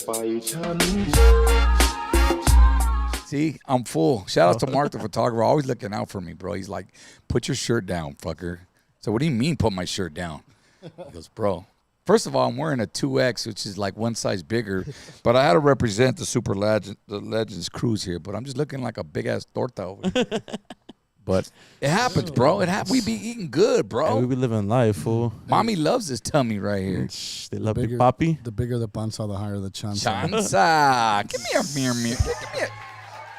See, I'm full. Shout out to Mark, the photographer, always looking out for me, bro. He's like, put your shirt down, fucker. So what do you mean put my shirt down? He goes, bro. First of all, I'm wearing a 2X, which is like one size bigger, but I had to represent the Legends cruise here, but I'm just looking like a big-ass torta over here. But it happens, bro. We be eating good, bro. Yeah, we be living life, fool. Mommy loves this tummy right here. They love big papi. The bigger the panza, the higher the chanza. Chanza. Give me a mirror. Give me a...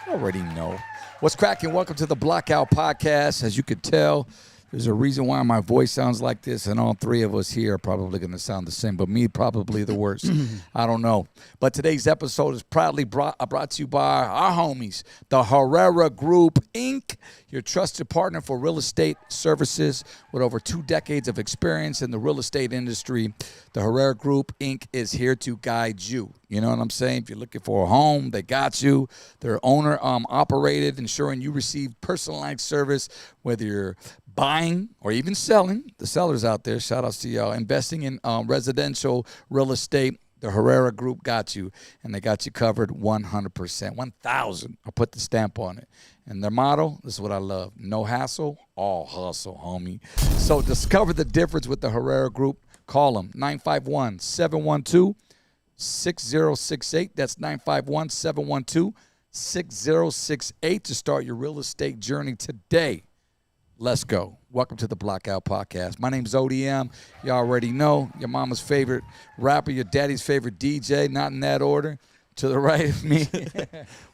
You already know. What's cracking? Welcome to the Blackout Podcast. As you could tell, there's a reason why my voice sounds like this, and all three of us here are probably going to sound the same, but me probably the worst. I don't know. But today's episode is proudly brought to you by our homies, the Herrera Group, Inc., your trusted partner for real estate services with over 2 decades of experience in the real estate industry. The Herrera Group, Inc. is here to guide you. You know what I'm saying? If you're looking for a home, they got you. They're owner-operated, ensuring you receive personalized service, whether you're buying or even selling. The sellers out there, shout outs to y'all. Investing in residential real estate, the Herrera Group got you, and they got you covered 100%. 1,000. I'll put the stamp on it. And their motto, this is what I love, no hassle, all hustle, homie. So discover the difference with the Herrera Group. Call them, 951-712-6068. That's 951-712-6068 to start your real estate journey today. Let's go. Welcome to the Blackout Podcast. My name's ODM. You already know. Your mama's favorite rapper, your daddy's favorite DJ, not in that order. To the right of me.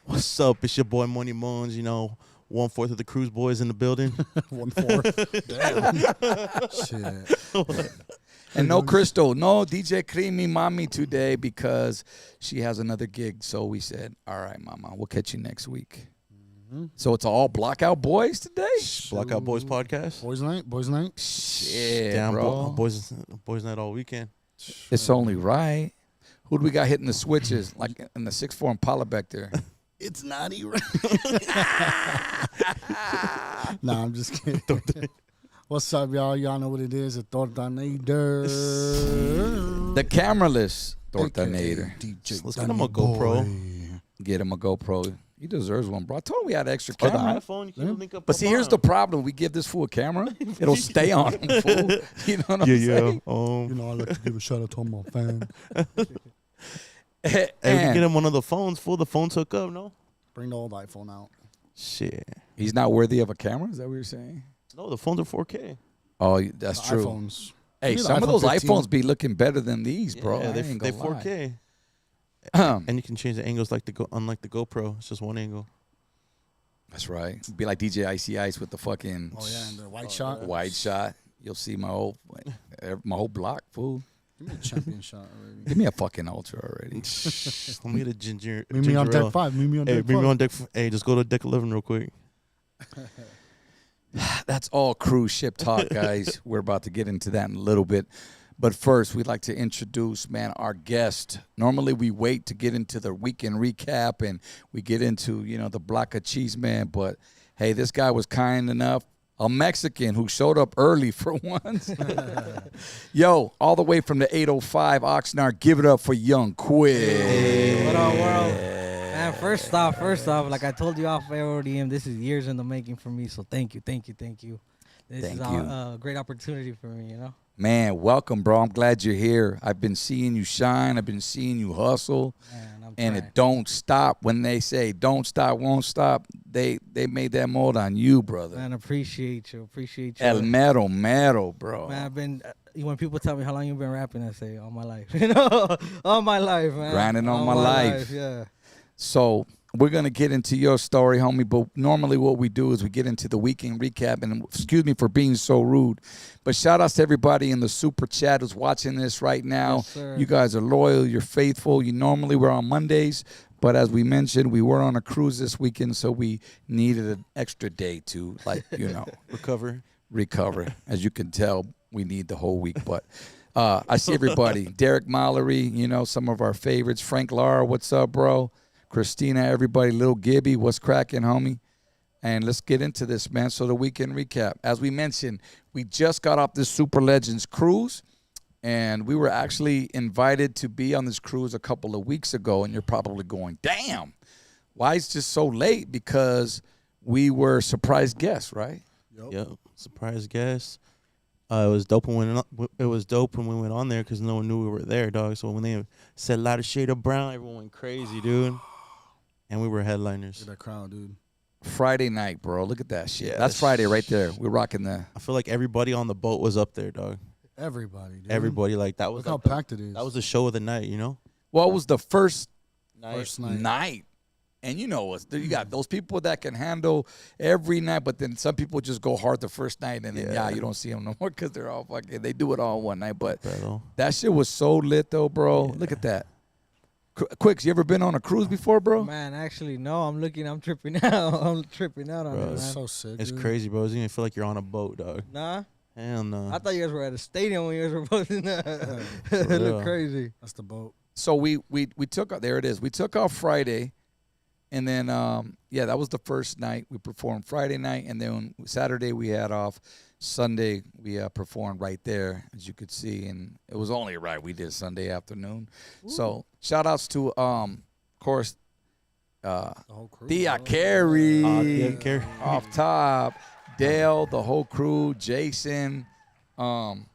What's up? It's your boy Money Moons. You know, 1/4 of the Cruise Boys in the building. 1/4. Damn. Shit. And no Crystal, no DJ Creamy Mommy today because she has another gig. So we said, all right, mama, we'll catch you next week. So it's all Blackout Boys today? Blackout Boys podcast. Boys night. Shit, Damn, bro. boys night all weekend. It's only right. Who do we got hitting the switches? Like in the 6'4" Impala back there. It's not right. Nah, I'm just kidding. What's up, y'all? Y'all know what it is. A Tortanator. The cameraless Tortanator. Let's get him a GoPro. Get him a GoPro. He deserves one, bro. I told him we had extra Or the camera. iPhone, you can link up. But see, here's the problem. We give this fool a camera, it'll stay on him, fool. You know what I'm saying? You know, I like to give a shout out to all my fans. Hey, we can get him one of the phones, fool. The phones hook up, no? Bring the old iPhone out. Shit. He's not worthy of a camera? Is that what you're saying? No, the phones are 4K. Oh, that's The true. iPhones. Hey, Give me the some of those iPhone 15. iPhones be looking better than these, bro. Yeah, I they ain't gonna 4K. lie. And you can change the angles unlike the GoPro. It's just one angle. That's right. Be like DJ Icy Ice with the fucking Oh, yeah, and the white shot. wide shot. You'll see my whole block, fool. Give me a champion shot already. Give me a fucking ultra already. Let me get a ginger. Meet me on ginger ale. deck 5. Meet me on Hey, deck meet 5. me on deck. Hey, just go to deck 11 real quick. That's all cruise ship talk, guys. We're about to get into that in a little bit. But first, we'd like to introduce, man, our guest. Normally, we wait to get into the weekend recap and we get into, you know, the block of cheese, man. But, hey, this guy was kind enough. A Mexican who showed up early for once. Yo, all the way from the 805 Oxnard, give it up for Young Quick. Hey, what up, world? Man, first off, like I told you off air, ODM, this is years in the making for me. So thank you. This is a great opportunity for me, you know? Man, welcome, bro. I'm glad you're here. I've been seeing you shine. I've been seeing you hustle. Man, I'm And trying. it don't stop. When they say don't stop, won't stop, they made that mold on you, brother. Man, appreciate you. El mero, bro. Man, I've been, when people tell me how long you've been rapping, I say all my life. You know, all my life, man. Grinding all all my life. Yeah. So we're going to get into your story, homie, but normally what we do is we get into the weekend recap, and excuse me for being so rude, but shout outs to everybody in the super chat who's watching this right now. Yes, sir. You guys are loyal, you're faithful. Normally we're on Mondays, but as we mentioned, we were on a cruise this weekend, so we needed an extra day to, like, you know, recover. As you can tell, we need the whole week, but I see everybody. Derek Mallory, you know, some of our favorites. Frank Lara, what's up, bro? Christina, everybody, Little Gibby, what's cracking, homie? And let's get into this, man. So the weekend recap. As we mentioned, we just got off this Super Legends cruise. And we were actually invited to be on this cruise a couple of weeks ago. And you're probably going, damn, why is this so late? Because we were surprise guests, right? Yep. Surprise guest. It was dope when we went on there because no one knew we were there, dog. So when they said "Lighter Shade of Brown," everyone went crazy, dude. And we were headliners. Look at that crowd, dude. Friday night, bro. Look at that shit. Yeah, That's Friday right there. We're rocking the. I feel like everybody on the boat was up there, dog. Everybody, dude. Everybody, like that was Look like how packed it is. that was the show of the night, you know. Well, it was the first First night. night. And you know what? You got those people that can handle every night, but then some people just go hard the first night, and then you don't see them no more because they're all fucking. They do it all one night, but that shit was so lit though, bro. Look at that. Quicks, you ever been on a cruise before, bro? Man, actually, no. I'm tripping out. I'm tripping out on it, man. It's so sick. It's dude. crazy, bro. It doesn't even feel like you're on a boat, dog. Nah, Hell no. I thought you guys were at a stadium when you guys were posting that. It real. looked crazy. That's the boat. So we took there it is. We took off Friday, and then that was the first night. We performed Friday night, and then Saturday we had off. Sunday we performed right there, as you could see, and it was only right. We did Sunday afternoon. Ooh. So shout outs to of course The whole crew. Thea Carey Carey. off top, Dale, the whole crew, Jason, from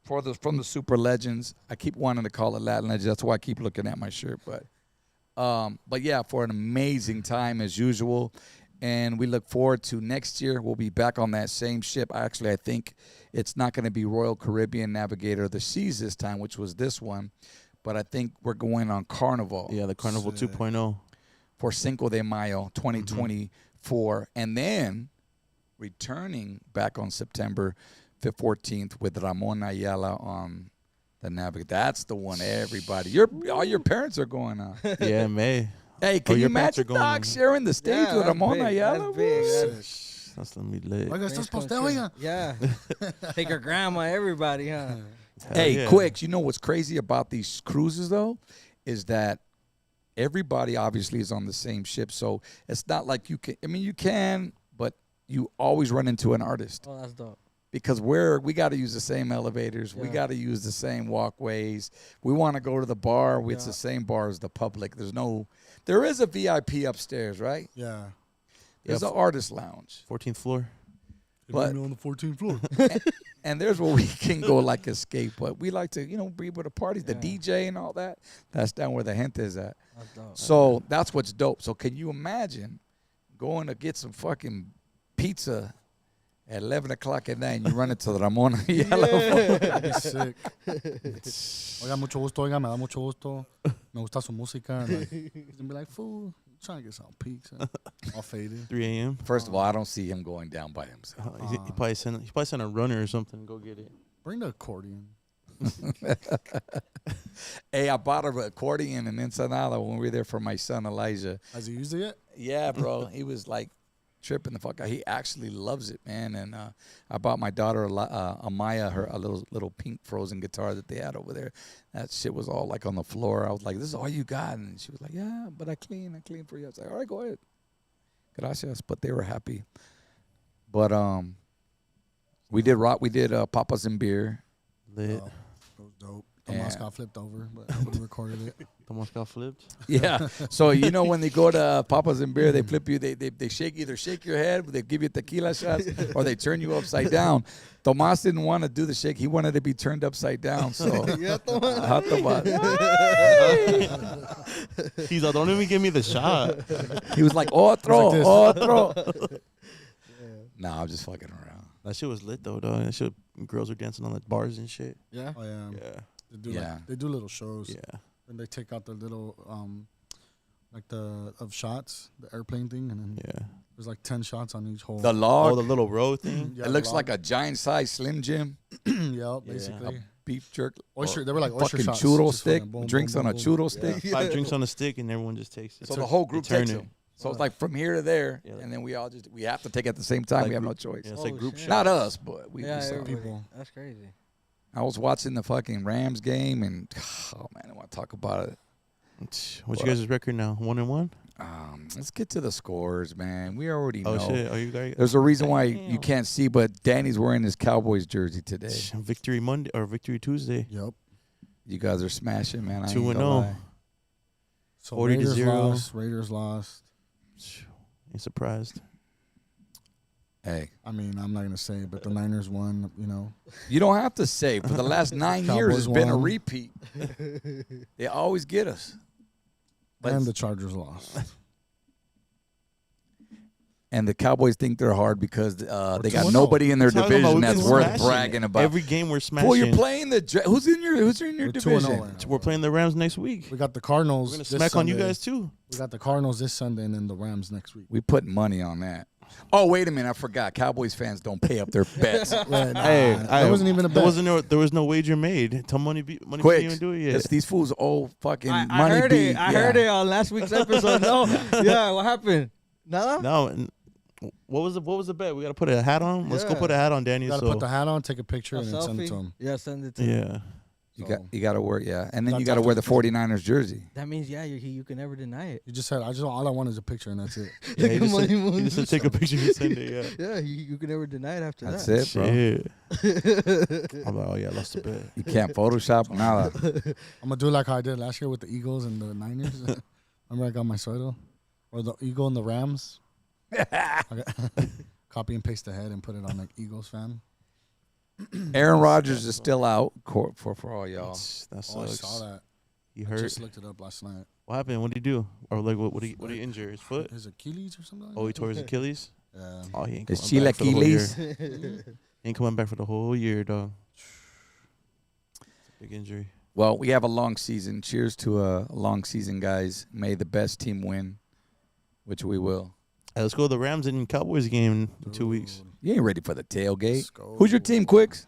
the Super Legends. I keep wanting to call it Latin Legends. That's why I keep looking at my shirt. But yeah, for an amazing time as usual. And we look forward to next year. We'll be back on that same ship. I think it's not going to be Royal Caribbean Navigator of the Seas this time, which was this one. But I think we're going on Carnival. Yeah, the Carnival 2.0. For Cinco de Mayo 2024. And then returning back on September 14th with Ramon Ayala on the Navigator. That's the one, everybody. All your parents are going on. Yeah, May. Hey, can you imagine Doc sharing the stage with Ramon Ayala? That's gonna be lit. Oiga, estás posteo, oiga. Yeah. Take her grandma, everybody, huh? Hey, Quicks, you know what's crazy about these cruises, though, is that everybody obviously is on the same ship. So it's not like you can, you can, but you always run into an artist. Oh, that's dope. Because we got to use the same elevators. We got to use the same walkways. We want to go to the bar. It's the same bar as the public. There is a VIP upstairs, right? Yeah. There's an artist lounge. 14th floor. But on the 14th floor. and there's where we can go like escape. But we like to, be with the parties, the DJ and all that. That's down where the gente is at. That's dope. So that's what's dope. So can you imagine going to get some fucking pizza at 11 o'clock at night and you run into Ramon Ayala? That'd be sick. Oiga, mucho gusto, oiga, me da mucho gusto. Me gusta su música. And he's gonna be like, fool, I'm trying to get some pizza. All faded. 3 a.m. First of all, I don't see him going down by himself. He probably sent a runner or something to go get it. Bring the accordion. Hey, I bought an accordion in Ensenada when we were there for my son Elijah. Has he used it yet? Yeah, bro. He was like tripping the fuck out. He actually loves it, man. And I bought my daughter Amaya a little pink frozen guitar that they had over there. That shit was all like on the floor. I was like, "This is all you got?" And she was like, "Yeah, but I clean for you." I was like, "All right, go ahead." Gracias. But they were happy. But we did Papas and Beer. Lit. Oh, that was dope. Tomas got flipped over, but I would have recorded it. Tomas got flipped. Yeah. So when they go to Papas and Beer, they flip you. They shake your head, they give you tequila shots, or they turn you upside down. Tomas didn't want to do the shake. He wanted to be turned upside down. So Tomas. He's like, don't even give me the shot. He was like, otro. Nah, I'm just fucking around. That shit was lit though, dog. That shit, girls were dancing on the bars and shit. Yeah? Oh, yeah. Yeah. They do little shows. Yeah. And they take out the little, of shots, the airplane thing, and then there's like 10 shots on each hole. The log. Oh, the little row thing. It looks like a giant size Slim Jim. Yeah, basically. Beef jerk. Oyster. They were like oyster fucking shots. churro Just stick. boom, Drinks boom, on boom, a boom. churro stick. 5 drinks on a stick and everyone just takes it. So the whole group takes them. So it's like from here to there, and then we have to take it at the same time. Like we have no choice. Yeah, it's like group shit. shot. Not us, but we Yeah, saw everybody. people. That's crazy. I was watching the fucking Rams game, and oh man, I want to talk about it. What's you guys' record now? 1-1? Let's get to the scores, man. We already Oh know. shit! Are you guys? There's a reason why you Damn. can't see, but Danny's wearing his Cowboys jersey today. Victory Monday or Victory Tuesday. Yep. You guys are smashing, man. I ain't 2-0. gonna lie. So 40-0. Raiders lost. Ain't surprised. Hey, I mean, I'm not gonna say, but the Niners won. You know, you don't have to say. For the last 9 years, it's been a won. repeat. They always get us. and the Chargers lost. And the Cowboys think they're hard because they got 2-0. nobody in their Talking about division we've that's been worth smashing bragging about. Every game we're smashing. Well, you're playing who's in your We're 2-0 division? right now. We're playing the Rams next week. We got the Cardinals. We're gonna this smack on you Sunday. guys too. We got the Cardinals this Sunday and then the Rams next week. We put money on that. Oh, wait a minute. I forgot. Cowboys fans don't pay up their bets. Hey, that wasn't even a bet. There was no wager made until money didn't Quick. even do it yet. It's these fools old fucking I money heard beat. it. I heard it on last week's episode. No, yeah, what happened? Nada? No, and what was the bet? We gotta put a hat on. Let's go Yeah. put a hat on, Danny. You gotta so put the hat on, take a picture, A and then send it selfie? to him. Yeah, send it to him. yeah. You got to wear, yeah. And then That's you got to after wear the the 49ers jersey. That means, yeah, you can never deny it. You just said, all I want is a picture, and that's it. Yeah, he Look just at said, Money he just said take a picture and send it. Yeah. Yeah, you can never deny it after That's that. it, bro. Shit. I'm like, oh yeah, I lost a bet. You can't Photoshop nada. I'm gonna do like how I did last year with the Eagles and the Niners. Remember I got my photo, or the Eagle and the Rams. I got copy and paste the head and put it on like Eagles fan. Aaron Rodgers is still out for all y'all. That Oh, I sucks. saw that. You I hurt. just looked it up last night. What happened? What did he do? Or like what did he injure? His foot? His Achilles or something. Like Oh, he tore his Achilles. Yeah. Oh, he ain't His coming back for the whole year. chilaquiles. He ain't coming back for the whole year, dog. Big injury. Well, we have a long season. Cheers to a long season, guys. May the best team win, which we will. Hey, let's go to the Rams and Cowboys game in 2 weeks. Dude, You ain't ready for the tailgate. let's go. Who's your team, Quicks?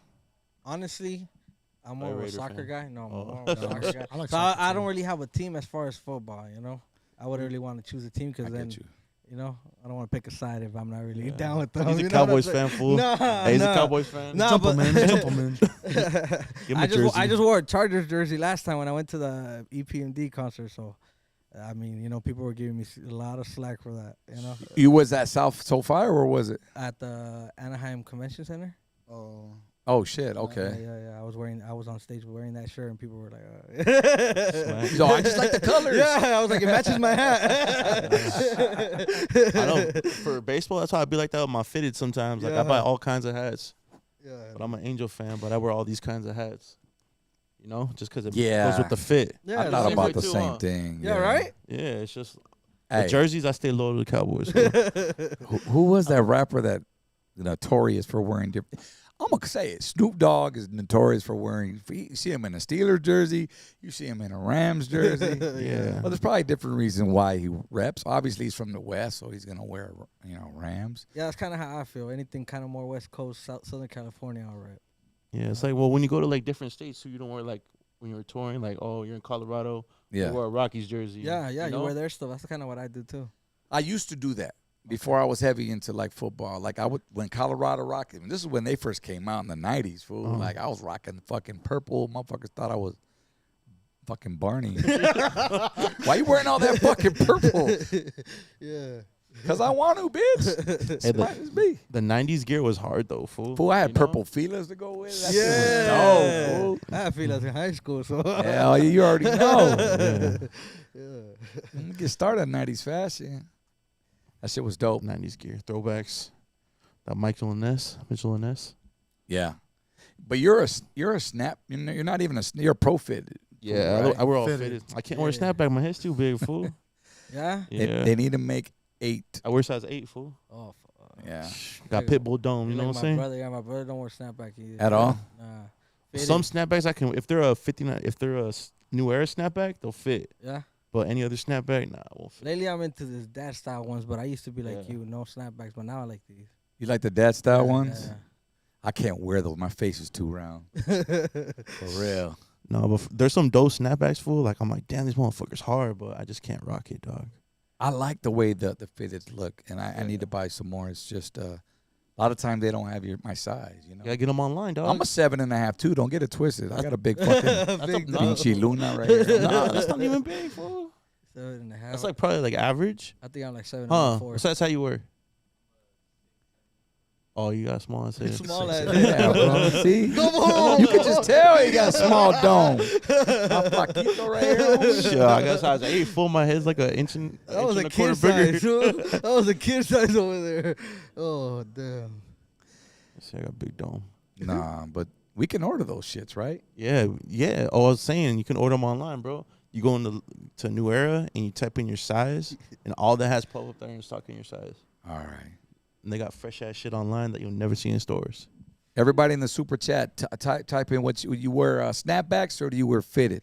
Honestly, I'm more I'm a of a Raider soccer fan. guy. No, I'm Oh. more of a soccer guy. I like So soccer I too. don't really have a team as far as football, you know? I wouldn't really want to choose a team I because then, get you. you know, I don't want to pick a side if I'm not really Yeah. down with them. He's you a know what I'm Cowboys saying? fan, fool. Nah, Hey, he's nah. a Cowboys fan. Nah, but Gentleman. Give him a I jersey. just wore a Chargers jersey last time when I went to the EPMD concert. So, I mean, you know, people were giving me a lot of slack for that. You know, You was at South SoFi or was it? at the Anaheim Convention Center. Oh, Oh shit. Okay. Yeah. I was on stage wearing that shirt, and people were like, Smack. So I just like the colors. Yeah, I was like, it matches my hat. I know for baseball, that's how I be like that with my fitted sometimes. Like I buy Yeah. all kinds of hats, Yeah. but I'm an Angel fan. But I wear all these kinds of hats, you know, just because it Yeah. goes with the fit. Yeah, I thought same about way the too, same huh? thing. Yeah, right? Yeah, it's just Hey, the jerseys. I stay loyal to the Cowboys. So. who was that rapper that notorious for wearing different? I'm gonna say it. Snoop Dogg is notorious for wearing. You see him in a Steelers jersey. You see him in a Rams jersey. Yeah. Well, there's probably different reasons why he reps. Obviously, he's from the West, so he's gonna wear, Rams. Yeah, that's kind of how I feel. Anything kind of more West Coast, Southern California, all right. Yeah, it's like, well, when you go to like different states, so you don't wear like when you're touring, like, oh, you're in Colorado, Yeah, you wear a Rockies jersey. Yeah, you know? wear their stuff. That's kind of what I do too. I used to do that before I was heavy into like football. Like I would when Colorado Rockies. This is when they first came out in the '90s. Fool. Uh-huh. Like I was rocking fucking purple. Motherfuckers thought I was fucking Barney. Why you wearing all that fucking purple? Yeah. Cause I want to, bitch. Hey, It's me. the '90s gear was hard though, fool. Fool, I had You know? purple feelers to go with it. That shit Yeah. was dope, I feel like in high school, so. fool. Hell, you already know. Yeah. Yeah. Let me get started in '90s fashion. That shit was dope. '90s gear throwbacks. That Mitchell and Ness. Yeah, but you're a snap. You're not even you're a pro fit. Yeah, Right. I wear all Fitted. fitted. I can't wear a Yeah. snapback. My head's too big, fool. Yeah? Yeah, They need to make 8. I wear size 8, fool. Oh, Yeah, Got Pitbull Dome. You know what I'm saying? Brother, my brother don't wear snapback either. At all? Nah. Some snapbacks I can. If they're a 59, if they're a new era snapback, they'll fit. Yeah. But any other snapback, nah, won't fit. Lately, I'm into this dad style ones, but I used to be like Yeah. you, no snapbacks, but now I like these. you like the dad style Yeah, ones? I can't wear those. My face is too round. yeah. For real. No, but there's some dope snapbacks, fool. Like I'm like, damn, this motherfucker's hard, but I just can't rock it, dog. I like the way the fitteds look, and I need to buy some more. It's just a lot of times they don't have my size. You know, You gotta get them online, dog. I'm a 7.5 too. Don't get it twisted. I got a big fucking That's a, Big nah, Vinci Luna right here. nah, that's not even big, fool. 7.5. That's like probably like average. I think I'm like 7 Huh? 4. So that's how you were. Oh, you got small ass. Small ass. Yeah, bro. See? Come on. You can just tell he got a small dome. My flaquito right here. Shit, I guess I was like, hey, full my head's like an inch and That was inch and a a quarter kid bigger. size. That was a kid size over there. Oh, damn. See, I got a big dome. Nah, but we can order those shits, right? Yeah, yeah. Oh, I was saying you can order them online, bro. You go to New Era and you type in your size, and all that has pop up there in stock in your size. All right. And they got fresh ass shit online that you'll never see in stores. Everybody in the super chat, type in what you wear snapbacks or do you wear fitted?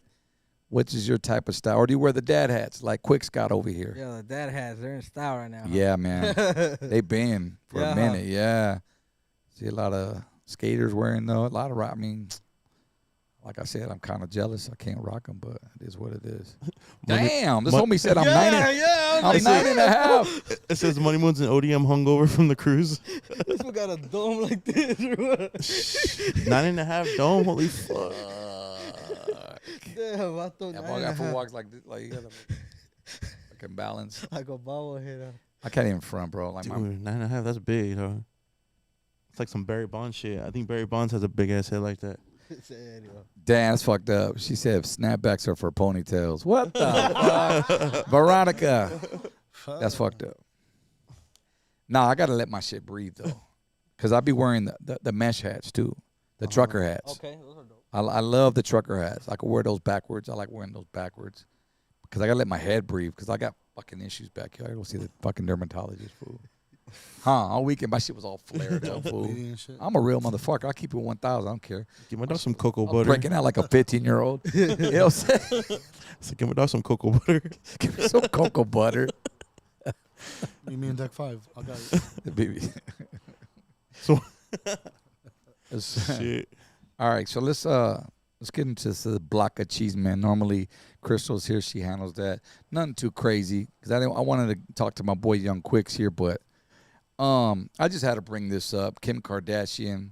Which is your type of style? Or do you wear the dad hats like Quicks got over here? Yeah, the dad hats. They're in style right now. Huh? Yeah, man. They been for a minute. Yeah. See a lot of skaters wearing those. A lot of I mean, like I said, I'm kind of jealous. I can't rock them, but it is what it is. Damn, this homie said I'm 90. Yeah, I'm 9.5. It says Money Moon's an ODM hungover from the cruise. This one got a dome like this. Or what? 9.5 dome. Holy fuck. Damn, I thought Yeah, 9.5. walks like this, like you gotta fucking balance. Like a bobblehead. I can't even front, bro. Like Dude, my 9.5. That's big, huh? It's like some Barry Bonds shit. I think Barry Bonds has a big ass head like that. damn, that's fucked up. She said snapbacks are for ponytails. What the fuck? Veronica. That's fucked up. Nah, I gotta let my shit breathe though. Cause I be wearing the mesh hats too. The trucker hats. Okay, those are dope. I love the trucker hats. I can wear those backwards. I like wearing those backwards. Because I gotta let my head breathe. Because I got fucking issues back here. I gotta go see the fucking dermatologist, fool. All weekend my shit was all flared up, fool. Bleeding and shit. I'm a real motherfucker. I keep it 1,000. I don't care. Give my dog some cocoa I'm butter. breaking out like a 15-year-old. You know what I'm saying? So give my dog some cocoa butter. Give me some cocoa butter. Meet me in deck 5. I got it. Baby. So It's- shit. All right, so let's get into the block of cheese, man. Normally, Crystal's here; she handles that. Nothing too crazy because I wanted to talk to my boy Young Quicks here, but I just had to bring this up. Kim Kardashian,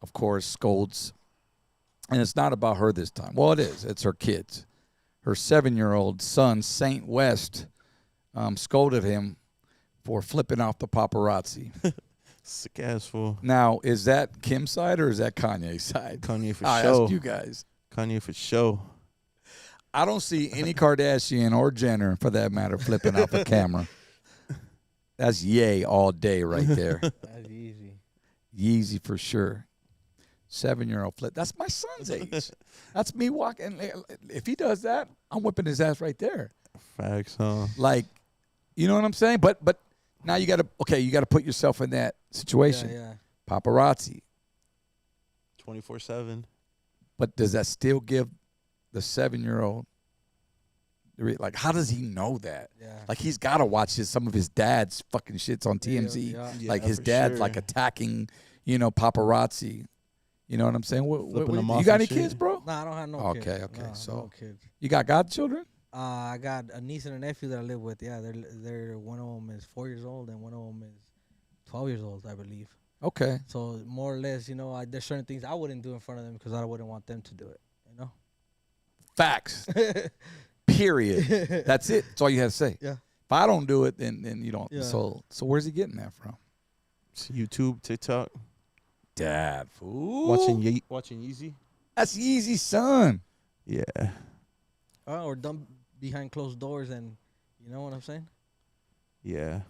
of course, scolds, and it's not about her this time. Well, it is. It's her kids. Her 7-year-old son, Saint West, scolded him for flipping off the paparazzi. Sick ass fool. Now, is that Kim's side or is that Kanye's side? Kanye for I show. asked you guys. Kanye for show. I don't see any Kardashian or Jenner, for that matter, flipping off a camera. That's yay all day right there. That's easy. Yeezy for sure. 7-year-old flip. That's my son's age. That's me walking. If he does that, I'm whipping his ass right there. Facts, huh? Like, you know what I'm saying? But now you got to put yourself in that situation. Yeah. Paparazzi. 24/7. But does that still give the 7-year-old, like, how does he know that? Yeah. Like, he's got to watch some of his dad's fucking shits on TMZ. Yeah. Like, his for dad's, sure. like, attacking, paparazzi. You know what I'm saying? Flipping them you off got and any shit. kids, bro? No, I don't have no kids. Okay. No, So, no kids. you got godchildren? I got a niece and a nephew that I live with. Yeah, they're one of them is 4 years old and one of them is 12 years old, I believe. Okay. So more or less, there's certain things I wouldn't do in front of them because I wouldn't want them to do it. Facts. Period. That's it. That's all you have to say. Yeah. If I don't do it, then you don't. Yeah. So where's he getting that from? It's YouTube, TikTok. Dad, fool. Watching Yeezy. That's Yeezy's son. Yeah. Or done behind closed doors, and you know what I'm saying? Yeah.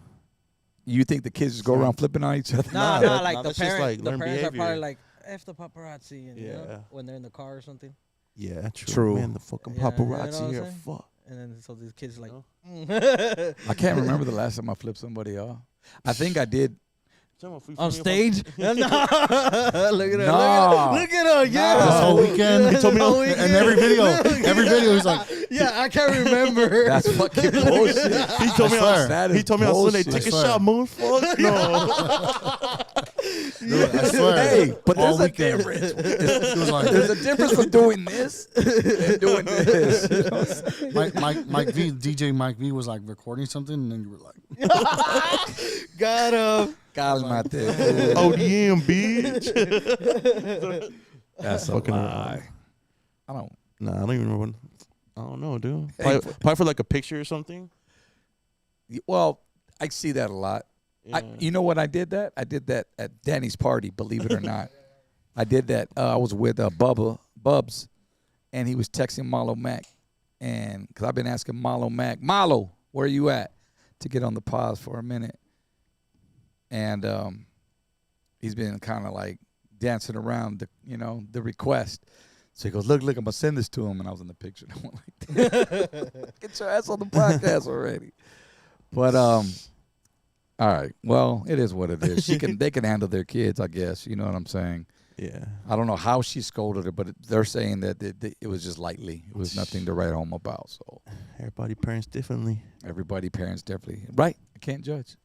You think the kids just go around flipping on each other? Nah, Nah, like nah, the that's just, parents. like, The learn parents are behavior. probably like F the paparazzi, and Yeah. when they're in the car or something. Yeah, true. True. Man, the fucking Yeah, you know paparazzi what I'm here. saying? Fuck. And then so these kids like, No. I can't remember the last time I flipped somebody off. I think I did. on stage. No, look at her. No. Look at her. Yeah, This whole weekend. He told me all And every video, he's like, Yeah, I can't remember. That's fucking bullshit. He told me swear. on That He is told me on Sunday, bullshit. take a I swear. shot, moon. Fuck no. dude, I swear. Hey, but all there's a weekend. difference. He was like, There's a difference with doing this and doing this. You know what I'm saying? Mike V, DJ Mike V was like recording something, and then you were like, Got him. Cálmate. ODM, bitch. That's a Fucking lie. I don't. Nah, I don't even remember. I don't know, dude. Hey, Probably for like a picture or something. Well, I see that a lot. Yeah. You know what I did that? I did that at Danny's party, believe it or not. I did that. I was with Bubs, and he was texting Malo Mac. And because I've been asking Malo Mac, Malo, where are you at? To get on the pause for a minute. And he's been kind of like dancing around the request. So he goes, look, I'm going to send this to him. And I was in the picture. And I went like, get your ass on the podcast already. But, all right. Well, it is what it is. They can handle their kids, I guess. You know what I'm saying? Yeah. I don't know how she scolded her, but they're saying that it was just lightly. It was nothing to write home about. So Everybody parents differently. everybody parents differently. Right. I can't judge.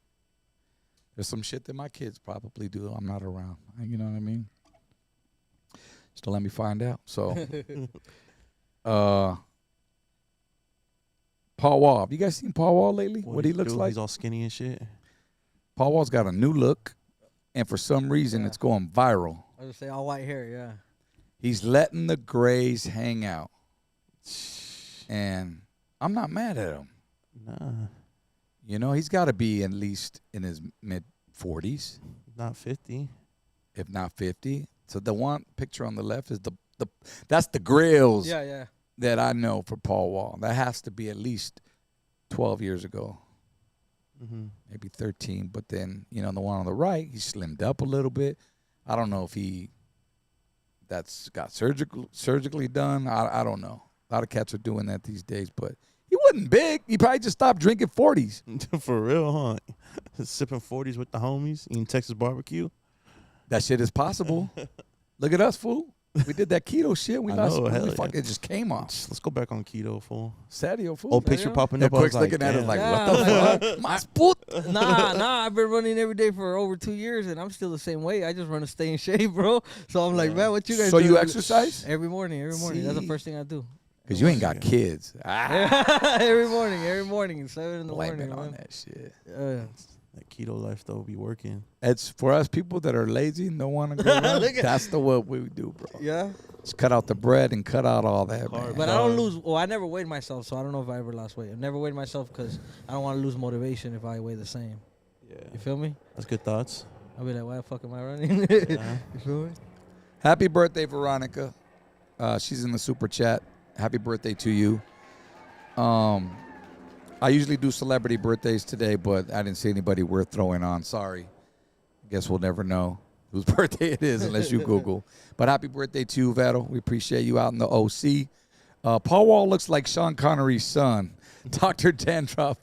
There's some shit that my kids probably do. I'm not around. You know what I mean? Just to let me find out. So, Paul Wall. Have you guys seen Paul Wall lately? What he looks like? He's all skinny and shit. Paul Wall's got a new look, and for some reason, it's going viral. I was gonna say all white hair, yeah. He's letting the grays hang out, and I'm not mad at him. Nah, You know, he's got to be at least in his mid-40s, not 50. if not 50. So the one picture on the left is that's the grills Yeah. that I know for Paul Wall. That has to be at least 12 years ago, Mm-hmm. maybe 13. But then, the one on the right, he slimmed up a little bit. I don't know if that's got surgically done. I don't know. A lot of cats are doing that these days, but he wasn't big. He probably just stopped drinking 40s. For real, huh? Sipping 40s with the homies, eating Texas barbecue. That shit is possible. Look at us, fool. We did that keto shit. We I lost. know, hell yeah. It just came off. Let's go back on keto, fool. Sadio, fool. Old picture popping And up. I was Quick's looking at us damn. like, Yeah, what the fuck? My sport. Nah, I've been running every day for over 2 years, and I'm still the same way. I just run to stay in shape, bro. So I'm like, man, what you guys So do? you exercise? Every morning. That's the See? first thing I do. Because you ain't got kids. every morning, 7 in the Blame morning. it on man. that shit. That keto life, though, be working. It's for us people that are lazy and don't want to go around. That's what we do, bro. Yeah. Just cut out the bread and cut out all that, man. But I don't lose. Well, I never weighed myself, so I don't know if I ever lost weight. I've never weighed myself because I don't want to lose motivation if I weigh the same. Yeah. You feel me? That's good thoughts. I'll be like, why the fuck am I running? Yeah. You feel me? Happy birthday, Veronica. She's in the super chat. Happy birthday to you. I usually do celebrity birthdays today, but I didn't see anybody worth throwing on. Sorry. Guess we'll never know whose birthday it is unless you Google. But happy birthday to you, Vettel. We appreciate you out in the OC. Paul Wall looks like Sean Connery's son. Dr. Dandruff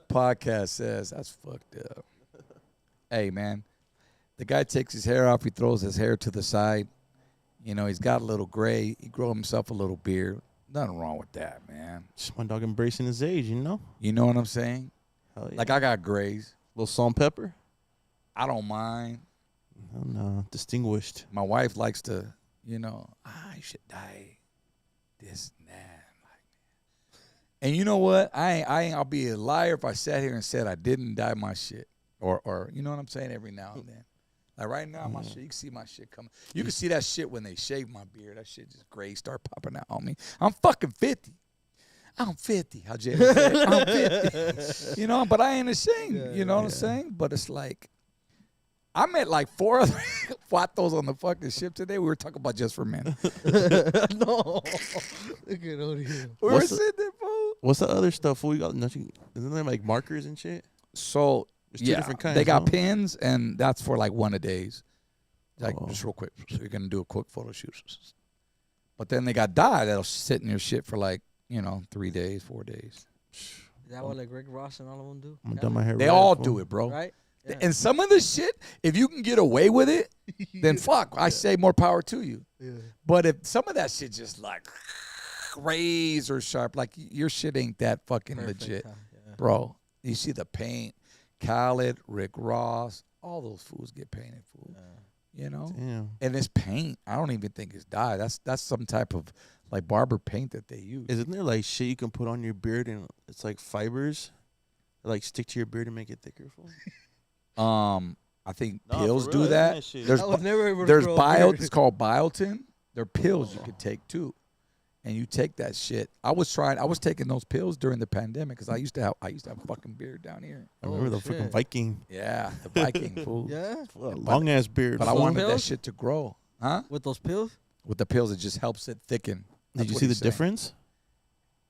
podcast says. That's fucked up. Hey, man. The guy takes his hair off. He throws his hair to the side. He's got a little gray. He grew himself a little beard. Nothing wrong with that, man. Just my dog embracing his age, you know? You know what I'm saying? Hell yeah. Like, I got grays. little salt and pepper? I don't mind. No, distinguished. My wife likes to, I should dye this and that. And you know what? I'll be a liar if I sat here and said I didn't dye my shit. Or you know what I'm saying? Every now and then. Like right now, my shit, you can see my shit coming. You can see that shit when they shave my beard. That shit just gray start popping out on me. I'm fucking 50. I'm 50. How Jay said, I'm 50. But I ain't ashamed. You know what I'm saying? But it's like, I met like 4 other vatos on the fucking ship today. We were talking about just for men. No. Look at all here. We were sitting there, fool. What's the other stuff? Fool? You got nothing? Isn't there like markers and shit? So, There's two different kinds. they got no? pins, and that's for like 1 a days. Like, Oh. just real quick. So you're going to do a quick photo shoot. But then they got dye that'll sit in your shit for like, 3 days, 4 days. Is that what like Rick Ross and all of them do? I'm gonna dye my hair They red, all fool. do it, bro. Right? Yeah. And some of the shit, if you can get away with it, then fuck, I say more power to you. Yeah. But if some of that shit just like razor sharp, like your shit ain't that fucking Perfect, legit, huh? Yeah. bro. You see the paint, Khaled, Rick Ross, all those fools get painted, fool. Damn. And it's paint. I don't even think it's dye. That's some type of like barber paint that they use. Isn't there like shit you can put on your beard and it's like fibers? That, like stick to your beard and make it thicker? Fool? I think No, pills for do real, that. shit. There's I was never able to there's grow a bio. beard. It's called biotin. They're pills you could take too. and you take that shit. I was taking those pills during the pandemic because I used to have a fucking beard down here. I remember the freaking Viking. Yeah, the Viking fool. Yeah. Long ass beard. But I fool. wanted that pills? shit to grow. Huh? With those pills? With the pills, it just helps it thicken. Did That's you what see the he's saying. difference?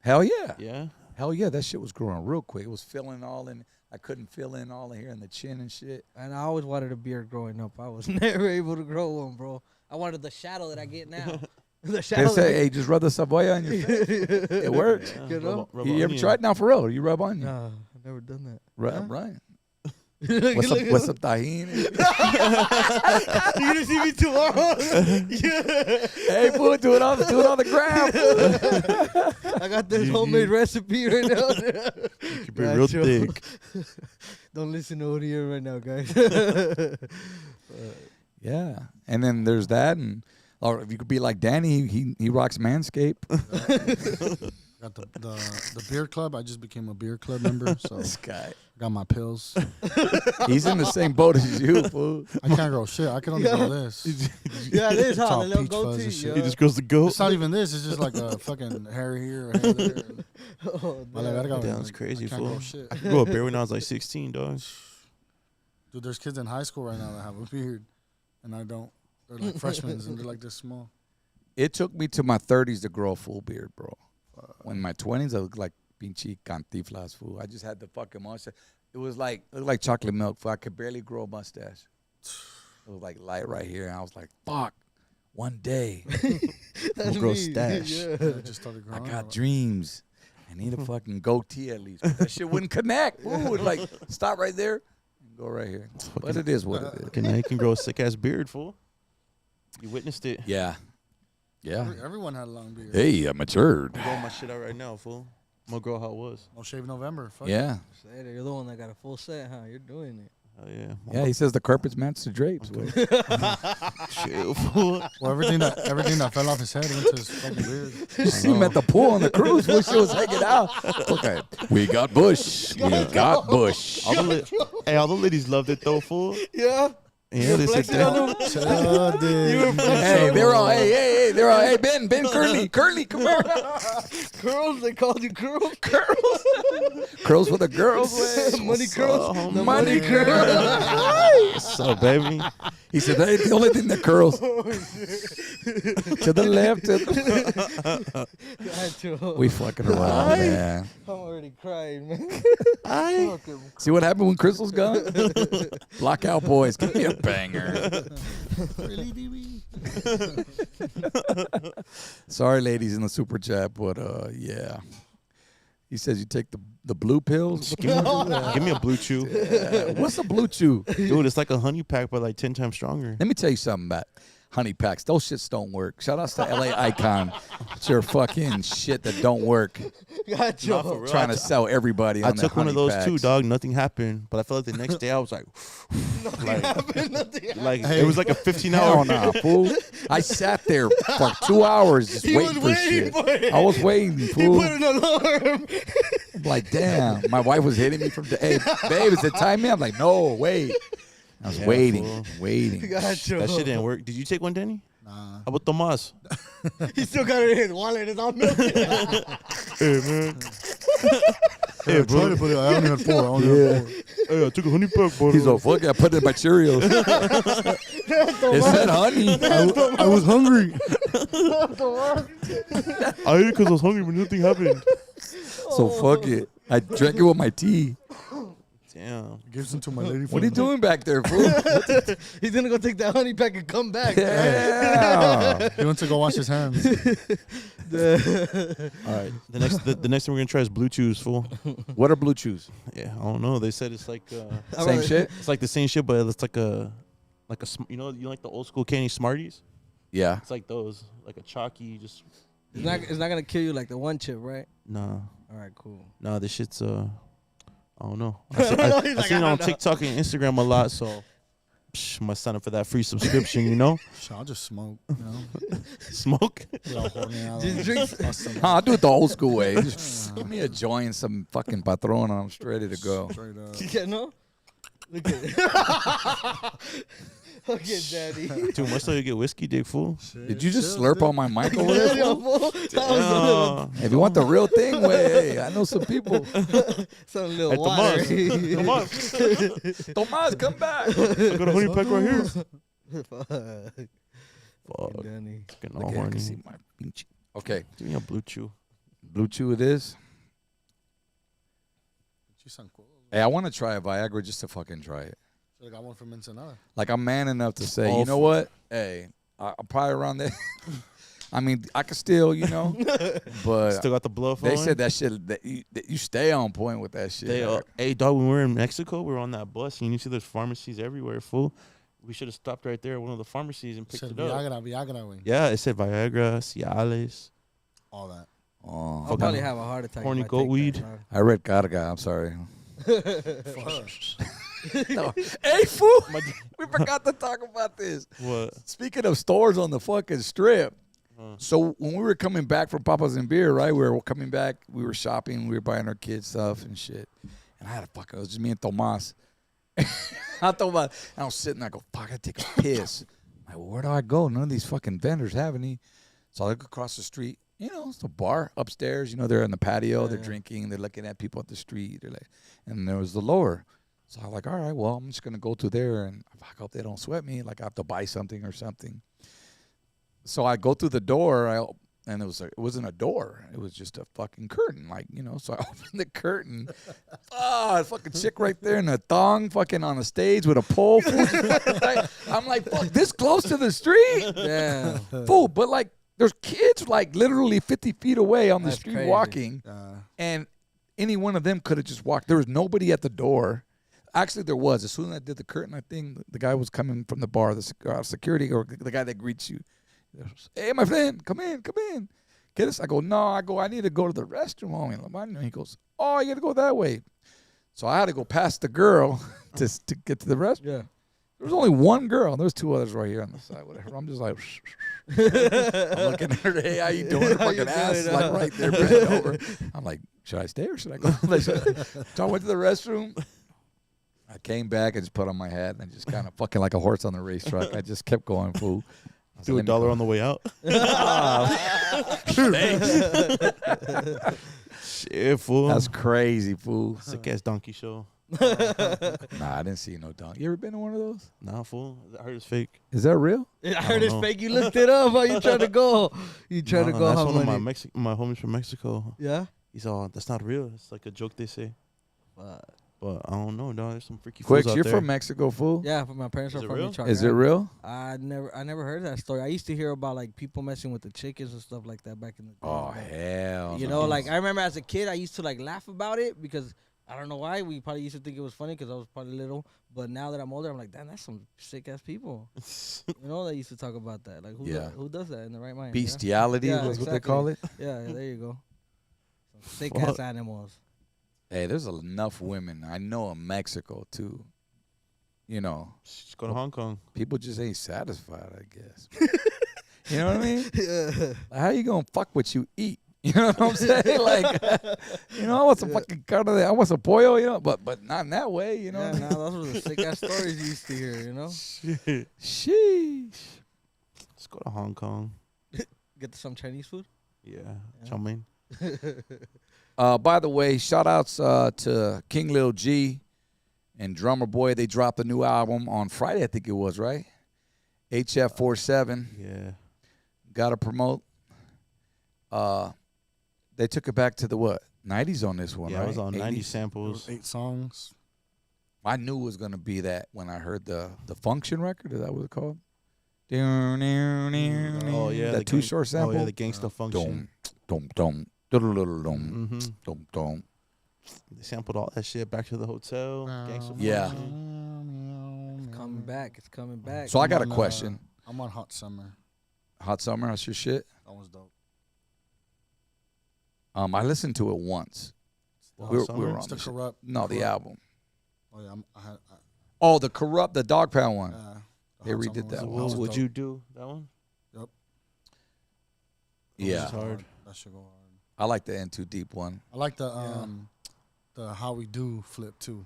Hell yeah. Yeah. Hell yeah, that shit was growing real quick. It was filling all in. I couldn't fill in all in here in the chin and shit. And I always wanted a beard growing up. I was never able to grow one, bro. I wanted the shadow that I get now. The They shadow. say, hey, just rub the Savoy on your face. It works. Yeah. You know? Rub You ever onion. tried now for real? You rub onion. Nah, I've never done that. Right. Look, What's look, up? What's up, tahini? You gonna see me tomorrow? Hey, fool, do it on the gram. I got this homemade recipe right now. Keep it real Nacho. thick. Don't listen to Odie right now, guys. Yeah, and then there's that, or if you could be like Danny, he rocks Manscaped. Got the beer club. I just became a beer club member, so This guy, got my pills. he's in the same boat as you, fool. I can't grow shit. I can only grow this. Yeah, it is It's hot. all A little peach fuzz and goatee. shit. Yeah. He just goes to go. It's not even this. It's just like a fucking hair here or hair there. Oh, My leg, I gotta go. Damn, that's crazy, I can't fool. grow shit. I grew a beard when I was like 16, dog. Dude, there's kids in high school right now that have a beard, and I don't. They're like freshmen, and they're like this small. It took me to my 30s to grow a full beard, bro. When in my 20s, I looked like pinche cantiflas, fool. I just had the fucking mustache. It looked like chocolate milk, fool. I could barely grow a mustache. It was like light right here, and I was like, fuck, one day That's grow me. stash. Yeah. And it just started I growing. got dreams. I need a fucking goatee at least. But that shit wouldn't connect. Ooh, it would like stop right there and go right here. But it is what it is. Okay, now you can grow a sick ass beard, fool. You witnessed it. Yeah. Yeah. Everyone had a long beard. Hey, I matured. I'm growing my shit out right now, fool. I'm gonna grow how it was. No shave November. Fuck Yeah. Say that, you're the one that got a full set, huh? You're doing it. Oh yeah. Yeah, he says the carpet's match the drapes. Shit, fool. Well, everything that fell off his head went to his fucking beard. You see him at the pool on the cruise. Wish he was hanging out. Okay. We got Bush. We got Bush. All the ladies loved it though, fool. Yeah. Yeah, they said flexing on that. them? Hey, they're all, they're all, hey, Ben, Curly, come here. Curls? They called you curls? Curls for the girls. Money curls? up, The homie? Money curls. What's up, baby? He said, that ain't the only thing that curls. To the left. We fucking around, man. I'm already crying, man. See what happened when Crystal's gone? Blackout boys, give me a banger. Really, DB? Sorry, ladies in the super chat, but yeah. He says you take the blue pills. Give me a blue chew. What's a blue chew? Dude, it's like a honey pack, but like 10 times stronger. Let me tell you something about honey packs. Those shits don't work. Shout outs to LA Icon. It's your fucking shit that don't work. Gotcha. Nah, for real. Trying to sell everybody I on took the one of honey those too, packs. dog. Nothing happened. But I felt like the next day I was like, like Hey. it was like a 15-hour. Hell nah, fool. I sat there for 2 hours just He waiting was for waiting shit. for it. I was waiting, He fool. put an alarm. I'm like, damn. My wife was hitting me from the, hey, babe, is it time yet? I'm like, no, wait. I was Yeah, waiting, fool. waiting. Gotcha. That shit didn't work. Did you take one, Danny? Nah. How about Tomas? He still got it in his wallet. It's all milky. Hey, man. Hey, I tried it, but I only had 4. I only had 4. Hey, I took a honey pack, bro. He's all, fuck it, I put it in my Cheerios. It said honey. I was hungry. I ate it because I was hungry, but nothing happened. So fuck it. I drank it with my tea. Damn. Gives them to my lady. What are you friend. doing back there, fool? He's gonna go take that honey pack and come back. Yeah. He went to go wash his hands. All right. The next thing we're gonna try is blue chews, fool. What are blue chews? Yeah, I don't know. They said it's like Same shit? it's like the same shit, but it's like a you know like the old school candy Smarties. Yeah. It's like those, like a chalky, just It's not gonna kill you like the one chip, right? nah. All right, cool. Nah, this shit's I don't know. I seen it on TikTok and Instagram a lot, so must sign up for that free subscription, you know? Shit, I'll just smoke. You know? Smoke. Get all horny out. Just drink. I'll do it the old school way. Just give me a joint and some fucking Patron and I'm ready to go. Straight up. Yeah, no. Look at it. Okay, daddy. Too much so you get whiskey dick, fool. Did you just slurp on my mic over there? Yo, fool? fool, that was a little, If you want the real thing, hey, I know some people. some little Hey, water. Tomas. Tomas, come back. I got a honey pack right here. Fuck. Fuck. Danny. Getting Look all at, I can horny. see my pinch. Okay, Give me a blue chew. Blue Chew it is. Hey, I want to try a Viagra just to fucking try it. I got one from Ensenada. Like, I'm man enough to say, Oh, you know what? Hey, I'm probably around there. I mean, I could still, but Still got the blow they flowing. said that shit, that you stay on point with that shit. Hey, dog, when we were in Mexico, we were on that bus, and you see there's pharmacies everywhere, fool. We should have stopped right there at one of the pharmacies and picked Said it up. Viagra, wing. Yeah, it said Viagra, Cialis. All that. Oh, I'll probably have a heart attack. Horny if I goat take that, weed. dog. I read Carga. I'm sorry. Fuck. No. Hey, fool. We forgot to talk about this. What? Speaking of stores on the fucking strip. So when we were coming back from Papa's and Beer, right? We were coming back. We were shopping. We were buying our kids stuff and shit. And I had it was just me and Tomas. I thought about it. I was sitting there. I go, fuck, I take a piss. I'm like, well, where do I go? None of these fucking vendors have any. So I look across the street. It's a bar upstairs. They're in the patio. They're drinking. They're looking at people at the street. They're like, and there was the lower. So I'm like, all right, well, I'm just going to go to there. And I hope they don't sweat me. Like, I have to buy something or something. So I go through the door, and it wasn't a door. It was just a fucking curtain, So I opened the curtain. A fucking chick right there in a thong, fucking on a stage with a pole. Fool, I'm like, fuck, this close to the street? Yeah. Fool, but there's kids literally 50 feet away on the That's street crazy. walking, and any one of them could have just walked. There was nobody at the door. Actually, there was. As soon as I did the curtain, I think the guy was coming from the bar, the security, or the guy that greets you. Hey, my friend, come in. Get us. I go, no. I need to go to the restroom, homie. He goes, oh, you got to go that way. So I had to go past the girl to get to the restroom. Yeah. There was only one girl. There's two others right here on the side, whatever. I'm just like, I'm looking at her. Hey, how you doing? Her fucking ass is right there, bent over. I'm like, should I stay or should I go? So I went to the restroom. I came back and just put on my hat and just kind of fucking like a horse on the racetrack. I just kept going, fool. Do $1 on the way out. Shit, fool. That's crazy, fool. Sick ass donkey show. Nah, I didn't see no donkey. You ever been to one of those? Nah, fool. I heard it's fake. Is that real? I heard don't it's know. fake. You looked it up. How you trying to go? You trying to Nah, go? That's How one many? of my homies from Mexico. Yeah. He's all, that's not real. It's like a joke they say. But I don't know, dog. There's some freaky fools Quicks, out you're there. from Mexico, fool? Yeah, but my parents Is are it from real? Michoacan. Is it real? I never heard that story. I used to hear about people messing with the chickens and stuff like that back in the day. Oh, But, hell you no. know, I remember as a kid, I used to laugh about it because I don't know why. We probably used to think it was funny because I was probably little. But now that I'm older, I'm like, damn, that's some sick ass people. You know, they used to talk about that. Like, who does that in the right mind? Bestiality Yeah, was what they call it. Yeah, there you go. Some sick Fuck. ass animals. Hey, there's enough women I know in Mexico, too. Just go to Hong Kong. People just ain't satisfied, I guess. You know what I mean? Yeah. How you gonna fuck what you eat? You know what I'm saying? I want some fucking carne, I want some pollo, but not in that way, you know? Yeah, nah, those were the sick ass stories you used to hear, you know? Shit. Sheesh. Let's go to Hong Kong. Get some Chinese food? Yeah. Chow mein. By the way, shout outs to King Lil G and Drummer Boy. They dropped a new album on Friday, I think it was, right? HF47. Yeah. Gotta promote. They took it back to the 90s on this one, Yeah, right? it was on 90 80s. samples. 8 songs. I knew it was gonna be that when I heard the Function record. Is that what it's called? Oh yeah. that Too Short sample. Oh, yeah, the Gangsta Function. Dum dum dum dum Mm-hmm. dum dum. They sampled all that shit back to the hotel. Gangsta Yeah. Function. It's coming back. It's coming back. So I got a I'm on, question. I'm on Hot Summer. Hot Summer, that's your shit. That was dope. I listened to it once. Hot We were Summer? on It's the the shit. Corrupt. No, the Corrupt. album. Oh yeah, Oh, the Corrupt, the Dog Pound one. the They Hot redid Summer that So one. was what would dope. you do? That one? Yeah, It's hard. That should go hard. I like the N2 Deep one. I like the How We Do flip too.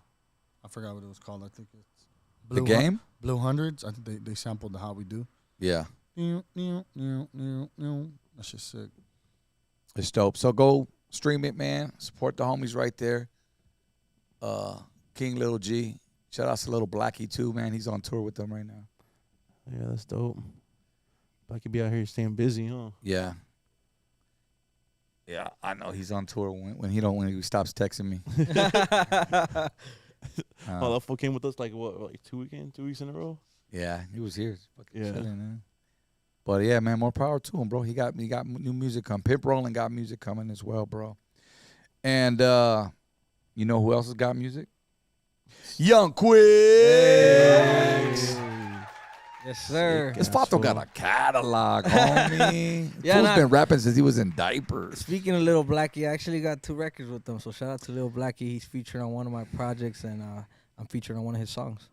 I forgot what it was called. I think it's The game? Blue Hundreds. I think they sampled the How We Do. Yeah. That's just sick. It's dope. So go stream it, man. Support the homies right there. King Little G. Shout out to Little Blackie too, man. He's on tour with them right now. Yeah, that's dope. But I could be out here staying busy, huh? Yeah. Yeah, I know he's on tour when he stops texting me. Oh, that fool came with us like 2 weeks in a row. Yeah, he was here. Fucking Yeah. chilling, man. But yeah, man, more power to him, bro. He got new music coming. Pimp Rollin' got music coming as well, bro. And you know who else has got music? Young QUICKS. Yes, sir. This Fato got a catalog, homie. Yeah, Fool's been rapping since he was in diapers. Speaking of Lil Blackie, I actually got 2 records with him. So shout out to Lil Blackie. He's featured on one of my projects, and I'm featured on one of his songs.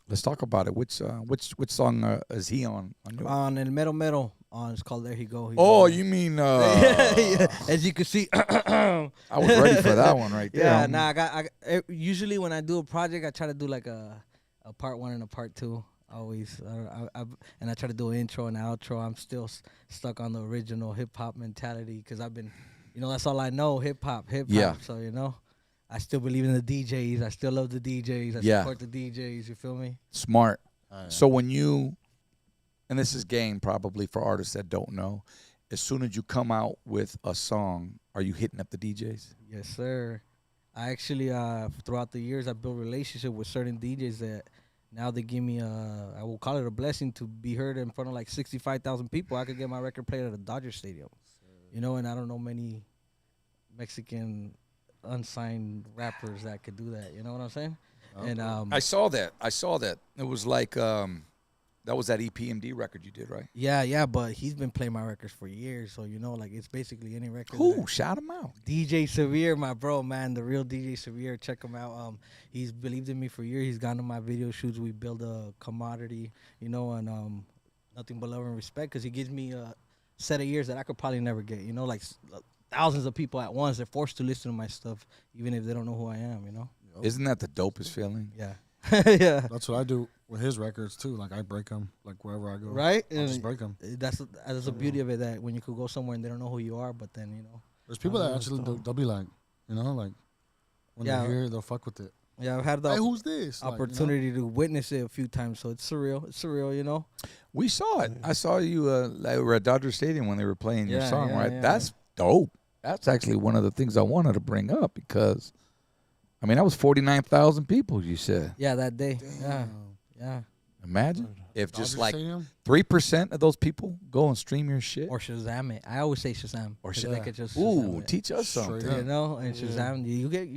Let's talk about it. Which song is he on? On El Mero Mero. It's called There He Go. Oh, you mean? Yeah, as you can see. I was ready for that one right there. Yeah, homie. usually when I do a project, I try to do like a part 1 and a part 2. Always, and I try to do an intro and outro. I'm still stuck on the original hip hop mentality because I've been, that's all I know, hip hop. Yeah. So I still believe in the DJs. I still love the DJs. I support the DJs. You feel me? Smart. So when you, and this is game probably for artists that don't know, as soon as you come out with a song, are you hitting up the DJs? Yes, sir. I actually, throughout the years, I built relationship with certain DJs that. Now they give me I will call it a blessing to be heard in front of like 65,000 people. I could get my record played at a Dodger Stadium, and I don't know many Mexican unsigned rappers that could do that. You know what I'm saying? Okay. And I saw that. It was like that was that EPMD record you did, right? Yeah, but he's been playing my records for years, so like it's basically any record. Who? Shout him out. DJ Severe, my bro, man, the real DJ Severe. Check him out. He's believed in me for years. He's gone to my video shoots. We build a commodity, and nothing but love and respect because he gives me a set of ears that I could probably never get. Like thousands of people at once. They're forced to listen to my stuff, even if they don't know who I am. Isn't that the dopest feeling? Yeah. Yeah. That's what I do with his records too. Like I break them, like wherever I go. Right. I just break them. That's the beauty of it, that when you could go somewhere and they don't know who you are, but then there's people that actually they'll be like, like when they hear it, they'll fuck with it. Yeah, I've had the who's this opportunity to witness it a few times, so it's surreal. It's surreal, We saw it. I saw you were at Dodger Stadium when they were playing your song, right? Yeah. That's dope. That's actually one of the things I wanted to bring up because, that was 49,000 people, you said. Yeah, that day. Damn. Yeah. Imagine if Dodger just like Stadium? 3% of those people go and stream your shit. Or Shazam it. I always say Shazam. Or Shazam. I could just Ooh, Shazam it. teach us something. Straight up. And Shazam, you get,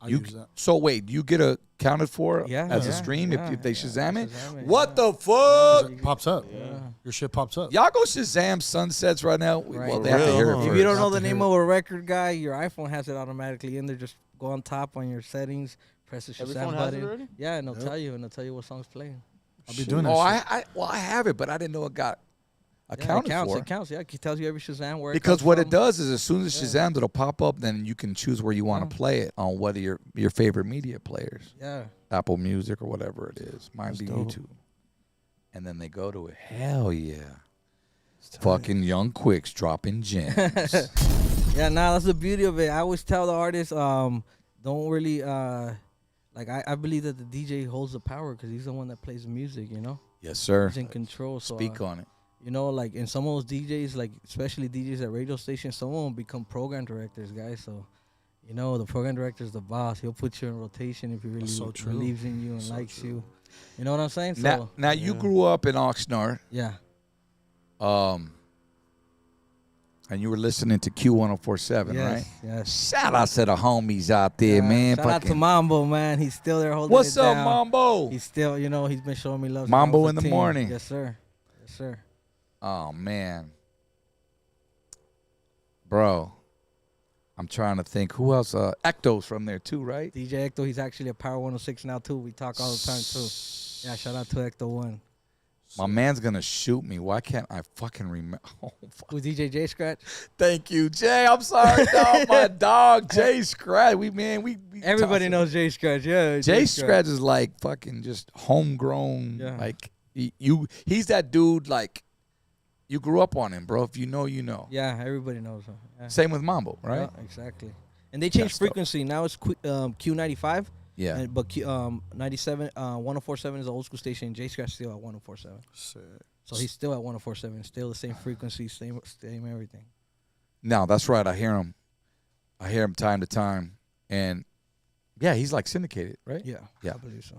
I use that. So wait, you get accounted for as a stream if they Shazam it? What the fuck? It pops up. Yeah. Your shit pops up. Y'all go Shazam Sunsets right now? Right. Well, they have to hear it If first. If you don't know Have the to name hear of a record guy, your iPhone has it automatically in there. Just go on top on your settings, press the Every Shazam phone has it button. already? Yeah, and it'll tell you, what song's playing. I'll be doing that. Oh, I have it, but I didn't know it got accounted for. It counts. Yeah, it tells you every Shazam where. Because it what comes it does is, as soon as Shazam, it'll pop up. Then you can choose where you want to play it on whether your favorite media players, Yeah. Apple Music or whatever it is. Mine That's be dope. YouTube. And then they go to it. Hell yeah! Fucking Young QUICKS dropping gems. Yeah, that's the beauty of it. I always tell the artists, don't really I believe that the DJ holds the power because he's the one that plays the music. Yes, sir. He's in control. So Speak on it. And some of those DJs, like especially DJs at radio stations, some of them become program directors, guys. So, the program director is the boss. He'll put you in rotation if he really so true. believes in you and So likes true. you. You know what I'm saying? So Now you grew up in Oxnard, yeah, and you were listening to Q1047, yes, right? yes. Shout out to the homies out there, man. Shout out to Fucking- Mambo, man. He's still there holding What's it up, down. Mambo? He's still, he's been showing me love. Mambo since I was in the 15. morning. Yes, sir. Yes, sir. Oh man, bro, I'm trying to think who else. Ecto's from there too, right? DJ Ecto, he's actually a Power 106 now too. We talk all the time too. Yeah, shout out to Ecto One. My man's gonna shoot me. Why can't I fucking remember? Oh, fuck. With DJ J Scratch. Thank you, Jay. I'm sorry, dog. My dog, Jay Scratch. We Everybody knows J Scratch. Yeah. Jay Scratch is like fucking just homegrown. Yeah. Like he's that dude. Like you grew up on him, bro. If you know, you know. Yeah, everybody knows him. Yeah. Same with Mambo, right? Yeah, exactly. And they changed That's frequency. Now it's Q95. Yeah. But 97, 104.7 is the old school station. J Scratch still at 104.7. Sick. So he's still at 104.7. Still the same frequency, same everything. No, that's right. I hear him. I hear him time to time, and yeah, he's like syndicated, right? Yeah. Yeah. I believe so.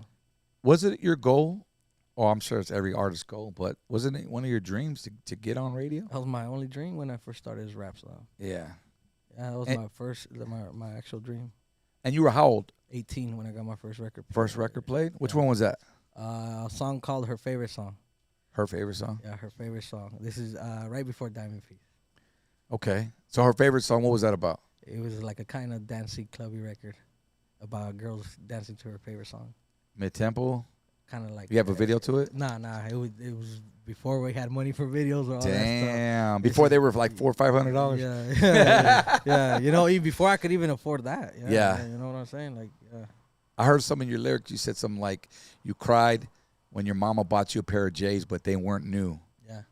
Was it your goal? Oh, I'm sure it's every artist's goal, but wasn't it one of your dreams to get on radio? That was my only dream when I first started as rap song. Yeah. Yeah, that was my first, my actual dream. And you were how old? 18 when I got my first record. First record played? Which one was that? A song called Her Favorite Song. Her favorite song? Yeah, her favorite song. This is right before Diamond Piece. Okay. So her favorite song, what was that about? It was like a kind of dancey, clubby record about girls dancing to her favorite song. Mid-tempo? Kind of like. You have a video to it? Nah. It was before we had money for videos or all that stuff. Damn. Before they were like $400 or $500? Yeah. Yeah. You know, even before I could even afford that. Yeah. You know what I'm saying? Like, yeah. I heard some of your lyrics. You said something like, you cried when your mama bought you a pair of J's, but they weren't new. Yeah.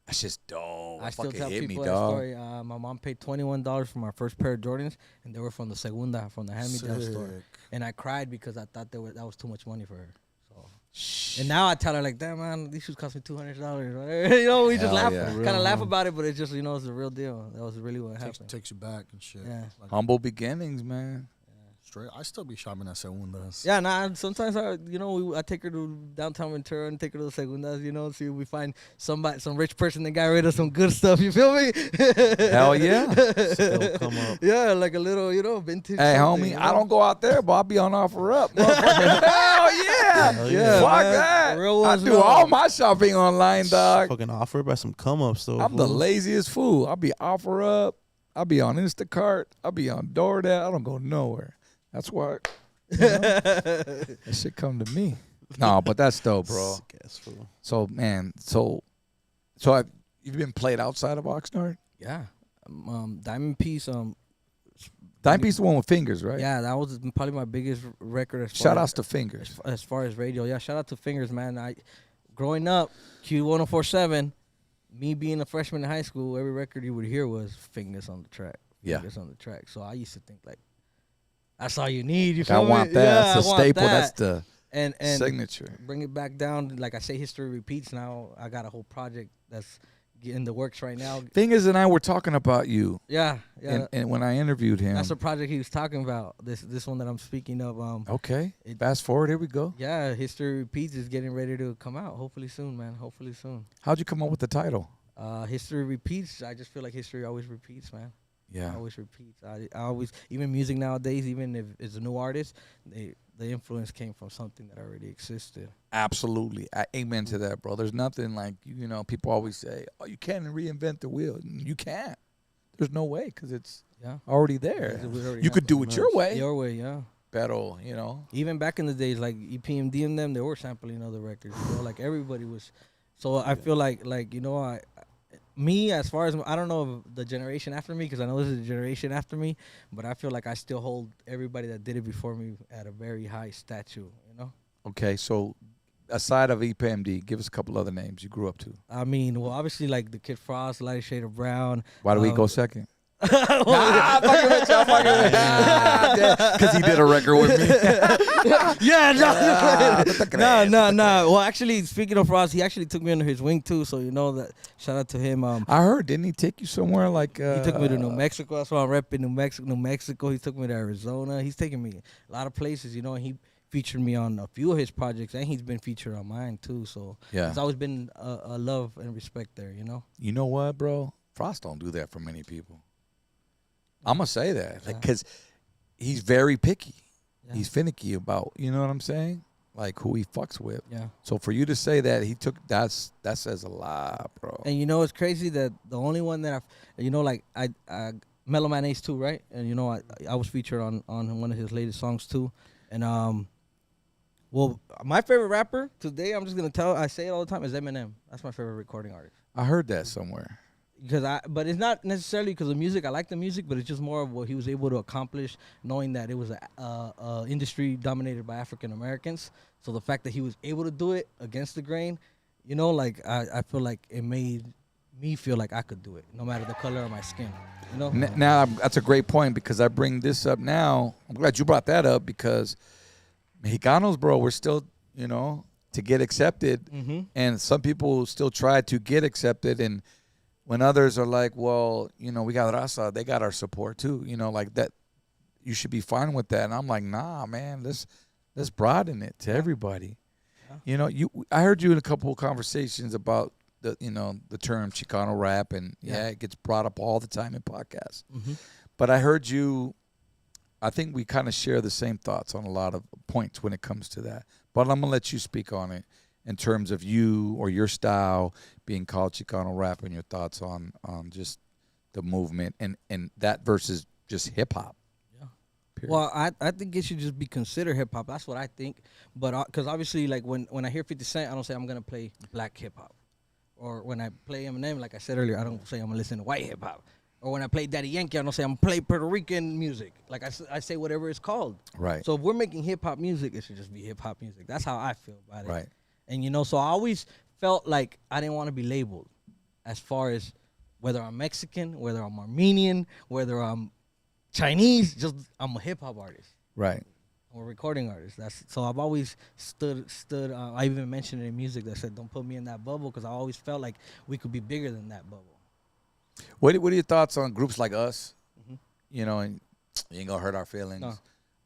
That's just dope. I still fucking tell hit people me, that dog. story. My mom paid $21 for my first pair of Jordans, and they were from the Segunda, from the hand-me-down store. Sick. And I cried because I thought that was too much money for her. So, and now I tell her like, damn man, these shoes cost me $200. Right? You know, we just Hell laugh, yeah. kind of laugh about it, but it's just, you know, it's the real deal. That was really what happened. Takes you back and shit. Yeah. Like, Humble beginnings, man. straight. I still be shopping at Segundas. Yeah, nah. Sometimes I take her to downtown Ventura and take her to the Segundas. You know, see if we find some rich person that got rid of some good stuff. You feel me? Hell yeah. Still come up. Yeah, like a little, vintage. Hey, something, homie, you know? I don't go out there, but I'll be on offer up. Hell yeah. Hell Yeah, Fuck man. that. Real I ones do know. all my shopping online, dog. Fucking offer by some come ups though. I'm the fool. laziest fool. I'll be offer up. I'll be on Instacart. I'll be on DoorDash. I don't go nowhere. That's why that shit come to me. No, but that's dope, bro. Sick ass fool. So, man, you've been played outside of Oxnard? Yeah. Diamond Piece. Dime Piece the one with fingers, right? Yeah, that was probably my biggest record. Shout outs to fingers. As far as radio, yeah. Shout out to Fingers, man. Growing up, Q1047, me being a freshman in high school, every record you would hear was Fingers on the track. Yeah. Fingers on the track. So I used to think like, that's all you need. You I feel want me? that. Yeah, That's I the want staple. that. That's the and signature. bring it back down. Like I say, history repeats. Now I got a whole project that's in the works right now. Fingers and I were talking about you, Yeah. and when I interviewed him. That's the project he was talking about. This one that I'm speaking of. Okay. Fast forward. Here we go. Yeah, History Repeats is getting ready to come out. Hopefully soon, man. Hopefully soon. How'd you come up with the title? History repeats. I just feel like history always repeats, man. Yeah. Always repeats. I always, even music nowadays, even if it's a new artist, the influence came from something that already existed. Absolutely. Amen to that, bro. There's nothing like, people always say, oh, you can't reinvent the wheel. You can't. There's no way because it's already there. You could do it your way. Your way, yeah. Pero, Even back in the days, like EPMD and them, they were sampling other records. Like everybody was. So I feel like me, as far as, I don't know if the generation after me, because I know this is the generation after me, but I feel like I still hold everybody that did it before me at a very high statue, Okay, so aside of EPMD, give us a couple other names you grew up to. I mean, well, obviously, like the Kid Frost, Light Shade of Brown. Why do we go second? I'm fucking with you. Because he did a record with me. Yeah, no. Well, actually, speaking of Frost, he actually took me under his wing too. So that. Shout out to him. I heard, didn't he take you somewhere like? He took me to New Mexico. That's why I'm repping New Mexico. He took me to Arizona. He's taken me a lot of places. And he featured me on a few of his projects, and he's been featured on mine too. So it's always been a love and respect there. You know what, bro? Frost don't do that for many people. I'm gonna say that, because he's very picky. Yeah. He's finicky about, you know what I'm saying? Like who he fucks with. Yeah. So for you to say that he took that says a lot, bro. And it's crazy that the only one that I Mellow Man Ace too, right? And I was featured on one of his latest songs too, and Well, my favorite rapper today, I'm just gonna I say it all the time, is Eminem. That's my favorite recording artist. I heard that somewhere. But it's not necessarily because of music. I like the music, but it's just more of what he was able to accomplish, knowing that it was a industry dominated by African Americans. So the fact that he was able to do it against the grain, you know, like I feel like it made me feel like I could do it, no matter the color of my skin. You know. Now that's a great point because I bring this up now. I'm glad you brought that up because Mexicanos, bro, we're still, you know, to get accepted, and some people still try to get accepted, and when others are like, well, you know, we got raza, they got our support too, you know, like that. You should be fine with that, and I'm like, nah, man, let's broaden it to everybody. Yeah. You know, I heard you in a couple of conversations about the, you know, the term Chicano rap, and it gets brought up all the time in podcasts. But I heard you. I think we kind of share the same thoughts on a lot of points when it comes to that. But I'm gonna let you speak on it in terms of you or your style being called Chicano rap and your thoughts on just the movement and that versus just hip hop. Well, I think it should just be considered hip hop. That's what I think. But because obviously, like when I hear 50 Cent, I don't say I'm gonna play black hip hop. Or when I play Eminem, like I said earlier, I don't say I'm gonna listen to white hip hop. Or when I play Daddy Yankee, I don't say I'm gonna play Puerto Rican music. Like I say whatever it's called. Right. So if we're making hip hop music, it should just be hip hop music. That's how I feel about it. Right. And you know, so I always felt like I didn't want to be labeled as far as whether I'm Mexican, whether I'm Armenian, whether I'm Chinese, just I'm a hip hop artist. Right. I'm a recording artist. So I've always stood. I even mentioned it in music that said, "Don't put me in that bubble," because I always felt like we could be bigger than that bubble. What are your thoughts on groups like us? You know, and you ain't gonna hurt our feelings. No.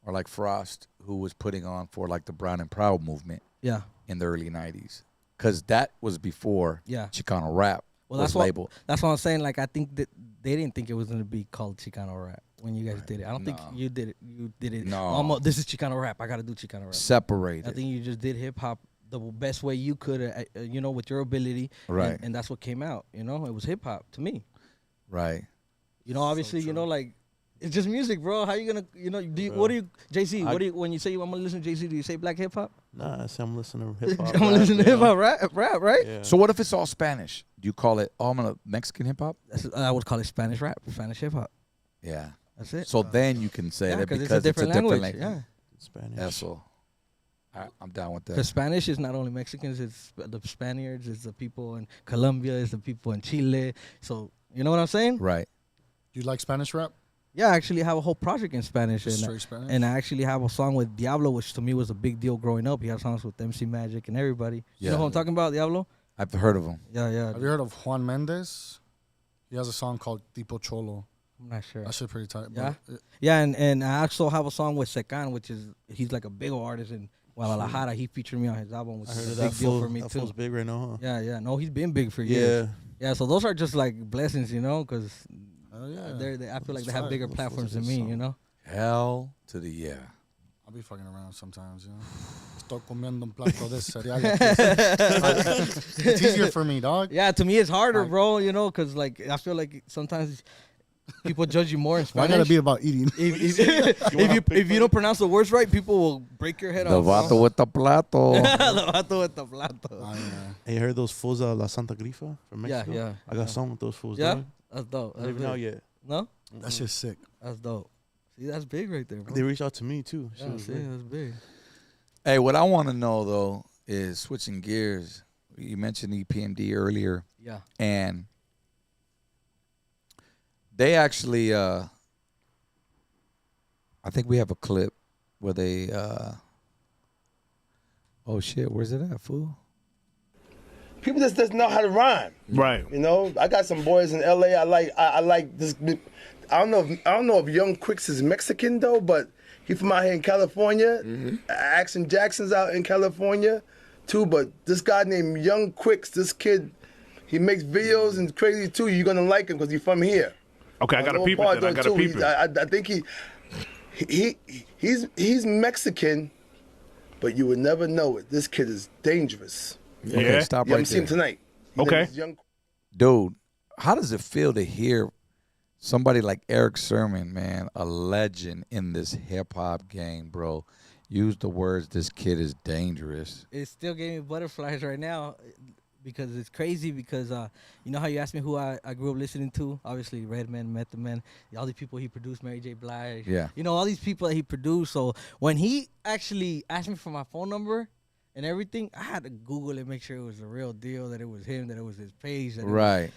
Or like Frost, who was putting on for like the Brown and Proud movement. Yeah. In the early '90s, because that was before Chicano rap was labeled. That's what I'm saying. Like I think that they didn't think it was gonna be called Chicano rap when you guys did it. I don't think you did it. You did it. No. This is Chicano rap. I gotta do Chicano rap. Separated. I think you just did hip hop the best way you could, you know, with your ability. Right. And that's what came out. You know, it was hip hop to me. Right. You know, obviously, you know, like it's just music, bro. How you gonna, you know, what do you, JC? When you say you want to listen to JC, do you say black hip hop? Nah, I say I'm listening to hip hop. I'm listening to hip hop rap, right? Yeah. So what if it's all Spanish? Do you call it I'm a Mexican hip hop? I would call it Spanish rap, Spanish hip hop. Yeah. That's it. So then you can say that because it's a different language. Yeah. Spanish. Eso. I'm down with that. Because Spanish is not only Mexicans, it's the Spaniards, it's the people in Colombia, it's the people in Chile. So, you know what I'm saying? Right. Do you like Spanish rap? Yeah, I actually have a whole project in Spanish. Straight Spanish? And I actually have a song with Diablo, which to me was a big deal growing up. He had songs with MC Magic and everybody. You know who I'm talking about, Diablo? I've heard of him. Yeah. Have you heard of Juan Mendez? He has a song called Tipo Cholo. I'm not sure. That shit pretty tight. Yeah? Yeah, and I also have a song with Secan, which is, he's like a big old artist in Guadalajara. He featured me on his album, which is a big deal for me too. That big right now, huh? Yeah. No, he's been big for years. Yeah, so those are just like blessings, you know, because I feel like they have bigger platforms than me, you know? Hell to the yeah. I'll be fucking around sometimes, you know. Estoy comiendo un plato de cereal. It's easier for me, dog. Yeah, to me it's harder, bro, you know, because like I feel like sometimes people judge you more in Spanish. I gotta be about eating. If you don't pronounce the words right, people will break your head off. The vato with the plato. The vato with the plato. Hey, you heard those fools out of La Santa Grifa from Mexico? Yeah. I got a song with those fools. Yeah? Dog. That's dope. Not even out yet. No? That shit's sick. That's dope. See, that's big right there, bro. They reached out to me too. Yeah, see, that's big. Hey, what I want to know though is switching gears. You mentioned EPMD earlier. Yeah. And they actually, I think we have a clip where they, oh shit, where's it at, fool? People just doesn't know how to rhyme. Right. You know, I got some boys in LA. I like this. I don't know if Young Quicks is Mexican though, but he from out here in California. Action Jackson's out in California too. But this guy named Young Quicks, this kid, he makes videos and crazy too. You're gonna like him because he's from here. Okay, I gotta peep it. Then. I gotta peep it. I think he's Mexican, but you would never know it. This kid is dangerous. Yeah. Okay, stop You right haven't seen him there. tonight. Okay. Dude, how does it feel to hear somebody like Eric Sermon, man, a legend in this hip hop game, bro, Use the words, this kid is dangerous. It still gave me butterflies right now because it's crazy because you know how you asked me who I grew up listening to? Obviously, Redman, Method Man, all these people he produced, Mary J. Blige. Yeah. You know, all these people that he produced. So when he actually asked me for my phone number and everything, I had to Google it, make sure it was the real deal, that it was him, that it was his page. That Right.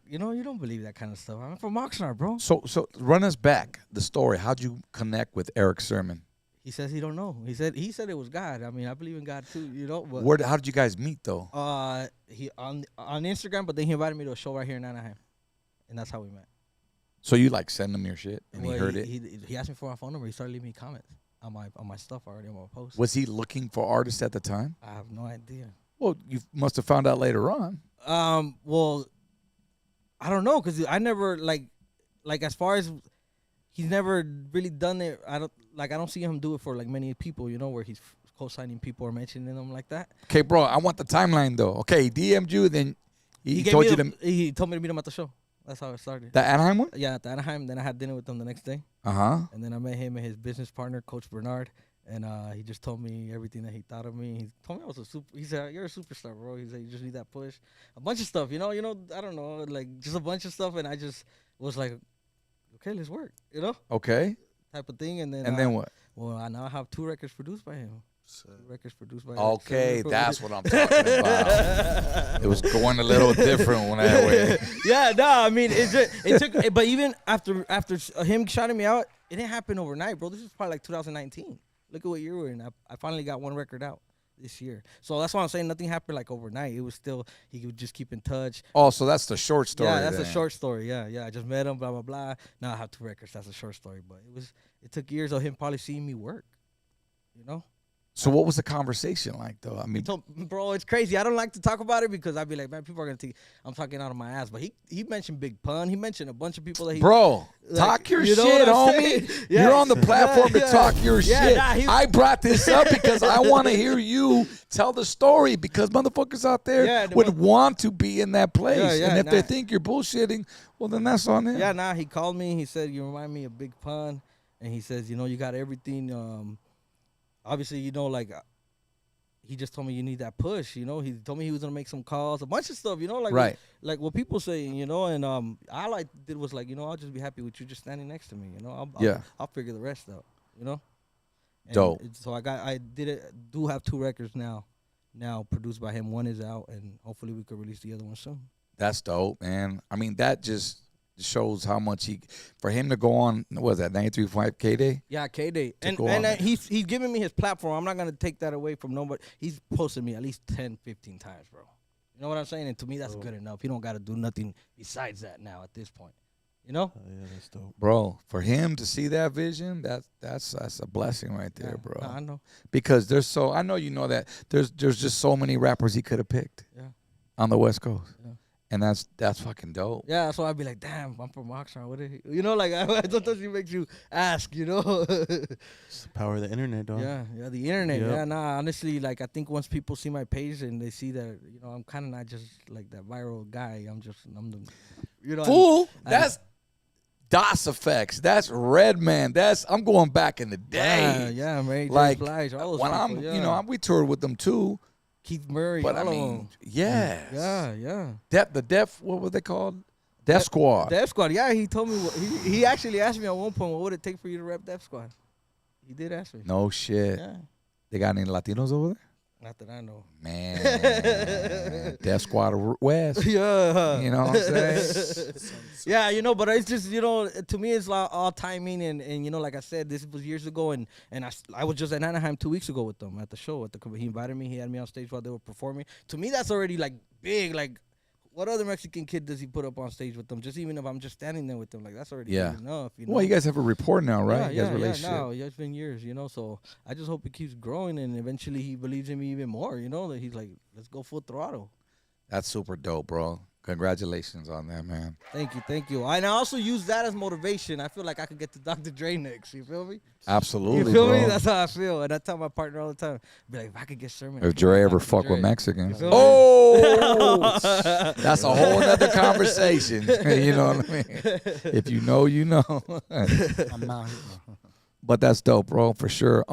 you know, you don't believe that kind of stuff. I'm from Oxnard, bro. So run us back the story. How'd you connect with Eric Sermon? He says he don't know. He said it was God. I mean, I believe in God too, you know. But How did you guys meet though? he on Instagram, but then he invited me to a show right here in Anaheim, and that's how we met. So you like send him your shit and Well, he heard it? He asked me for my phone number. He started leaving me comments on my stuff already on my post. Was he looking for artists at the time? I have no idea. Well, you must have found out later on. Well, I don't know because I never like as far as he's never really done it. I don't see him do it for like many people, you know, where he's co-signing people or mentioning them like that. Okay, bro, I want the timeline though. Okay, he DM'd you, then he gave told me you he told me to meet him at the show. That's how it started. the Anaheim one? Yeah, at the Anaheim. Then I had dinner with him the next day. Uh-huh. And then I met him and his business partner, Coach Bernard. And he just told me everything that he thought of me. He told me I was he said, you're a superstar, bro. He said, you just need that push. A bunch of stuff, you know, I don't know, like just a bunch of stuff. And I just was like, okay, let's work, you know? Okay. Type of thing. And then what? Well, I now have 2 records produced by him. 2 records produced by him. Okay, that's what I'm talking about. It was going a little different when that way. Yeah, no, I mean, it took, but even after him shouting me out, it didn't happen overnight, bro. This is probably like 2019. Look at what year we're in. I finally got 1 record out this year. So that's why I'm saying nothing happened like overnight. It was still, he would just keep in touch. Oh, so that's the short story. Yeah, that's then. a short story. Yeah. I just met him, blah, blah, blah. Now I have 2 records. That's a short story. But it took years of him probably seeing me work, you know? So what was the conversation like, though? I mean, Bro, it's crazy. I don't like to talk about it because I'd be like, man, people are gonna think I'm talking out of my ass. But he mentioned Big Pun. He mentioned a bunch of people that he. bro, like, talk your you know shit, what I'm homie. saying? Yeah. You're on the platform to talk your shit. Nah, I brought this up because I want to hear you tell the story because motherfuckers out there would want to be in that place. And if they think you're bullshitting, well, then that's on them. Yeah, he called me. He said, you remind me of Big Pun. And he says, you know, you got everything. Obviously, you know, like... He just told me you need that push, you know. He told me he was gonna make some calls, a bunch of stuff, you know, like like what people say, you know. And all I did was like, you know, I'll just be happy with you just standing next to me, you know. I'll figure the rest out, you know. And dope. So I do have 2 records now produced by him. 1 is out, and hopefully we could release the other one soon. That's dope, man. I mean, that just shows how much for him to go on, what was that, 93.5 K-Day? Yeah, K-Day. And he's giving me his platform. I'm not going to take that away from nobody. He's posted me at least 10, 15 times, bro. You know what I'm saying? And to me, that's good enough. He don't got to do nothing besides that now at this point. You know? Oh, yeah, that's dope. Bro, for him to see that vision, that's a blessing right there, bro. No, I know. Because I know you know that there's just so many rappers he could have picked on the West Coast. Yeah. And that's fucking dope. Yeah, that's why I'd be like, damn, I'm from Oxnard. What is he? You know, like sometimes it makes you ask, you know. It's the power of the internet, dog. Yeah, the internet. Yep. Yeah, nah, honestly, like I think once people see my page and they see that, you know, I'm kind of not just like that viral guy. I'm the, you know. Fool, that's DOS Effects. That's Redman. I'm going back in the day. Yeah, Mary J. Like Blige, all those when people, you know, we toured with them too. Keith Murray, but all I mean, of them. yes. Yeah. The Def, what were they called? Def Squad. Def Squad. Yeah, he told me. He actually asked me at one point, what would it take for you to rep Def Squad? He did ask me. No shit. Yeah. They got any Latinos over there? Not that I know. Man, Def Squad West. Yeah. You know what I'm saying? Yeah, you know, but it's just, you know, to me it's all timing and you know, like I said, this was years ago and I was just in Anaheim 2 weeks ago with them at the show. He invited me. He had me on stage while they were performing. To me, that's already like big. Like, what other Mexican kid does he put up on stage with them? Just even if I'm just standing there with them, like that's already big enough. You know? Well, you guys have a rapport now, right? Yeah, now it's been years, you know. So I just hope it keeps growing and eventually he believes in me even more. You know, that he's like, let's go full throttle. That's super dope, bro. Congratulations on that, man. Thank you. And I also use that as motivation. I feel like I could get to Dr. Dre next. You feel me? Absolutely, you feel bro. me? That's how I feel. And I tell my partner all the time, be like, if I could get Sherman. If Dre ever fuck with Mexicans. Oh! That's a whole other conversation. You know what I mean? If you know, you know. I'm not. But that's dope, bro, for sure.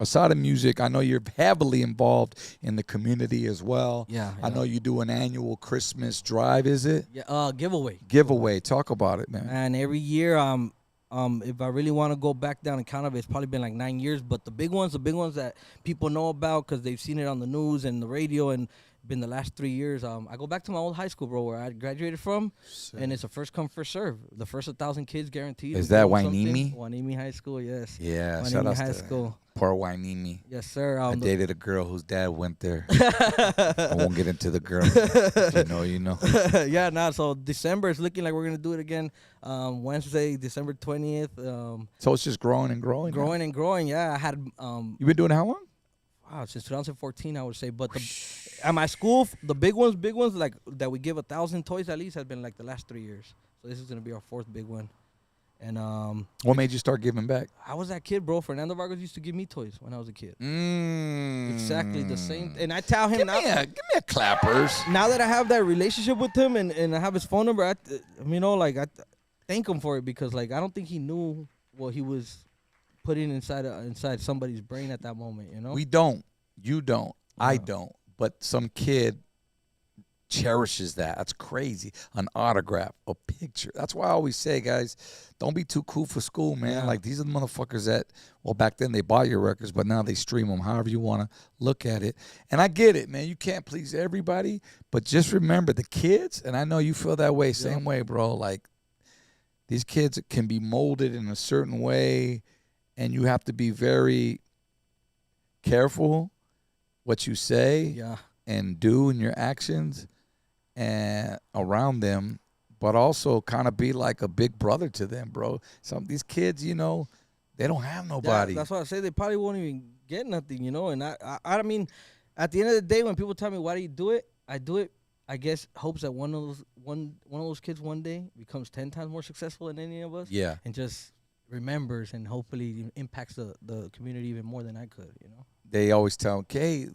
aside of music, I know you're heavily involved in the community as well. Yeah. I know you do an annual Christmas drive, is it? Yeah. Giveaway. Talk about it, man. And every year, if I really want to go back down and count of it, it's probably been like 9 years. But the big ones that people know about because they've seen it on the news and the radio and been the last 3 years. I go back to my old high school, bro, where I graduated from, and it's a first come, first serve. The first 1,000 kids guaranteed. Is that Wainimi? Wainimi High School, yes. Yeah, Wainimi shout out High to School. poor Wainimi. Yes, sir. I dated a girl whose dad went there. I won't get into the girl. If you know, you know. Yeah, nah. So December is looking like we're gonna do it again. Wednesday, December 20th. So it's just growing and growing. Growing and growing. Yeah, I had. You've been doing it how long? Wow, since 2014, I would say. But at my school, the big ones, like that we give 1,000 toys at least, has been like the last 3 years. So this is gonna be our 4th big one. And what made you start giving back? I was that kid, bro. Fernando Vargas used to give me toys when I was a kid. Exactly the same. And I tell him give me a clappers. Now that I have that relationship with him and I have his phone number, I thank him for it because like I don't think he knew what he was putting inside somebody's brain at that moment. You know, We don't. You don't. Yeah. I don't. But some kid cherishes that. That's crazy. An autograph, a picture. That's why I always say, guys, don't be too cool for school, man. Yeah. Like these are the motherfuckers that, well, back then they bought your records, but now they stream them. However you want to look at it. And I get it, man. You can't please everybody, but just remember the kids. And I know you feel that way, same way, bro. Like these kids can be molded in a certain way, and you have to be very careful what you say and do in your actions and around them, but also kind of be like a big brother to them, bro. Some of these kids, you know, they don't have nobody. Yeah, that's why I say they probably won't even get nothing, you know. And I mean, at the end of the day, when people tell me why do you do it, I do it. I guess hopes that one of those kids one day becomes 10 times more successful than any of us. Yeah. And just remembers and hopefully impacts the community even more than I could, you know. They always tell them, hey,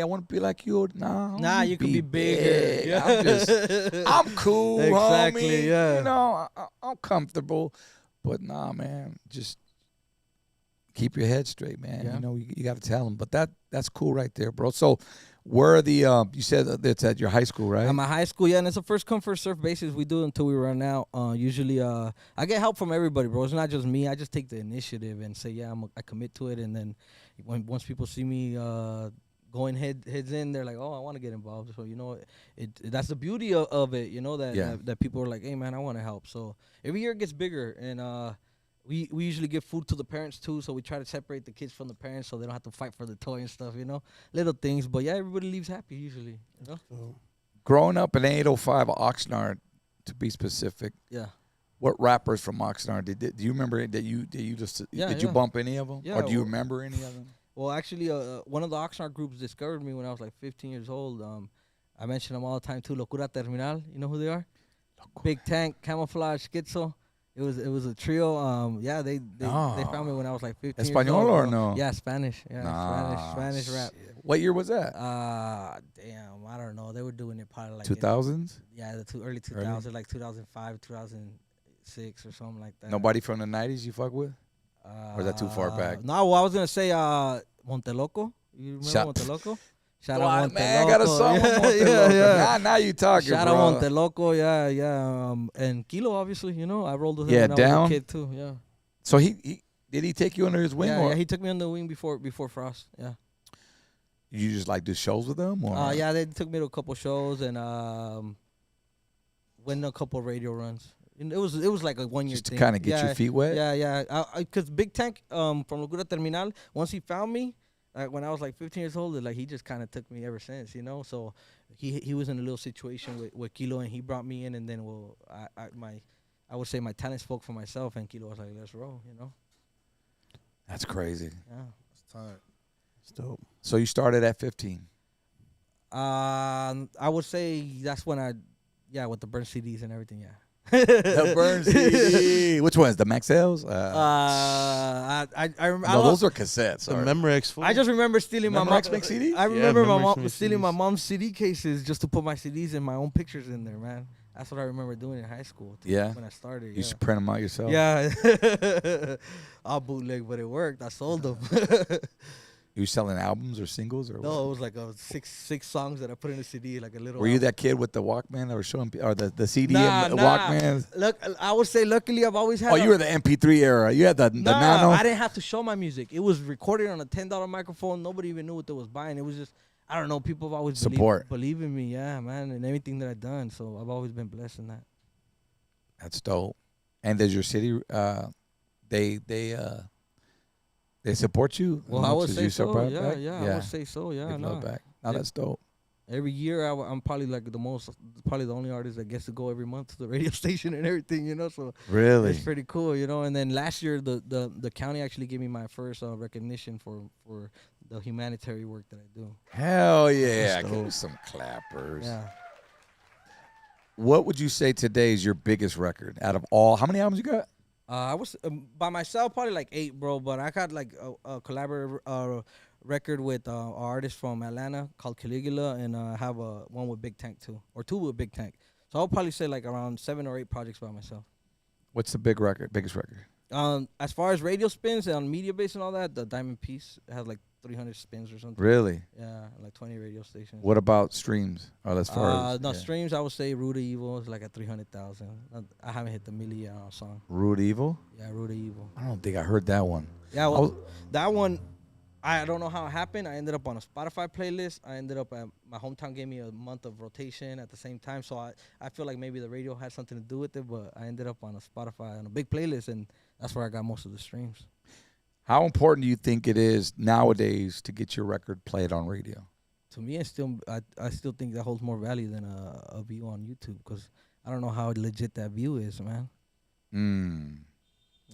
I want to be like you. Nah, you can be bigger. Yeah. I'm cool, Exactly, homie. yeah. You know, I'm comfortable. But nah, man, just keep your head straight, man. Yeah. You know, you got to tell them. But that's cool right there, bro. So where are the, you said it's at your high school, right? At my high school, yeah, and it's a first come, first serve basis. We do it until we run out. Usually, I get help from everybody, bro. It's not just me. I just take the initiative and say, yeah, I commit to it. And then once people see me going heads in, they're like, oh, I want to get involved. So, you know, that's the beauty of it, you know, that people are like, hey, man, I want to help. So every year it gets bigger. And we usually give food to the parents, too. So we try to separate the kids from the parents so they don't have to fight for the toy and stuff, you know. Little things. But, yeah, everybody leaves happy usually, you know. Growing up in 805 Oxnard, to be specific. Yeah. What rappers from Oxnard do you remember that you just did you bump any of them? Yeah, or do you remember any of them? Well, actually, one of the Oxnard groups discovered me when I was like 15 years old. I mention them all the time too. Locura Terminal, you know who they are? Big Tank, Camouflage, Schizo. It was a trio. Yeah, they found me when I was like 15 years Espanol old. or no? Yeah, Spanish. Yeah, Nah, Spanish rap. What year was that? Damn, I don't know. They were doing it probably like 2000s? Yeah, the early 2000s, like 2005, 2006 or something like that. Nobody from the 90s you fuck with? Or is that too far back? No, well, I was gonna say Monteloco. You remember Monteloco? Shout out Monteloco. Man, I got a song with Monteloco. Yeah. Now you talking, Shout bro. out Monteloco, yeah. And Kilo, obviously, you know, I rolled with him Yeah, when I down. was a kid too, yeah. So he did he take you under his wing? Yeah, or he took me under the wing before Frost, yeah. You just like do shows with them? Or? Yeah, they took me to a couple shows and went a couple radio runs. And it was like a 1 year Just to thing. kind of get your feet wet? Yeah. Because Big Tank from Locura Terminal, once he found me, when I was like 15 years old, like he just kind of took me ever since, you know. So he was in a little situation with Kilo, and he brought me in, and then I would say my talent spoke for myself, and Kilo was like, let's roll, you know. That's crazy. Yeah, It's tight. It's dope. So you started at 15. I would say that's when with the burn CDs and everything, yeah. The Burn CD. Which ones? The Maxells? I remember. No, those are cassettes. The or- Memorex. Fool. I just remember stealing my Memorex mom. make CDs? I remember my Memorex mom make stealing my CDs. mom's CD cases just to put my CDs and my own pictures in there, man. That's what I remember doing in high school. Yeah? When I started. You Yeah. should print them out yourself. Yeah. I'll bootleg, but it worked. I sold them. You selling albums or singles or No, what? it was like six songs that I put in a CD, like a little. Were you album. that kid with the Walkman that was showing, or the CD Nah, and nah. Walkman? Look, I would say luckily I've always had. Oh, you were the MP3 era. You had the Nah, Nano. I didn't have to show my music. It was recorded on a $10 microphone. Nobody even knew what they was buying. It was just, I don't know. People have always believe in me, yeah, man, and everything that I've done. So I've always been blessed in that. That's dope. And does your city, they support you? Well, I would Did say you so. support Yeah, back? yeah, I would say so. Yeah, Give no. love back. No, that's dope. Every year, I'm probably like probably the only artist that gets to go every month to the radio station and everything, you know. So Really? it's pretty cool, you know. And then last year, the county actually gave me my first recognition for the humanitarian work that I do. Hell yeah! Give me some clappers. Yeah. What would you say today is your biggest record out of all? How many albums you got? I was by myself probably like 8, bro. But I got like a collaborative record with an artist from Atlanta called Caligula, and I have one with Big Tank too, or 2 with Big Tank. So I'll probably say like around 7 or 8 projects by myself. What's the biggest record? As far as radio spins and media base and all that, the Diamond Piece has like 300 spins or something. Really? Yeah, like 20 radio stations. What about streams? Oh, as far as streams, I would say Root of Evil is like at 300,000. I haven't hit the million song. Root Evil? Yeah, Root of Evil. I don't think I heard that one. Yeah, well, that one, I don't know how it happened. I ended up on a Spotify playlist. I ended up at my hometown gave me a month of rotation at the same time. So I feel like maybe the radio had something to do with it, but I ended up on a Spotify on a big playlist, and that's where I got most of the streams. How important do you think it is nowadays to get your record played on radio? To me, I still think that holds more value than a view on YouTube, because I don't know how legit that view is, man.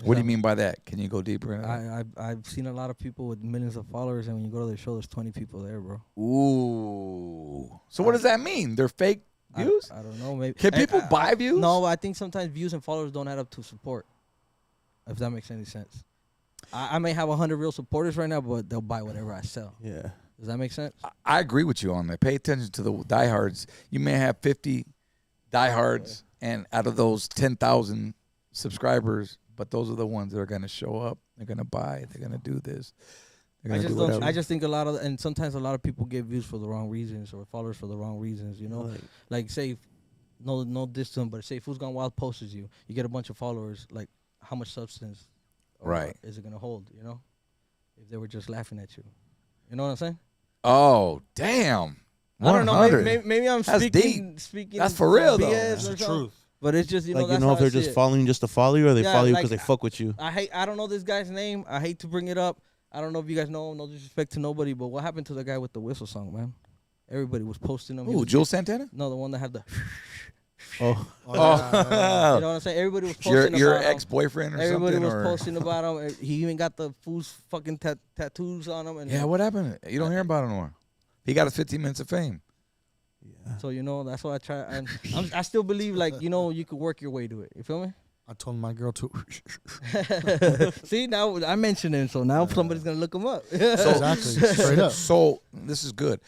What do you mean by that? Can you go deeper into that? I've seen a lot of people with millions of followers, and when you go to their show, there's 20 people there, bro. Ooh. So what does that mean? They're fake views? I don't know. Maybe Can people buy views? No, I think sometimes views and followers don't add up to support, if that makes any sense. I may have 100 real supporters right now, but they'll buy whatever I sell. Yeah. Does that make sense? I agree with you on that. Pay attention to the diehards. You may have 50 diehards, and out of those 10,000 subscribers, but those are the ones that are going to show up. They're going to buy. They're going to do this. They're going to do whatever. I just think and sometimes a lot of people get views for the wrong reasons or followers for the wrong reasons. You know, like say, no diss to them, but say Food's Gone Wild posts you get a bunch of followers. Like, how much substance? Right. Is it going to hold, you know? If they were just laughing at you. You know what I'm saying? Oh, damn. I don't know. Maybe I'm speaking. That's for real, though. That's the truth. But it's just, Like, that's if they're how just following you just to follow you, or they follow you because they fuck with you. I don't know this guy's name. I hate to bring it up. I don't know if you guys know him. No disrespect to nobody. But what happened to the guy with the whistle song, man? Everybody was posting him. Ooh, Jules Santana? No, the one that had the... Oh. You know what I'm saying? Everybody was posting your about ex-boyfriend or Everybody something? was posting about him. He even got the fool's fucking tattoos on him. And yeah, what happened? You don't hear about him anymore. He got his 15 minutes of fame. Yeah. So, that's why I try. And I still believe, like, you could work your way to it. You feel me? I told my girl to. See, now I mentioned him, so now somebody's going to look him up. Exactly. Straight up. So this is good.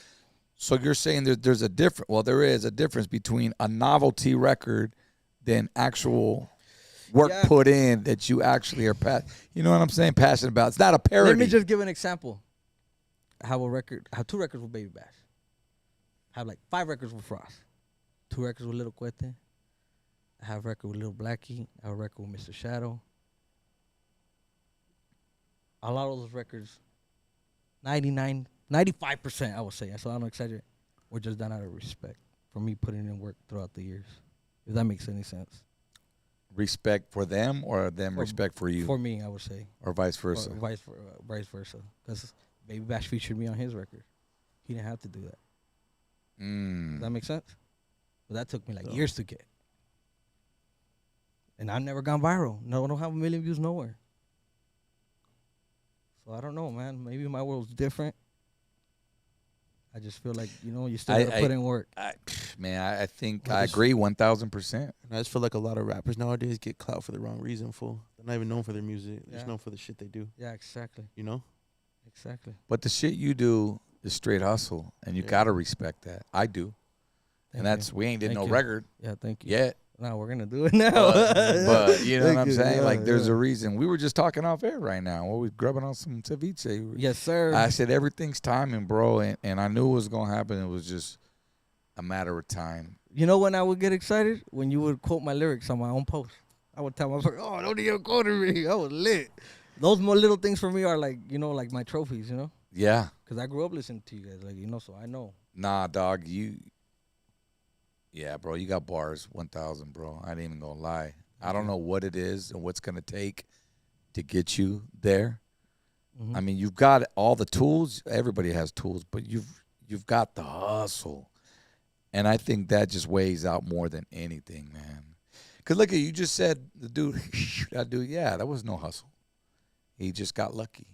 So you're saying there's a difference. Well, there is a difference between a novelty record than actual work put in that you actually are you know what I'm saying? Passionate about. It's not a parody. Let me just give an example. I have 2 records with Baby Bash. I have like 5 records with Frost. 2 records with Little Cuete. I have a record with Little Blackie. I have a record with Mr. Shadow. A lot of those records, 95%, I would say, so I don't exaggerate, were just done out of respect for me putting in work throughout the years, if that makes any sense. Respect for them or them respect for you? For me, I would say. Or vice versa? Or vice versa. Because Baby Bash featured me on his record. He didn't have to do that. Does that make sense? But that took me like years to get. And I've never gone viral. No, I don't have 1 million views nowhere. So I don't know, man. Maybe my world's different. I just feel like, you still got to put in work. I think I agree 1,000%. And I just feel like a lot of rappers nowadays get clout for the wrong reason, fool. They're not even known for their music. They're just known for the shit they do. Yeah, exactly. You know? Exactly. But the shit you do is straight hustle, and you got to respect that. I do. We ain't did no record. Yeah, thank you. Yet. no, we're gonna do it now. But you know what I'm saying? Yeah, Like, there's a reason. We were just talking off air right now. We're grubbing on some ceviche. Yes, sir. I said everything's timing, bro, and I knew it was gonna happen. It was just a matter of time. You know when I would get excited? When you would quote my lyrics on my own post. I would tell my friend, "Oh, don't even quote me." I was lit. Those more little things for me are like, you know, like my trophies, you know? Yeah. Because I grew up listening to you guys, like, you know, so I know. Nah, dog, yeah, bro, you got bars, 1,000, bro. I ain't even gonna lie. I don't know what it is and what's gonna take to get you there. I mean, you've got all the tools. Everybody has tools, but you've got the hustle. And I think that just weighs out more than anything, man. Because look at you just said the dude, that dude, yeah, that was no hustle. He just got lucky,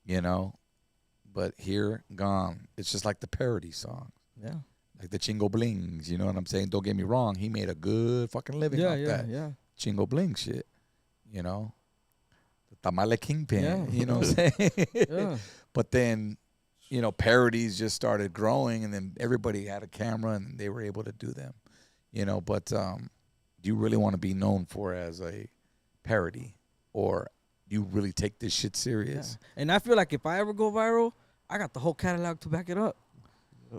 you know. But here, gone. It's just like the parody song. Yeah. Like the Chingo Blings, you know what I'm saying? Don't get me wrong. He made a good fucking living off that Chingo Bling shit, you know? The Tamale Kingpin, you know what I'm saying? Yeah. But then, you know, parodies just started growing, and then everybody had a camera, and they were able to do them, you know? But do you really want to be known for as a parody, or you really take this shit serious? Yeah. And I feel like if I ever go viral, I got the whole catalog to back it up.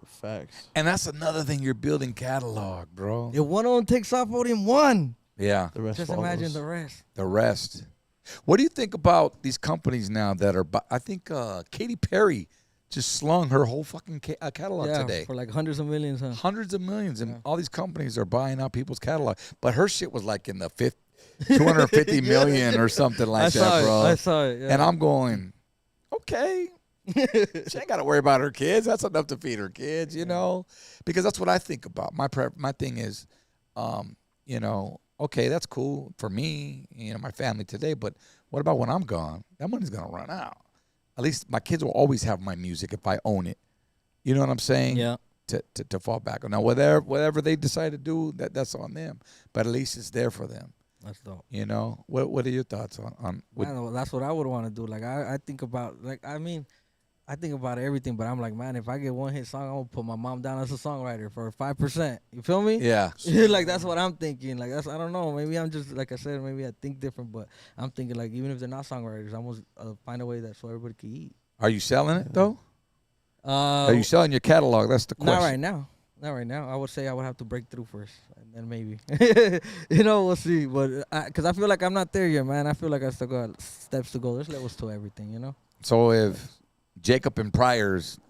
Facts. And that's another thing, you're building catalog, bro. If one of them takes off volume 1, Yeah. The rest just follows. imagine the rest. The rest. What do you think about these companies now that are, I think Katy Perry just slung her whole fucking catalog today. For like hundreds of millions, huh? Hundreds of millions. And all these companies are buying out people's catalog. But her shit was like in the 250 million or something like that, bro. I saw it. Yeah. And I'm going, okay. She ain't got to worry about her kids. That's enough to feed her kids, you know? Because that's what I think about. My thing is, you know, okay, that's cool for me, you know, my family today. But what about when I'm gone? That money's going to run out. At least my kids will always have my music if I own it. You know what I'm saying? Yeah. To fall back on. Now, whatever they decide to do, that's on them. But at least it's there for them. That's dope. You know? What are your thoughts on Man, that's what I would want to do. Like, I think about, like, I think about everything, but I'm like, man, if I get one hit song, I'm going to put my mom down as a songwriter for 5%. You feel me? Yeah. Like, that's what I'm thinking. Like, I don't know. Maybe I'm just, like I said, maybe I think different, but I'm thinking, like, even if they're not songwriters, I'm going to find a way that so everybody can eat. Are you selling it, though? Are you selling your catalog? That's the question. Not right now. Not right now. I would say I would have to break through first, and then maybe. You know, we'll see. But because I feel like I'm not there yet, man. I feel like I still got steps to go. There's levels to everything, you know? So if Jacob and Pryor's,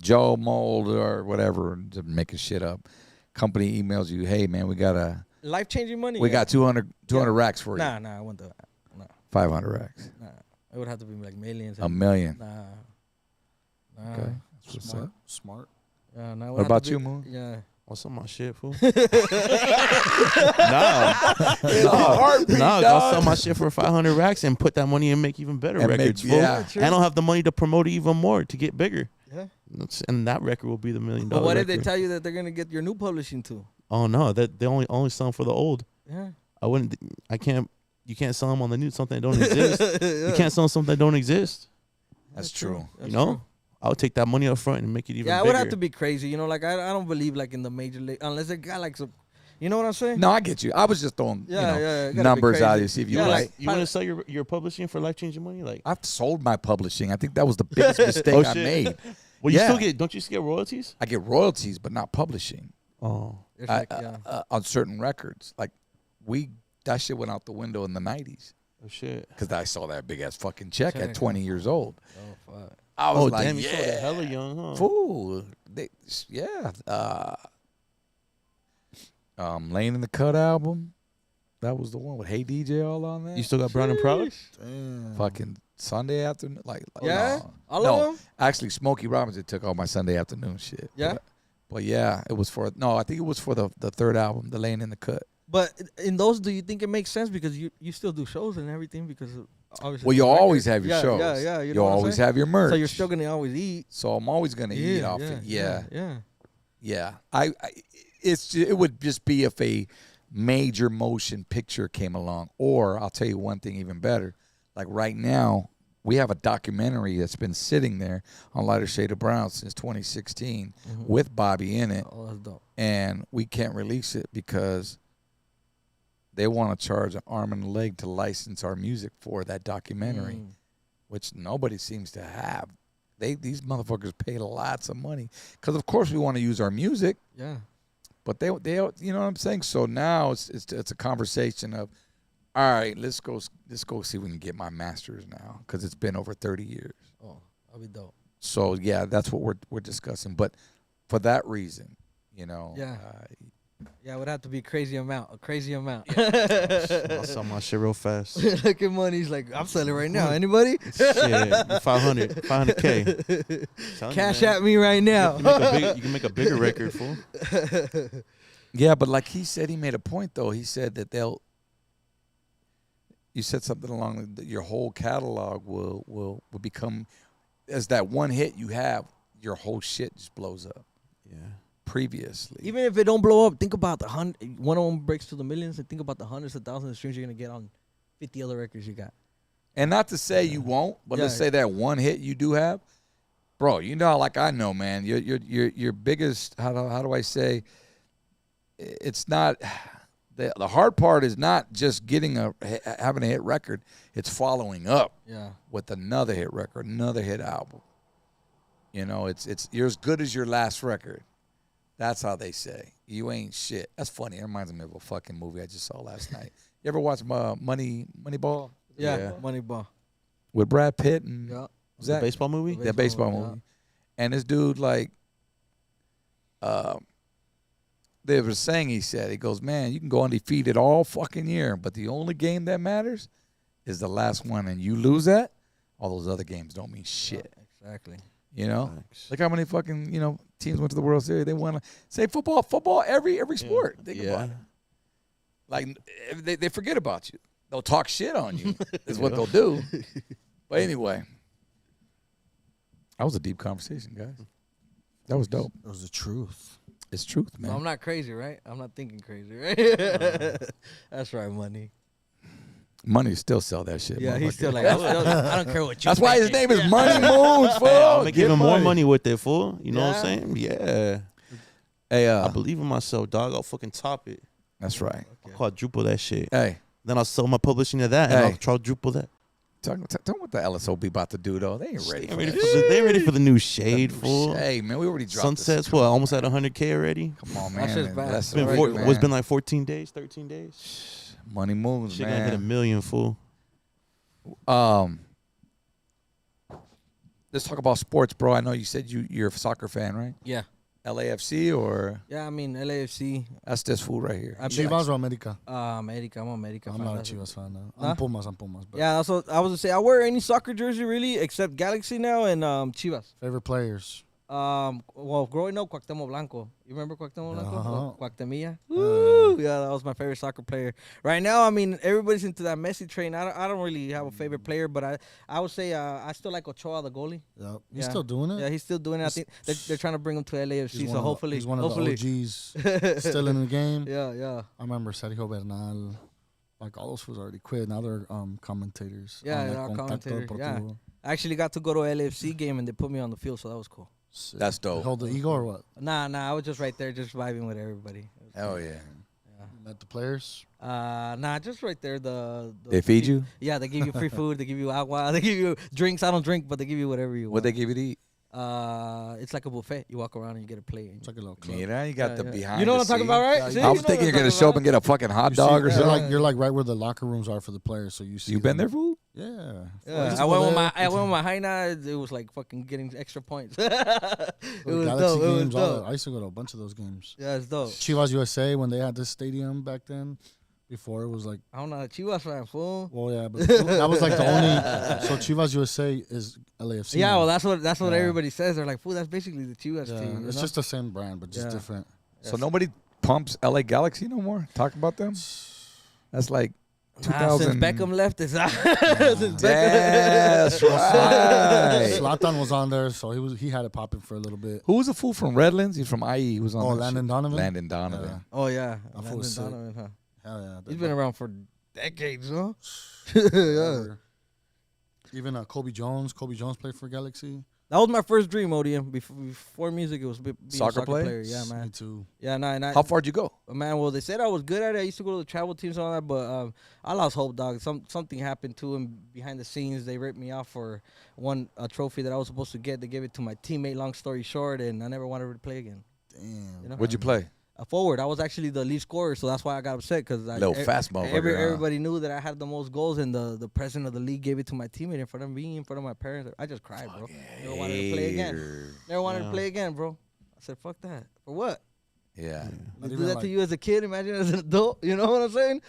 Joe Mold or whatever, just making shit up, company emails you, hey, man, we got life-changing money. We got 200 racks for you. Nah, I wouldn't do that. Nah. 500 racks. Nah. It would have to be like millions. $1 million. Nah. Okay. That's what's up. Smart. Yeah, nah, What about you, Moon? Yeah. What's on my shit, fool? Nah. I'll sell my shit for 500 racks and put that money and make even better And records, make- fool. yeah. And I'll have the money to promote it even more to get bigger. Yeah. And that record will be the $1 million But what if they record. tell you that they're gonna get your new publishing too? Oh no, that they only sell 'em for the old. Yeah. You can't sell them on the new something that don't exist. You can't sell something that don't exist. That's true. That's you know? true. I would take that money up front and make it even Yeah, it bigger. would have to be crazy. You know, like I don't believe like in the major league unless they got like some. You know what I'm saying? No, I get you. I was just throwing Yeah, it gotta be numbers out crazy. to see if you Yeah, right. like- You want to sell your publishing for life-changing money? Like, I've sold my publishing. I think that was the biggest mistake Oh, I shit. made. well, you Yeah. still get, don't you still get royalties? I get royalties, but not publishing Oh. It's like, yeah. on certain records. Like that shit went out the window in the 90s Oh, shit. because I saw that big ass fucking check at 20 years old. Oh fuck. I was Oh, like, damn, you sold it yeah, hella young, huh? fool. Lane in the Cut album. That was the one with Hey DJ all on there. You still got Brown and Proud? Damn. Fucking Sunday afternoon, Yeah? no. All No, of them? Actually, Smokey Robinson took all my Sunday afternoon shit. Yeah? But yeah, it was for I think it was for the third album, The Lane in the Cut. But in those, do you think it makes sense because you still do shows and everything because obviously. Well, you'll the always record- have your shows. Yeah. You know You'll what I'm always saying? have your merch. So you're still gonna always eat. So I'm always gonna eat off it. Yeah. It would just be if a major motion picture came along, or I'll tell you one thing even better. Like right now, we have a documentary that's been sitting there on Lighter Shade of Brown since 2016 with Bobby in it, Oh, that's dope. and we can't release it because they want to charge an arm and a leg to license our music for that documentary, which nobody seems to have. These motherfuckers pay lots of money because, of course, we want to use our music. Yeah. But they, you know what I'm saying? So now it's a conversation of, all right, let's go see if we can get my masters now because it's been over 30 years. Oh, that'll be dope. So yeah, that's what we're discussing. But for that reason, you know, yeah, it would have to be a crazy amount. I'll sell my shit real fast. Look at money. He's like, I'm selling right now. Anybody? Shit, 500K. Cash at me right now. You can make a bigger record, fool. Yeah, but like he said, he made a point though. He said that you said something along your whole catalog will become, as that one hit you have, your whole shit just blows up. Yeah. Previously, even if it don't blow up, think about one of them breaks to the millions, and think about the hundreds of thousands of streams you're gonna get on 50 other records you got. And not to say you won't, but let's say that one hit you do have, bro. You know, like I know, man. Your biggest. How do I say? It's not. The hard part is not just having a hit record. It's following up with another hit record, another hit album. You know, it's you're as good as your last record. That's how they say. You ain't shit. That's funny. It reminds me of a fucking movie I just saw last night. You ever watch Moneyball? Yeah, Moneyball. With Brad Pitt and the baseball movie? The baseball movie. And this dude, like, they were saying, he goes, man, you can go undefeated all fucking year, but the only game that matters is the last one. And you lose that, all those other games don't mean shit. Exactly. You know? Look how many fucking, teams went to the World Series. They won. Say football, every sport. Think about it. Like, they forget about you. They'll talk shit on you is what they'll do. But anyway, that was a deep conversation, guys. That was dope. It was the truth. It's truth, man. So I'm not crazy, right? I'm not thinking crazy, right? That's right, Money. Money still sell that shit. Yeah, he's still like, I don't care what you That's why his name is Money Moons, fool. I'll make even more money with it, fool. You know what I'm saying? Yeah. Hey, I believe in myself, dog. I'll fucking top it. That's right. I'll quadruple that shit. Hey. Then I'll sell my publishing to that, and I'll quadruple that. Tell me what the LSOB about to do, though. They ain't ready for that. They ain't ready for the new shade, fool. Hey, man, we already dropped Sunsets, what, almost at 100K already? Come on, man. That's just bad. It's been like 14 days, 13 days? Money Moons, shit man. Gonna hit 1 million, fool. Let's talk about sports, bro. I know you said you're a soccer fan, right? Yeah. LAFC or? Yeah, I mean, LAFC. That's this fool right here. Chivas or America? America. I'm America fan. I'm not a Chivas fan, though. I'm Pumas. But yeah, that's what I was going to say. I wear any soccer jersey, really, except Galaxy now and Chivas. Favorite players? Well, growing up, Cuauhtémoc Blanco. You remember Cuauhtémoc Blanco? Cuauhtemilla. Yeah, that was my favorite soccer player. Right now, I mean, everybody's into that Messi train. I don't really have a favorite player, but I would say I still like Ochoa, the goalie. Yep. He's still doing it? Yeah, he's still doing it. I think they're trying to bring him to LAFC, so hopefully. He's one of the OGs still in the game. Yeah. I remember Sergio Bernal. Like, all those fools already quit. Now they're commentators. Yeah, they're commentators. Yeah. I actually got to go to an LAFC game, and they put me on the field, so that was cool. That's dope. Hold the ego or what? Nah, I was just right there, just vibing with everybody. Hell yeah. Met the players? Nah, just right there. They feed you? Yeah, they give you free food. They give you agua. They give you drinks. I don't drink, but they give you whatever you want. What they give you to eat? It's like a buffet. You walk around and you get a plate. It's like a little club. Mira, you got the behind. You know what I'm talking about, right? Yeah, I was thinking you're gonna show up and get a fucking hot dog or something. You're like right where the locker rooms are for the players, so you see. You been there, fool? Yeah. I went with my Jaina. It was like fucking getting extra points. It was dope. It was dope. I used to go to a bunch of those games. Yeah, it's dope. Chivas USA, when they had this stadium back then. Before it was like, I'm not a Chivas fan, fool. Well, yeah, but that was like the only. So Chivas USA is LAFC. Yeah, well, that's what everybody says. They're like, fool, that's basically the Chivas team. It's just the same brand, but just different. So nobody pumps LA Galaxy no more. Talk about them. That's like 2000. Since Beckham left, it's That's right. Zlatan was on there, so he had it popping for a little bit. Who was the fool from Redlands? He's from IE. He was on. Landon Donovan. Landon Donovan. Yeah. Oh yeah, Landon Donovan, huh? Hell yeah. He's been around for decades, huh? Yeah. Even Kobe Jones. Kobe Jones played for Galaxy. That was my first dream, ODM. Before music, it was being Soccer a soccer player? player. Yeah, Me man. too. Yeah, no. How far'd you go? Man, well, they said I was good at it. I used to go to the travel teams and all that, but I lost hope, dog. Something happened to him behind the scenes. They ripped me off for a trophy that I was supposed to get. They gave it to my teammate, long story short, and I never wanted to play again. Damn. You know? What'd you play? Forward. I was actually the lead scorer, so that's why I got upset because Little fast motherfucker, huh? everybody knew that I had the most goals, and the president of the league gave it to my teammate in front of me, in front of my parents. I just cried, bro. Never wanted to play again. Never wanted to play again, bro. I said, "Fuck that." For what? Yeah. They do that to you as a kid. Imagine as an adult. You know what I'm saying?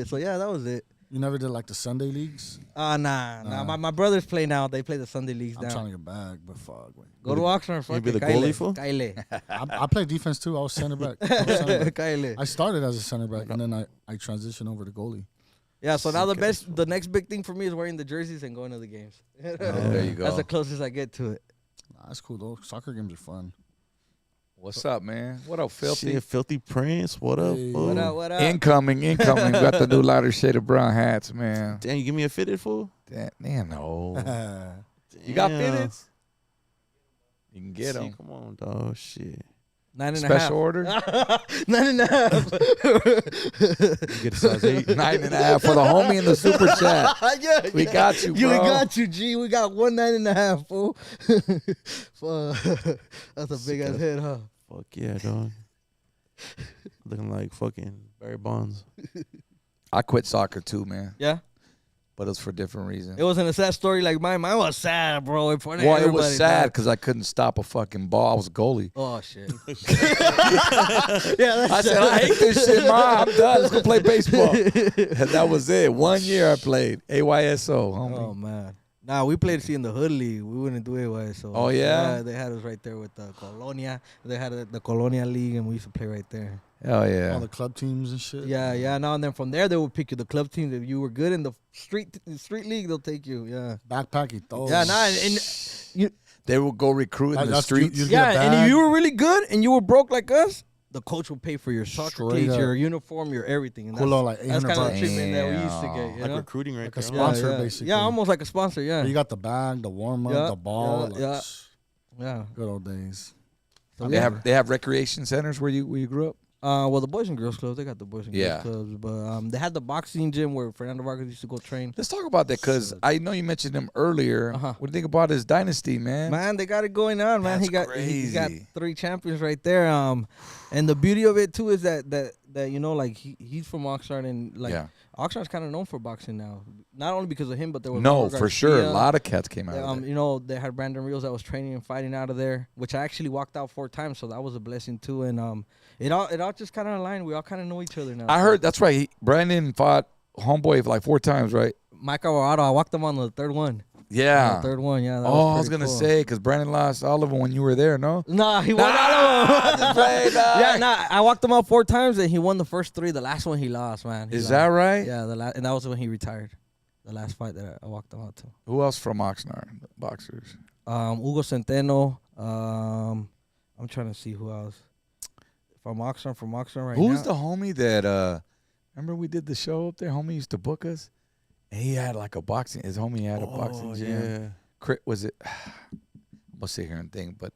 So yeah, that was it. You never did like the Sunday leagues? Nah. My brothers play now. They play the Sunday leagues I'm now. trying to get back, but fuck. Wait. Go to Oxnard. Fuck be it. the goalie, fool? Kyle. I played defense too. I was center back. Kyle. I started as a center back, and then I transitioned over to goalie. Yeah, so now the next big thing for me is wearing the jerseys and going to the games. There you go. That's the closest I get to it. That's cool though. Soccer games are fun. What's up, man? What up, Filthy? Shit, Filthy Prince. What up? Hey. fool? What up? Incoming. We got the new lighter shade of brown hats, man. Damn, you give me a fitted, fool? Damn, no. You got Damn. fitteds? You can get See, them. Come on, dog. Shit. 9.5. Special order? 9.5. You get a size 8. 9.5 for the homie in the super chat. Yeah, We got you, We bro. got you, G. We got 9.5, fool. Fuck. That's a big ass head, huh? Fuck yeah, dog. Looking like fucking Barry Bonds. I quit soccer too, man. Yeah. But it was for different reasons. It wasn't a sad story like mine. Mine was sad, bro. In front of Well, it everybody, was sad dog. because I couldn't stop a fucking ball. I was a goalie. Oh shit. Yeah, that's I said, I hate this shit, Ma. I'm done. Let's go play baseball. And that was it. 1 year I played. AYSO, homie. Oh man. Nah, we played in the hood league. We wouldn't do it, so. Oh, yeah? They had us right there with the Colonia. They had the Colonia league, and we used to play right there. Hell All yeah. the club teams and shit. Yeah. Now and then from there, they would pick you the club teams. If you were good in the street league, they'll take you. Yeah. Backpack those. Yeah. Nah, and you. They would go recruit in the streets. You get a Yeah, and if bag. you were really good and you were broke like us, the coach will pay for your soccer Straight cleats, up. your uniform, your everything. And Cool, like that's 800 kind of the bucks. treatment that we used to get. Damn. You Like know? recruiting right Like a there. sponsor, yeah. basically. Yeah, almost like a sponsor. Yeah. You got the bag, the warm up, Yeah, the ball. yeah, like, yeah. Good old days. So, They have recreation centers where you grew up? well, the Boys and Girls Club, they got the Boys and Yeah. Girls Clubs, but they had the boxing gym where Fernando Vargas used to go train. Let's talk about that because I know you mentioned him earlier. Uh-huh. What do you think about his dynasty, man? Man, they got it going on, man. That's He got crazy. 3 champions right there. And the beauty of it too is that you know, like he's from Oxnard, and like Yeah. Oxnard's kind of known for boxing now. Not only because of him, but there was No, Robert for sure. A Garcia. lot of cats came out of there. You know, they had Brandon Rios that was training and fighting out of there, which I actually walked out 4 times, so that was a blessing too. And it all just kind of aligned. We all kind of know each other now. I heard that's right. Brandon fought Homeboy like 4 times, right? Mike Alvarado. I walked him on the 3rd one. Yeah. The 3rd one, yeah. That Oh, I was pretty gonna cool. say because Brandon lost all of them when you were there, no? Nah, he won all of them. Play, dog. Yeah, nah, I walked him out 4 times and he won the first 3. The last one he lost, man. He Is lost. that right? Yeah, and that was when he retired. The last fight that I walked him out to. Who else from Oxnard? Boxers. Hugo Centeno. I'm trying to see who else. From Oxnard right now. Who's the homie that remember we did the show up there? Homie used to book us. And he had like a boxing. His homie had a boxing gym. Yeah. Was it? I'm gonna sit here and think, but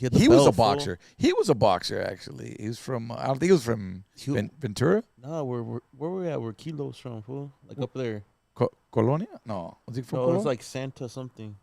had the he was a belt, fool. boxer. He was a boxer actually. He was from. I don't think he was from Ventura, Nah, where we at? Where Kilo's from, fool? Like up there. Colonia. No, was he from? No, Colonia? it's like Santa something.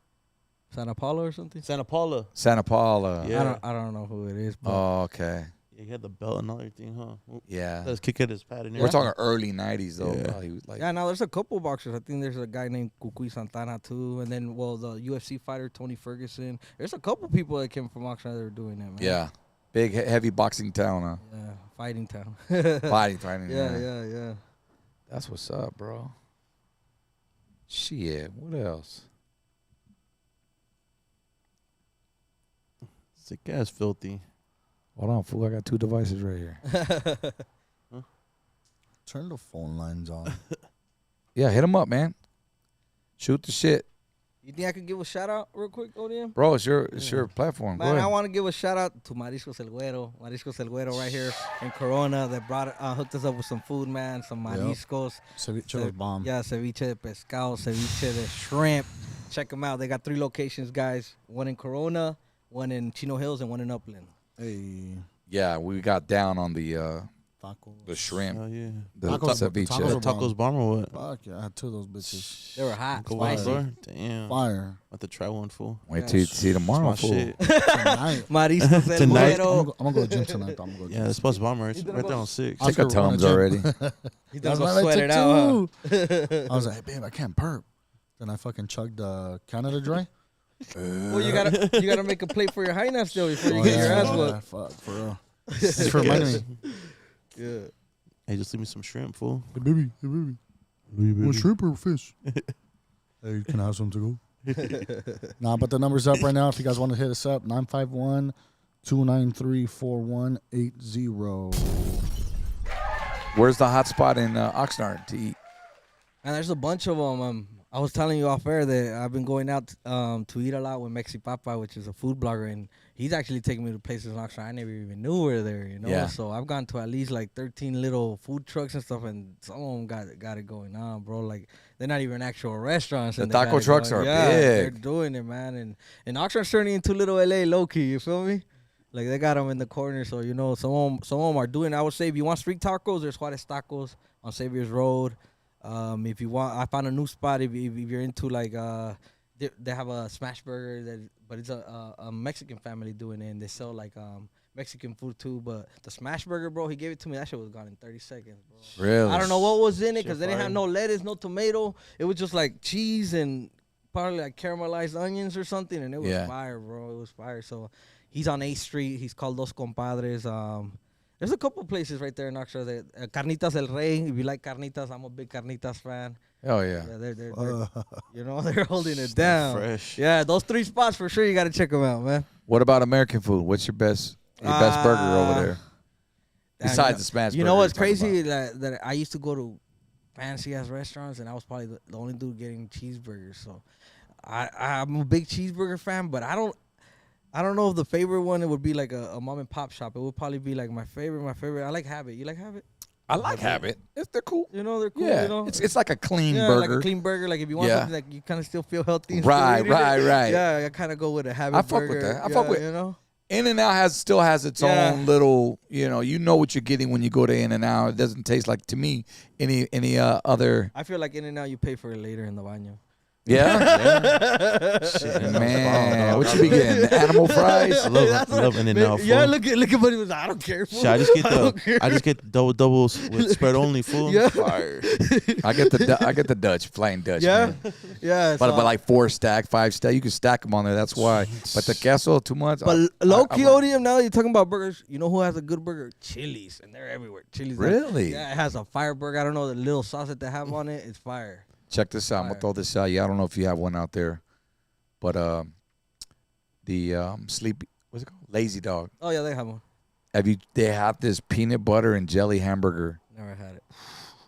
Santa Paula or something? Santa Paula. Santa Paula. Yeah. I don't know who it is. But Oh, okay. Yeah, he had the belt and everything, huh? Yeah. Let's kick at his pad and We're everything. talking early '90s though. Yeah. Bro. He was like, yeah, now there's a couple boxers. I think there's a guy named QUICKS Santana too, and then the UFC fighter Tony Ferguson. There's a couple people that came from Oxnard that were doing that, man. yeah, big heavy boxing town, Yeah, fighting town. huh? Fighting. Yeah. That's what's up, bro. Shit. What else? Sick ass filthy. Hold on, fool. I got 2 devices right here. Turn the phone lines on. Yeah, hit him up, man. Shoot the shit, You think I could give a shout out real quick, ODM? bro. It's your platform. Go Man, ahead. I want to give a shout out to Mariscos El Güero right here in Corona that hooked us up with some food, man. Some mariscos. Ceviche was bomb. Yeah, ceviche de pescado, ceviche de shrimp. Check them out. They got 3 locations, guys. One in Corona, one in Chino Hills, and one in Upland. Hey, Yeah, we got down on the tacos. shrimp, Oh yeah. the Tacos- ceviche. tacos are Tacos bomb or what? Fuck yeah, I had 2 of those bitches. They were hot, Go out spicy. door. Damn. Fire. Have to try one, fool. Wait till you see tomorrow, That's my fool. shit. Tonight. Mariscos el Tonight. I'm Güero. gonna go to the gym tonight. I'm gonna go to the Yeah, gym. the spot's bomb right there on 6. Oscar Take a Tums wanna already. He's That's gonna why go I sweat took it out, huh? 2. I was like, hey, babe, I can't burp. Then I fucking chugged Canada Dry. Well, you gotta make a plate for your highness still before you get your ass whooped. Fuck, for real. Thanks for reminding me. Yeah. Hey, just leave me some shrimp, fool. Hey, baby. Hey, baby. Want shrimp or fish? Hey, can I have some to go? Nah, but the number's up right now. If you guys want to hit us up, 951-293-4180. Where's the hot spot in Oxnard to eat? And there's a bunch of them. I was telling you off air that I've been going out to eat a lot with Mexi Papa, which is a food blogger, and he's actually taking me to places in Oxnard I never even knew were there, you know? Yeah. So I've gone to at least like 13 little food trucks and stuff, and some of them got it going on, bro. Like, they're not even actual restaurants. The and they got taco it trucks going. are Yeah, they're big. doing it, man. And Oxnard's turning into little LA low-key, you feel me? Like, they got them in the corner, so, you know, some of them are doing it. I would say if you want street tacos, there's Juarez Tacos on Savior's Road. If you want, I found a new spot. If you're into like, they have a smash burger but it's a Mexican family doing it, and they sell like Mexican food too. But the smash burger, bro, he gave it to me. That shit was gone in 30 seconds, bro. Really? I don't know what was in it because they didn't fire. have no lettuce, no tomato. It was just like cheese and probably like caramelized onions or something, and it was fire, bro. It was fire. So he's on 8th Street. He's called Los Compadres. There's a couple places right there in Oxnard. Carnitas El Rey. If you like carnitas, I'm a big carnitas fan. Oh, yeah. They're you know, they're holding it down. Fresh. Yeah, those 3 spots for sure. You got to check them out, man. What about American food? What's your best burger over there? Besides the smash burger. You know what's you're talking crazy? about. That I used to go to fancy-ass restaurants, and I was probably the only dude getting cheeseburgers. So I'm a big cheeseburger fan, but I don't know if the favorite one, it would be like a mom and pop shop. It would probably be like my favorite. I like Habit. You like Habit? I like Habit. They're cool. You know, they're cool. Yeah. You know? It's like a clean yeah, burger. like a clean burger. Like if you want something like you kind of still feel healthy. and Right, still eating it. right. Yeah, I kind of go with a Habit I burger. fuck with that. I yeah, fuck with you know. In-N-Out still has its Yeah. own little, you know what you're getting when you go to In-N-Out. It doesn't taste like, to me, any other. I feel like In-N-Out, you pay for it later in the baño. Yeah? Shit, Man, what you be getting? Animal fries? I love In-N-Out, Yeah, fool. look at buddy was. I don't care. Fool. Shit, I just get doubles with spread only, fool. Yeah. Fire. I get the Dutch, plain Dutch. Yeah, Man. yeah. But like 4 stack, 5 stack, you can stack them on there. That's why. But the queso, too much. But low-key, ODM, now that you're talking about burgers, you know who has a good burger? Chili's, and they're everywhere. Chili's. Really? Yeah, it has a fire burger. I don't know the little sauce that they have on it. It's fire. Check this out. I'm gonna throw this out. Yeah, I don't know if you have one out there, but the sleepy, what's it called? Lazy Dog. Oh yeah, they have one. They have this peanut butter and jelly hamburger. Never had it.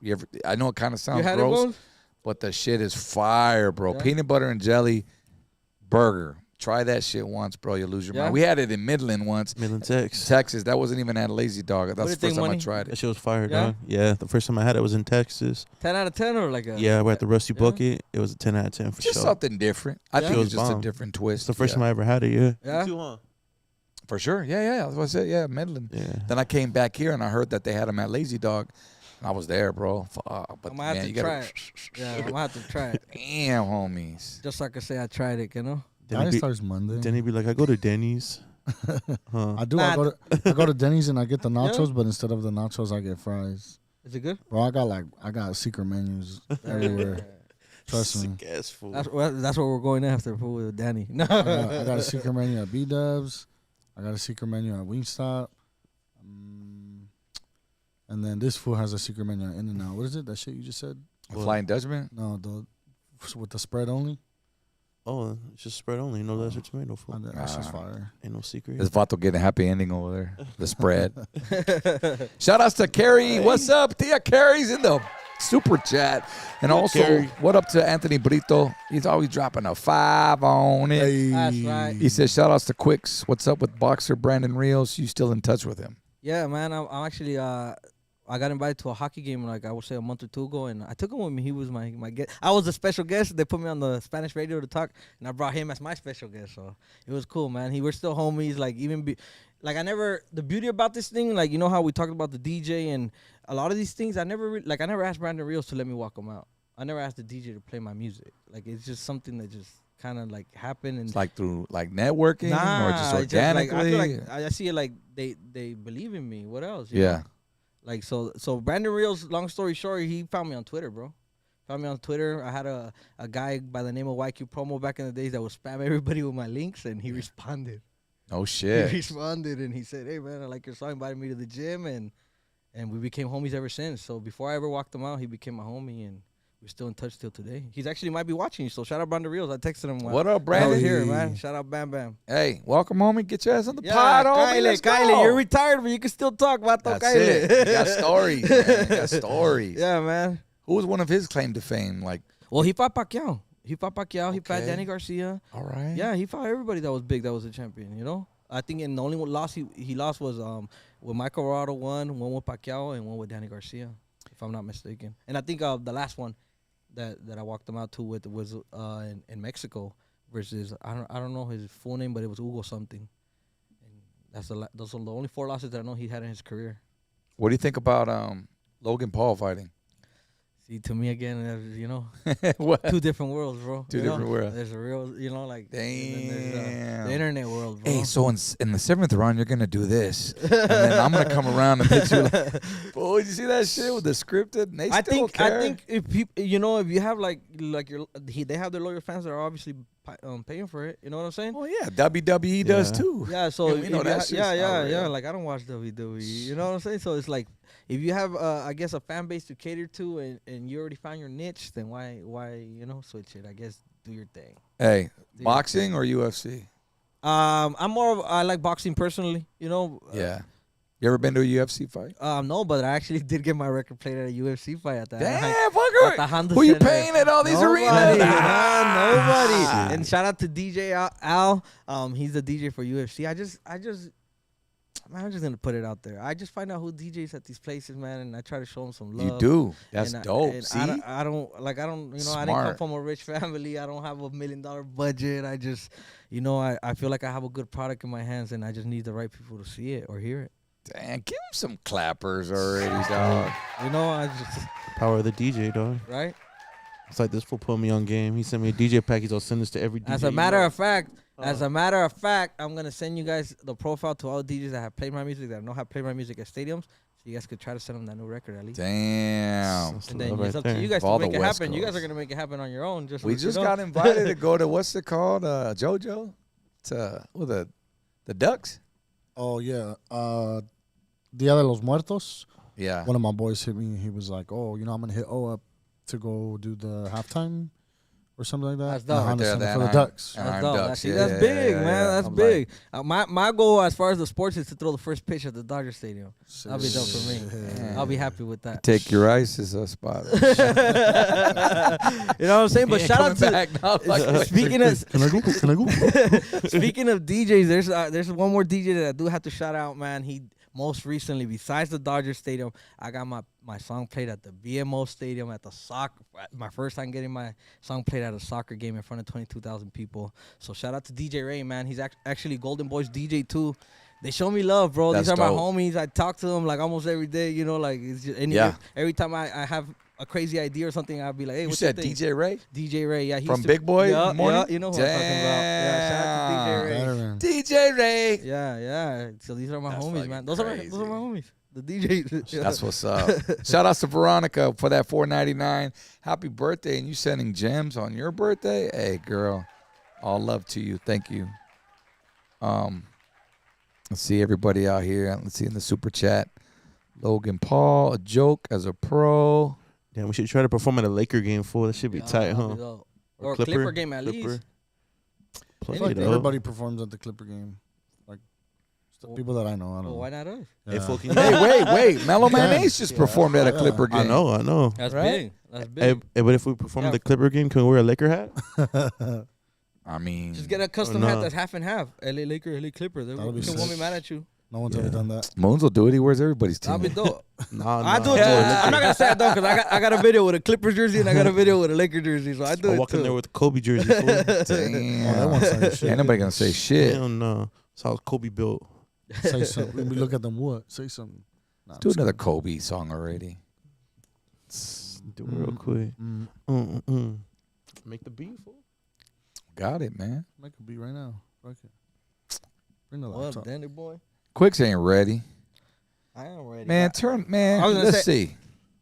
You ever? I know it kind of sounds You had gross, it, Bones? but the shit is fire, bro. Yeah. Peanut butter and jelly burger. Try that shit once, bro. You'll lose your Yeah? mind. We had it in Midland once. Midland, Texas. Texas. That wasn't even at Lazy Dog. That's What the do you first think, time I Money? tried That it. shit was fire, Yeah? dog. Yeah, the first time I had it was in Texas. 10 out of 10 or like a. Yeah, we're at the Rusty Yeah? Bucket. It was a 10 out of 10 for Just sure. something different. I Yeah? think It it's was just a bomb. different twist. It's the first Yeah. time I ever had it, yeah. Yeah? For sure. Yeah. That's what I said. Yeah, Midland. Yeah. Then I came back here and I heard that they had them at Lazy Dog. And I was there, bro. Fuck. But I might have man, to you gotta. try it. Yeah, I might have to try it. Damn, homies. Just so I can say I tried it, you know? Then That he'd starts Monday. be like, I go to Denny's. Huh. I do. Nah, I go to Denny's and I get the nachos, but instead of the nachos, I get fries. Is it good? Bro, I got secret menus everywhere. Trust me. Sick ass fool. That's what we're going after, fool, with Danny. No. I got a secret menu at B-Dubs. I got a secret menu at Wingstop. And then this fool has a secret menu at In-N-Out. What is it? That shit you just said? Flying Dutchman? No, with the spread only. Oh, it's just spread only. No lesser tomato Oh, fool. that's just fire. Ain't no secret. This Vato getting a happy ending over there. The spread. Shout outs to Carrie. What's up? Tia Carrie's in the super chat. And also, Carrie. what up to Anthony Brito? He's always dropping a 5 on it. Hey. That's right. He says, shout outs to Quicks. What's up with boxer Brandon Rios? You still in touch with him? Yeah, man. I'm actually. I got invited to a hockey game, like I would say a month or two ago, and I took him with me. He was my guest. I was a special guest. They put me on the Spanish radio to talk, and I brought him as my special guest. So it was cool, man. We're still homies. Like the beauty about this thing, like, you know how we talked about the DJ and a lot of these things, I never asked Brandon Rios to let me walk him out. I never asked the DJ to play my music. Like, it's just something that just kind of like happened. And it's like through like networking or just organically. I feel like I see it like they believe in me. What else? You Yeah. know? Like, so Brandon Rios, long story short, he found me on Twitter, bro. Found me on Twitter. I had a guy by the name of YQ Promo back in the days that would spam everybody with my links, and he responded. Oh, shit. He responded, and he said, hey, man, I like your song. Invited me to the gym, and we became homies ever since. So before I ever walked him out, he became my homie, and we're still in touch till today. He's actually might be watching you, so shout out Brandon Rios. I texted him. What up, Brandon? Here, man. Shout out Bam Bam. Hey, welcome, homie. Get your ass on the pod, homie. Kyle, you're retired, but you can still talk, vato. That's Kyle. it. You got stories, man. You got stories. Yeah, man. Who was one of his claim to fame? Like, well, he fought Pacquiao. He fought Danny Garcia. All right. Yeah, he fought everybody that was big, that was a champion, you know? I think the only one loss he lost was with Michael Corrado, one with Pacquiao, and one with Danny Garcia, if I'm not mistaken. And I think the last one that I walked him out to with was in Mexico versus I don't know his full name, but it was Hugo something. And those are the only 4 losses that I know he had in his career. What do you think about Logan Paul fighting? See, to me again, you know, What? 2 different worlds, bro. Two different worlds. There's a real, you know, like Damn. the internet world, bro. Hey, so in the 7th round, you're gonna do this, and then I'm gonna come around and hit you. Like, oh, did you see that shit with the scripted? And they I still think care? if people, you know, if you have they have their loyal fans that are obviously paying for it. You know what I'm saying? Oh yeah, WWE does too. Yeah. So we know that shit's yeah. real. Like I don't watch WWE. You know what I'm saying? So it's like if you have I guess a fan base to cater to and you already found your niche, then why you know switch it? I guess do your thing. Hey, boxing or UFC? I like boxing personally. You know. Yeah. You ever been to a UFC fight? No, but I actually did get my record played at a UFC fight at that. Damn, fucker! Who you paying at all these arenas? Nobody. And shout out to DJ Al. He's the DJ for UFC. I'm just gonna put it out there. I just find out who DJs at these places, man, and I try to show them some love. You do. That's dope. And See, I don't, you know, Smart. I didn't come from a rich family. I don't have $1 million budget. I just, you know, I feel like I have a good product in my hands, and I just need the right people to see it or hear it. damn, give him some clappers already, dog. You know, I just Power of the DJ, dog. right. It's like this fool put me on game. He sent me a DJ package. I'll send this to every DJ. As a matter of fact, I'm gonna send you guys the profile to all the DJs that have played my music, that know have played my music at stadiums, so you guys could try to send them that new record at least. Damn. And then it's up to you guys All to make the it West happen. You guys Coast. are gonna make it happen on your own. Just We just got invited to go to what's it called, JoJo, to the Ducks. Oh yeah, Dia de los Muertos. Yeah. One of my boys hit me. He was like, "Oh, you know, I'm gonna hit O up to go do the halftime or something like that." That's dope. Honda Right there, Center the for the Anaheim- Ducks. That's Anaheim dope. Ducks. That's Yeah, big, yeah, man. yeah. That's I'm big. My goal as far as the sports is to throw the first pitch at the Dodger Stadium. That'll be dope for me. I'll be happy with that. Take your ice as a spot. You know what I'm saying? But shout out to speaking of Can I go? speaking of DJs, there's one more DJ that I do have to shout out, man. He most recently, besides the Dodger Stadium, I got my song played at the BMO Stadium at the soccer. My first time getting my song played at a soccer game in front of 22,000 people. So shout out to DJ Ray, man. He's actually Golden Boys DJ too. They show me love, bro. That's These are dope. my homies. I talk to them like almost every day. You know, like it's just every time I have a crazy idea or something, I'll be like, hey, You what's said your thing? DJ Ray? DJ Ray, yeah. He From used to- Big Boy Yeah, Morning? yeah, you know who I'm talking about. Yeah, shout out to DJ Ray. Veteran. DJ Ray. Yeah. So these are my That's homies, fucking man. Those are my homies. The DJs. That's what's up. Shout out to Veronica for that $4.99. Happy birthday, and you sending gems on your birthday? Hey, girl, all love to you. Thank you. Let's see everybody out here. Let's see in the super chat. Logan Paul, a joke as a pro. Damn, we should try to perform at a Laker game, fool. That should be tight, huh? Or Clipper game at least. Play It's like it up. everybody performs at the Clipper game. Like it's the people that I know. I don't Well, know. why not us? Hey, Yeah. fool, can you- Hey, wait. Mellow Man Ace just performed at a Yeah. Clipper game. I know. That's Right? big. That's Hey, big. but if we perform Yeah. the Clipper game, can we wear a Laker hat? I mean, Just get a custom no. hat that's half and half. LA Laker, LA Clipper. They That'll be won't sick. be mad at you. No one's ever done that. Moons will do it. He wears everybody's team. I'll be dope. Nah, I do it too. I'm not gonna say I don't because I got a video with a Clippers jersey and I got a video with a Laker jersey, so I do I it walk in too. there with a Kobe jersey. Fool. Damn. that won't say shit. Ain't nobody gonna say shit. Hell no. That's how Kobe built. Say something. We look at them. What? Say something. Nah, Do another Kobe song already. Do it real quick. Make the beat, fool. Got it, man. Make a beat right now. Fuck it. Bring the What laptop. up, Danny boy? Quicks ain't ready. I am ready. Man, turn, man. I was gonna Let's say- see.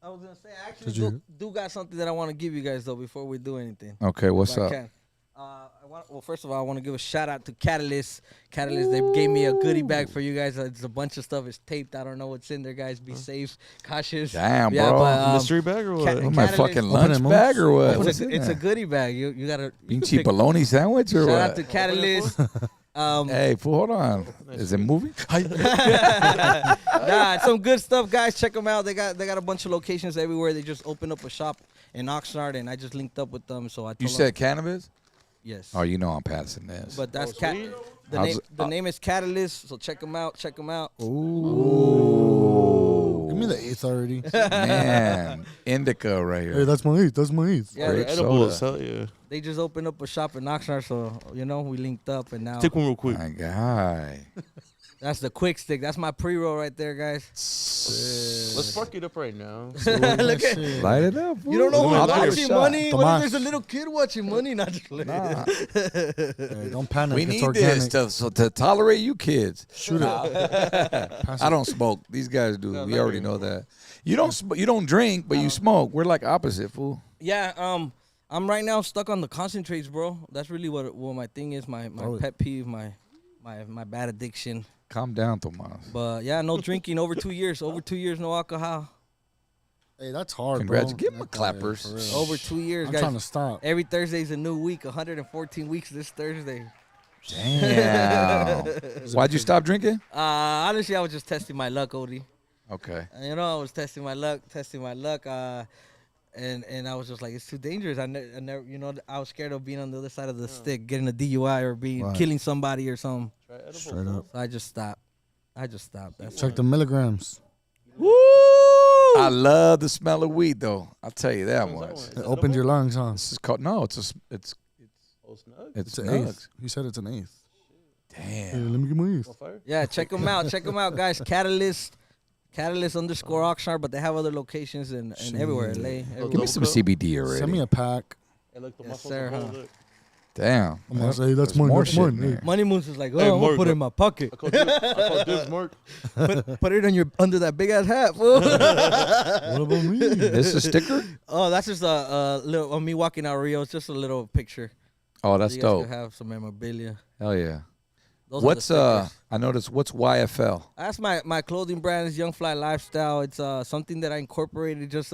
I was gonna say I actually Did you- do got something that I want to give you guys though before we do anything. Okay, what's If I up? can. Well, first of all, I want to give a shout out to Catalyst. Catalyst, they gave me a goodie bag for you guys. It's a bunch of stuff. It's taped. I don't know what's in there, guys. Be safe, cautious. Damn, Yeah, bro. but, Mystery bag or what? What, my Catalyst- fucking Open lunch it, Moons. bag or what? What's It's in a there? goodie bag. You gotta Bean cheap bologna sandwich or shout what? out to Catalyst. Hey, fool, hold on. Is it moving? Nah, it's some good stuff, guys. Check them out. They got a bunch of locations everywhere. They just opened up a shop in Oxnard, and I just linked up with them. So I told You them, said cannabis? yes. Oh, you know I'm passing this. But that's sweet. the name is Catalyst. So check them out. Check them out. Ooh. Give me the 8th already. Man, indica right Hey, here. that's my 8th. That's my 8th. Yeah, Great they, Edibles, soda. hell yeah. they just opened up a shop in Oxnard, so we linked up, and now Take one real quick. My guy. that's the quick stick. That's my pre-roll right there, guys. Let's spark it up right now. Look at Light it up. you don't know fool. who's I'll take a watching shot. money. What Tomas. if there's a little kid watching money? Not just Nah, Hey, don't panic. we it's need organic. this to tolerate you kids. Shoot it. Pass I it. don't smoke. These guys do. We already know that. You don't drink, but you smoke. We're like opposite, fool. Yeah, I'm right now stuck on the concentrates, bro. That's really what my thing is, my Oh. pet peeve, my bad addiction. Calm down, Tomas. But yeah, no drinking over 2 years. Over 2 years, no alcohol. Hey, that's hard, Congrats. bro. Give 'em a That guy, clappers. for real. Over 2 years, I'm guys. trying to stop. Every Thursday's a new week. 114 weeks this Thursday. Damn. Why'd you stop drinking? Honestly, I was just testing my luck, Odie. Okay. I was testing my luck, and I was just like, it's too dangerous. I never, I was scared of being on the other side of the stick, getting a DUI or Right. killing somebody or something. Straight up. So I just stopped. That's Check the milligrams. Woo! I love the smell of weed, though. I'll tell you that much. It opened your lungs, huh? This is called it's It's it's an nugs. 8th. He said it's an 8th. Hey, Damn. let me get my 8th. Yeah, check them out. Check them out, guys. Catalyst _Oxnard, but they have other locations and everywhere. LA. Give me Everywhere. some CBD already. Send me a pack. Yes, sir, huh? Damn. I'm gonna say that's There's mine. more That's shit mine. in there. Money Moons is like, Hey, I'm gonna Mark, put it in my pocket. I call dibs, Mark. Put it on under that big ass hat, fool. What about me? This a sticker? Oh, that's just a little of me walking out Rio. It's just a little picture. Oh, that's you guys dope. could have some memorabilia. Hell yeah. Those are the What's stickers. I noticed what's YFL? That's my clothing brand. Is Young Fly Lifestyle. It's something that I incorporated just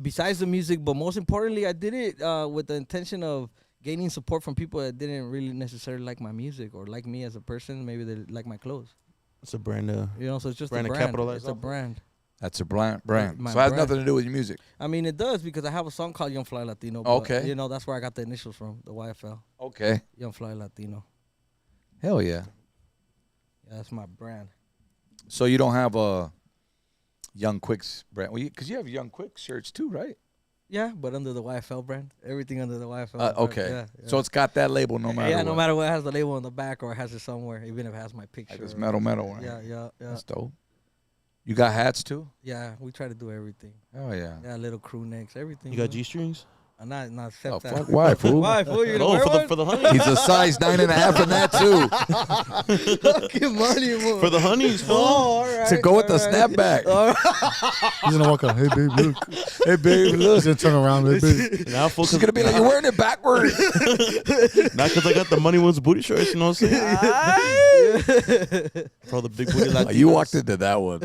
besides the music, but most importantly, I did it with the intention of gaining support from people that didn't really necessarily like my music or like me as a person. Maybe they like my clothes. It's a brand. So it's just Brand a to brand. capitalize It's a off of. brand. That's a brand. So it My has brand. nothing to do with your music. I mean, it does because I have a song called Young Fly Latino. But, Okay. that's where I got the initials from, the YFL. Okay. Young Fly Latino. Hell yeah. Yeah, that's my brand. So you don't have a Young Quicks brand? Well, because you have Young Quicks shirts too, right? Yeah, but under the YFL brand. Everything under the YFL brand. Okay. Yeah, So it's got that label no matter what. no matter what, it has the label on the back or it has it somewhere, even if it has my picture. Like this or- metal one. Yeah. That's dope. You got hats too? Yeah, we try to do everything. Oh yeah. Yeah, little crew necks, everything. You got G-strings? Not Oh except that. fuck! Why, fool? Why, fool? You gonna No, wear one? for the honey. He's a size 9.5 in that too. Fucking money, man. For the honeys, fool. Oh, all right. To go with the all right. snapback. All right. He's gonna walk up. Hey, babe, look. Hey babe, He's look. gonna turn around. Hey, babe. Now, fool, She's gonna be like, you're wearing it backwards. not because I got the money ones booty shorts, you know what I'm saying? For all the big booty Latinos. You walked into that one.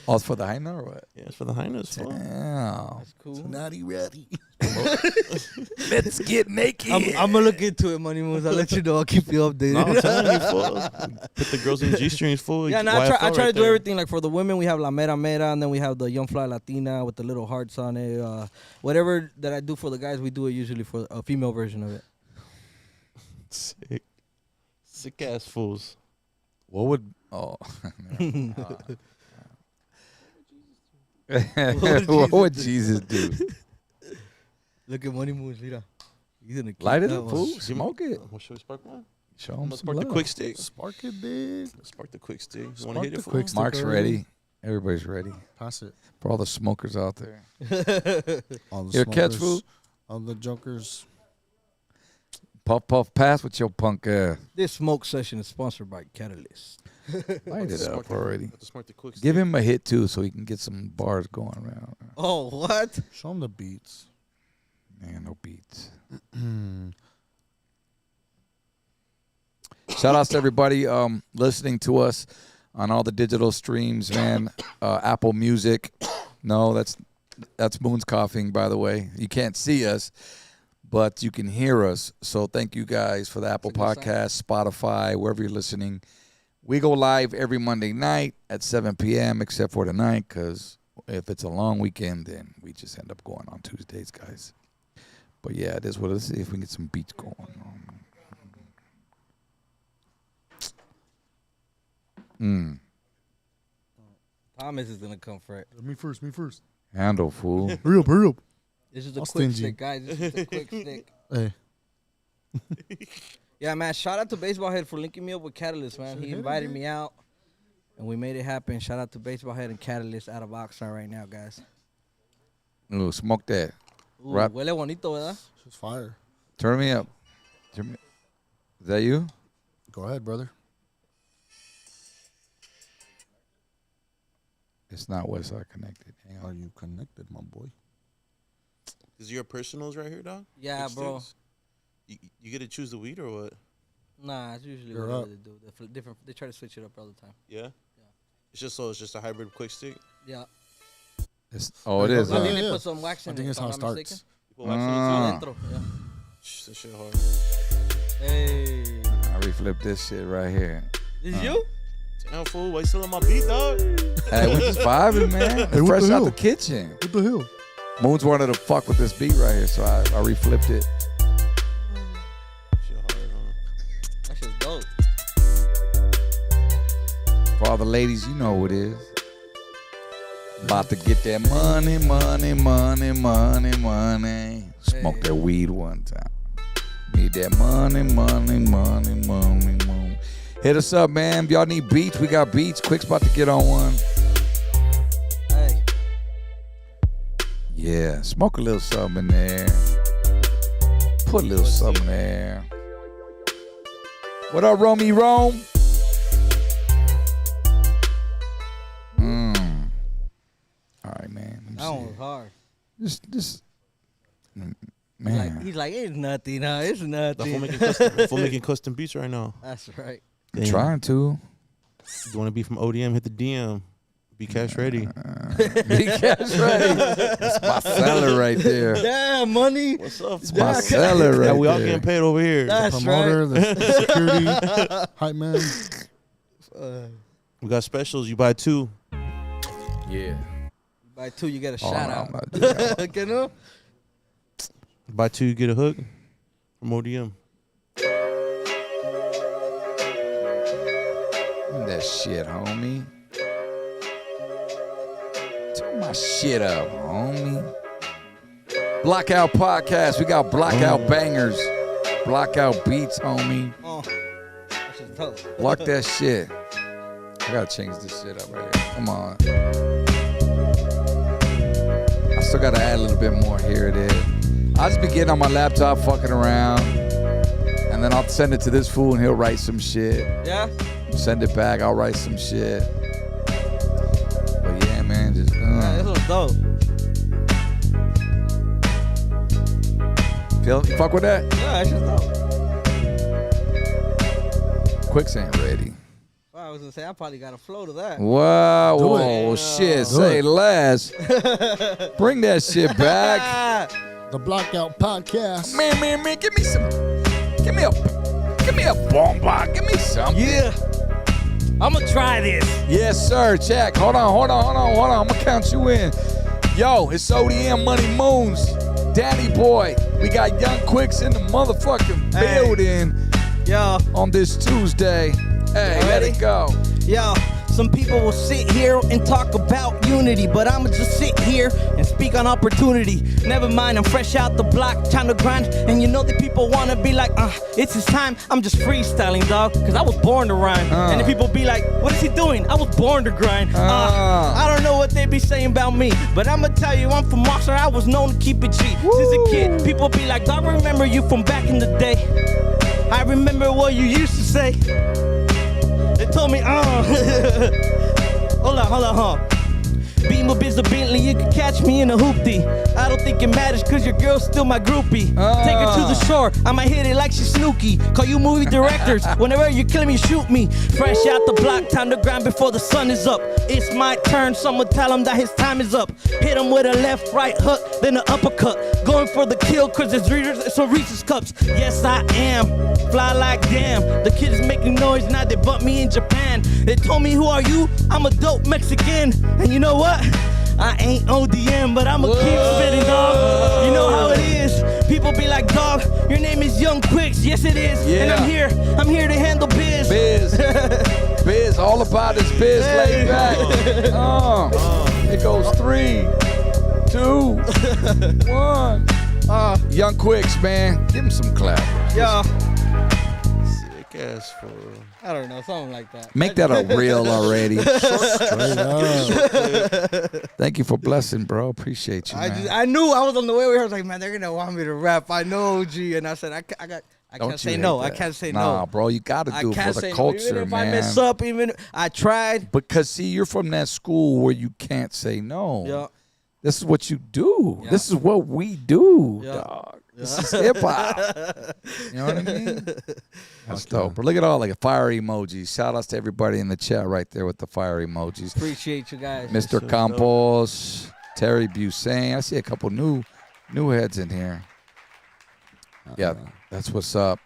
Oh, it's for the hyena or what? Yeah, it's for the highness, fool. Damn. That's cool. Naughty ready. Let's get naked. I'm gonna look into it, Money Moons. I'll let you know. I'll keep you updated. No, I'm telling you, fool. Put the girls in G-strings, fool. Yeah, no, YFL I try to right do there. everything. Like for the women, we have La Mera Mera, and then we have the Young Fly Latina with the little hearts on it. Whatever that I do for the guys, we do it usually for a female version of it. Sick. Sick ass fools. What would? Oh. What would Jesus do? Look at Money Moves, mira. He's gonna keep Light it that up, one. fool. Smoke it. Should we spark one? Show I'm him gonna some spark the love. quick stick. Spark it, dude. Spark the quick stick. You Spark want to hit the it for quick him? stick. Mark's ready. Everybody's ready. Pass it. For all the smokers out there. All the Here, catch smokers, food. all the jokers. Puff, puff, pass with your punk ass. This smoke session is sponsored by Catalyst. Light it up already. Spark the quick stick. Give him a hit, too, so he can get some bars going around. Oh, what? Show them the beats. Man, no beats. Shout outs to everybody listening to us on all the digital streams, man. Apple Music. No, that's Moon's coughing, by the way. You can't see us, but you can hear us. So thank you guys for the Apple Podcast, Spotify, wherever you're listening. We go live every Monday night at 7 p.m. except for tonight, because if it's a long weekend, then we just end up going on Tuesdays, guys. But yeah, it is what it is. See if we can get some beats going on. Thomas is gonna come for it. Me first. Handle, fool. Hurry up. This is the I'll quick stingy. stick, guys. This is the quick stick. Hey. Yeah, man. Shout out to Baseball Head for linking me up with Catalyst, man. He invited me out, and we made it happen. Shout out to Baseball Head and Catalyst out of Oxnard right now, guys. Ooh, smoke that. Ooh, Rap. huele bonito, ¿verdad? It's fire. Turn me up. Is that you? Go ahead, brother. It's not Westside Connected. Hang Are on. you connected, my boy? Is your personals right here, dog? Yeah, Quick bro. sticks? You get to choose the weed or what? Nah, it's usually You're what up. they do. They try to switch it up all the time. Yeah. It's just a hybrid quick stick. Yeah. Oh, it is. I think huh? they put some wax in I think it. it's if how I'm it not starts. mistaken. You put wax in it Adentro, yeah. too? That shit hard. Hey. I reflipped this shit right here. This you? Damn, fool. Why you still on my beat, dog? Hey, we're just vibing, man. Hey, what Fresh the out hell? the kitchen. What the hell? Moons wanted to fuck with this beat right here, so I reflipped it. Shit hard, huh? That shit's dope. For all the ladies, you know who it is. About to get that money. Smoke Hey. that weed one time. Need that money. Hit us up, man. If y'all need beats, we got beats. Quick's about to get on one. Hey. Yeah, smoke a little something in there. Put a little something there. What up, Romy Rome? All right, man. Let me That one see. was hard. Just, man. He's like, it's nothing, huh? It's The nothing. fool making custom beats right now. That's right. I'm trying to. You want to be from ODM? Hit the DM. Be cash ready. Be cash ready. That's my seller right there. Damn, money. What's up? It's my seller right Yeah, we all there. getting paid over here. That's Promoter, right. the security, hype man. We got specials. You buy two. Yeah. By two, you get a Oh, shout no, out. I'm not doing that. Okay, no? Buy two, you get a hook from ODM. Turn that shit, homie. Turn my shit up, homie. Blackout Podcast. We got blackout bangers. Blackout beats, homie. Oh, that's just dope. Block that shit. I gotta change this shit up right here. Come on. I still gotta add a little bit more. Here it is. I'll just be getting on my laptop fucking around. And then I'll send it to this fool and he'll write some shit. Yeah? Send it back, I'll write some shit. But yeah, man, just Yeah, this was dope. you fuck with that? Yeah, that's just dope. Quicks ain't ready. Well, I was gonna say I probably got a flow to that. Wow, Do whoa, it. shit, Do say it. less. Bring that shit back. The Blackout Podcast. Man, give me a bomba, give me something. Yeah. I'm gonna try this. Yes, sir, check. Hold on. I'm gonna count you in. Yo, it's ODM Money Moons. Danny Boy, we got Young Quicks in the motherfucking Hey. building Yo. on this Tuesday. Hey, let it go. Yo, some people will sit here and talk about unity, but I'ma just sit here and speak on opportunity. Never mind, I'm fresh out the block, trying to grind, and you know that people wanna be like, it's his time. I'm just freestyling, dog, cause I was born to rhyme. And then people be like, what is he doing? I was born to grind. I don't know what they be saying about me, but I'ma tell you, I'm from Oxnard. I was known to keep it G. Since a kid, people be like, dog, remember you from back in the day. I remember what you used to say. They told me, hold on. Beam up is a Bentley, you can catch me in a hoopty. I don't think it matters cause your girl's still my groupie. Take her to the shore, I might hit it like she's Snooki. Call you movie directors, whenever you're killing me, shoot me. Fresh out the block, time to grind before the sun is up. It's my turn, someone tell him that his time is up. Hit him with a left, right hook, then an uppercut. Going for the kill cause it's Reese's cups. Yes I am, fly like damn. The kids making noise, now they bump me in Japan. They told me who are you? I'm a dope Mexican. And you know what? I ain't ODM, but I'ma keep spitting, dog. You know how it is. People be like, dog, your name is Young Quicks. Yes, it is. Yeah. And I'm here to handle biz. Biz, all about his biz, laid back. It goes 3, 2, 1. Young Quicks, man, give him some clap. Yo, Sick ass fool. I don't know, something like that. Make that a reel already. Straight up. Thank you for blessing, bro. Appreciate you, man. I knew I was on the way. I was like, man, they're gonna want me to rap. I know, G, and I said, I can't say no. I can't say no. Nah, bro, you got to do it for the culture, even if man. I mess up, I tried. Because, see, you're from that school where you can't say no. Yeah. This is what you do. Yeah. This is what we do, Yeah. dog. This is hip-hop. You know what I mean? That's dope. But look at all like fire emojis. Shout outs to everybody in the chat right there with the fire emojis. Appreciate you guys. Mr. Campos, Terry Busane. I see a couple new heads in here. Yeah, that's what's up.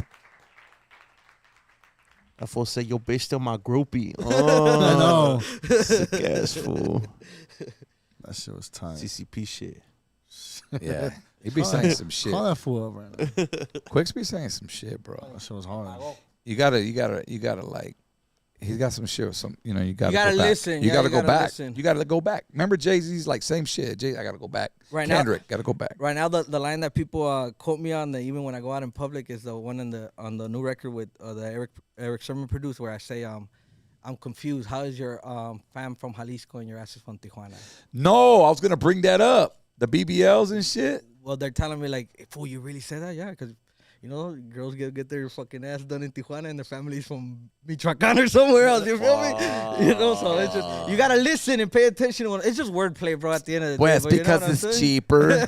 That fool said, yo, bitch, still my groupie. I know. Sick ass fool. That shit was tight. CCP shit. Yeah. He be saying some shit. Call that fool up right now. Quicks be saying some shit, bro. That shit was hard. You gotta like, he's got some shit. You gotta gotta go back. listen. You Yeah, gotta you go gotta back. listen. You gotta go back. Remember Jay-Z's like same shit. I gotta go back. Right now- Kendrick, gotta go back. Right now, the line that people quote me on, even when I go out in public, is the one on the new record with the Eric Sermon produced, where I say, I'm confused. How is your fam from Jalisco and your ass is from Tijuana? No, I was gonna bring that up. The BBLs and shit. Well, they're telling me like, hey, fool, you really said that? Yeah, because girls get their fucking ass done in Tijuana and their families from Michoacan or somewhere else. You feel me? So it's just, you gotta listen and pay attention. It's just wordplay, bro. At the end of the day, Well, it's because it's cheaper.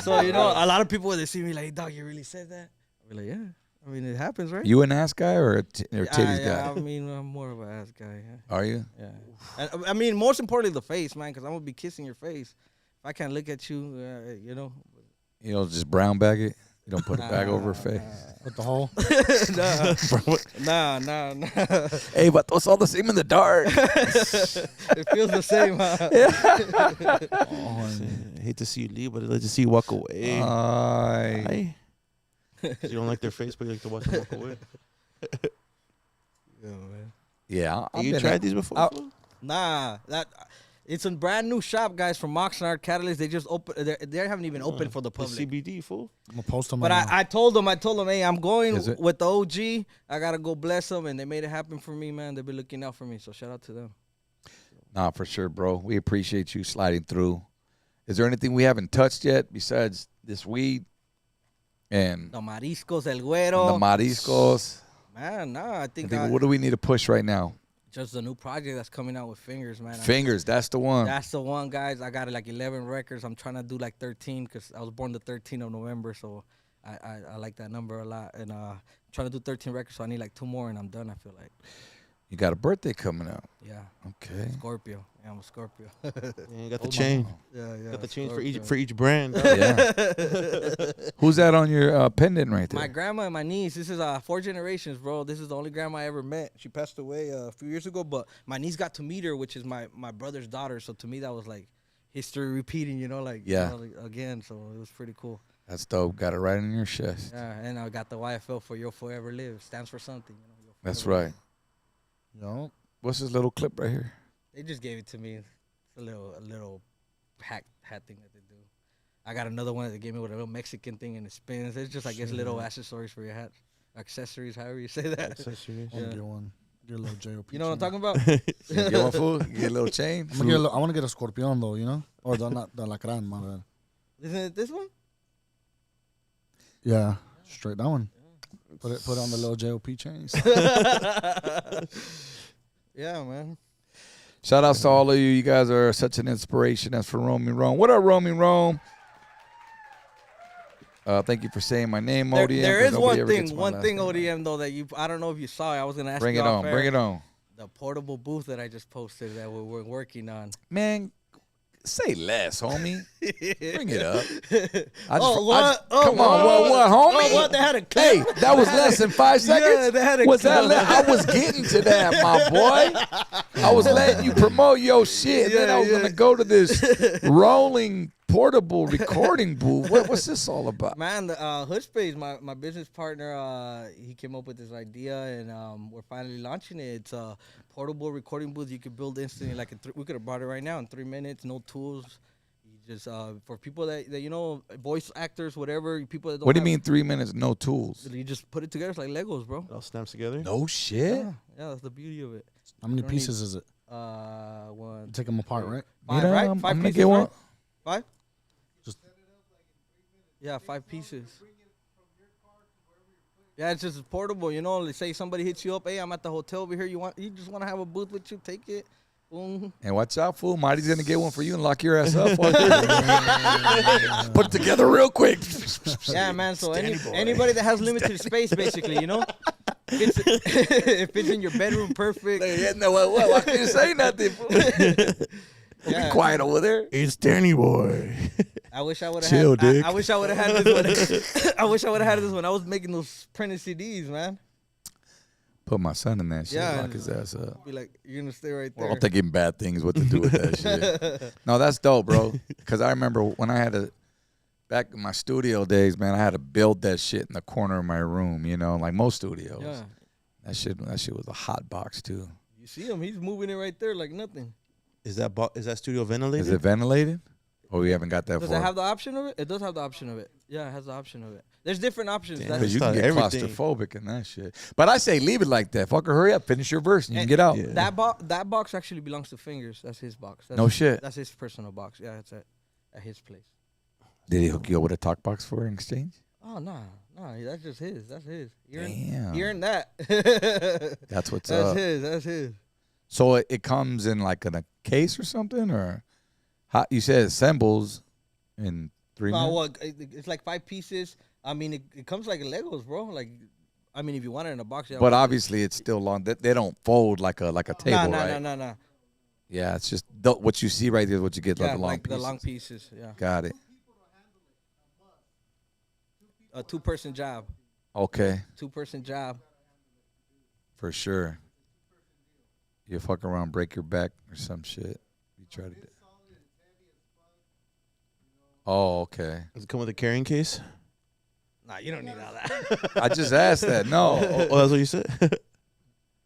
So a lot of people when they see me like, dog, you really said that? I'll be like, yeah. I mean, it happens, right? You an ass guy or a titties guy? I mean, I'm more of an ass guy. Yeah. Are you? Yeah. And, I mean, most importantly, the face, man, because I'm gonna be kissing your face. If I can't look at you, You don't just brown bag it. You don't put a bag over her face. With the hole. Nah. Hey, but it's all the same in the dark. It feels the same, huh? I hate to see you leave, but I like to see you walk away. Aye. You don't like their face, but you like to watch them walk away. Yeah, man. Yeah. You tried these before? Nah, it's a brand new shop, guys, from Oxnard Catalyst. They just opened. They haven't even opened for the public. CBD, fool. I'm gonna post them. But right now. I told them, hey, I'm going Is it? with the OG. I gotta go bless them, and they made it happen for me, man. They've been looking out for me, so shout out to them. Nah, for sure, bro. We appreciate you sliding through. Is there anything we haven't touched yet besides this weed and The mariscos, el güero. the mariscos? Man, nah, I think What do we need to push right now? just the new project that's coming out with FINGAZZ, man. Fingers, that's the one. That's the one, guys. I got like 11 records. I'm trying to do like 13 because I was born the 13th of November, so I like that number a lot. And trying to do 13 records, so I need like 2 more, and I'm done, I feel like. You got a birthday coming up. Yeah. Okay. Scorpio. Yeah, I'm a Scorpio. Yeah, you got the chain. Yeah. Got the chain Scorpio. for each brand. Yeah. Who's that on your pendant right there? My grandma and my niece. This is 4 generations, bro. This is the only grandma I ever met. She passed away a few years ago, but my niece got to meet her, which is my brother's daughter. So to me, that was like history repeating, again. So it was pretty cool. That's dope. Got it right in your chest. Yeah, and I got the YFL for You'll Forever Live. Stands for something. That's right. Yo. What's this little clip right here? They just gave it to me. It's a little hat thing that they do. I got another one that they gave me with a little Mexican thing and it spins. It's just, I guess, little accessories for your hat. Accessories, however you say that. Accessories. I'll get one. Get a little JOP. You know what I'm talking about? You get one, fool? You get a little chain? I want to get a Scorpion, though, you know? Or the Lacran, my bad. Isn't it this one? Yeah, straight that one. Put it on the little JOP chains. Yeah, man. Shout outs to all of you. You guys are such an inspiration. That's for Roaming Rome. What up, Roaming Rome? Thank you for saying my name, ODM. There is one thing, ODM, though, that I don't know if you saw it. I was going to ask you. Bring it on. The portable booth that I just posted that we're working on. Man, say less, homie. Bring it up. What, homie? what? They had a clip. Hey, that was less than 5 seconds? Yeah, they had a was clip. that I was getting to that, my boy. I was letting you promote your shit. And then I was going to go to this rolling portable recording booth. What's this all about? Man, the Hood Space, my business partner, he came up with this idea, and we're finally launching it. It's a portable recording booth you could build instantly. We could have brought it right now in 3 minutes, no tools. You just for people that you know, voice actors, whatever. People that don't. What do you mean 3 minutes, no tools? You just put it together. It's like Legos, bro. It all snaps together. No shit. Yeah, that's the beauty of it. How many pieces is it? One. Take them apart, right? 5, right? I'm 5 gonna pieces, get one. right? 5? Just yeah, 5 pieces. Yeah, it's just portable, you know. Let's say somebody hits you up, hey, I'm at the hotel over here. You just want to have a booth with you? Take it. Boom. And watch out, fool. Marty's gonna get one for you and lock your ass up. Put it together real quick. Yeah, man. So anybody that has limited space, basically, you know, it fits in your bedroom perfect. Well, I can't say nothing. Fool. Be quiet over there. It's Danny Boy. I wish I would have Chill, Dick. I wish I would have had this one. I wish I would have had this when I was making those printed CDs, man. Put my son in that shit. Yeah. Lock his ass up. Be like, you're gonna stay right there. We're all thinking bad things what to do with that shit. No, that's dope, bro. Because I remember when I had back in my studio days, man, I had to build that shit in the corner of my room, you know, like most studios. Yeah. That shit was a hot box too. You see him? He's moving it right there like nothing. Is that studio ventilated? Is it ventilated? Or we haven't got that Does far? it have the option of it? It does have the option of it. Yeah, it has the option of it. There's different options. Damn. Because you can get everything. claustrophobic in that shit. But I say leave it like that. Fucker, hurry up. Finish your verse and you can get out. Yeah. That box actually belongs to Fingers. That's his box. No shit. That's his personal box. Yeah, it's at his place. Did he hook you up with a talk box for an exchange? Oh, nah. That's just his. That's his. Damn. You're in that. That's what's up. That's his. So it comes in like in a case or something? Or how, you said it assembles in 3 minutes? Well, it's like 5 pieces. I mean, it comes like Legos, bro. Like, I mean, if you want it in a box, yeah. But obviously, it's still long. They don't fold like a table, right? No. Yeah, it's just what you see right there is what you get, like the long like pieces. the long pieces, yeah. Got it. A 2-person job. Okay, 2-person job. for sure. You fuck around, break your back or some shit. You try to do. Oh, okay. Does it come with a carrying case? Nah, you don't need all that. I just asked that. No, Oh, that's what you said?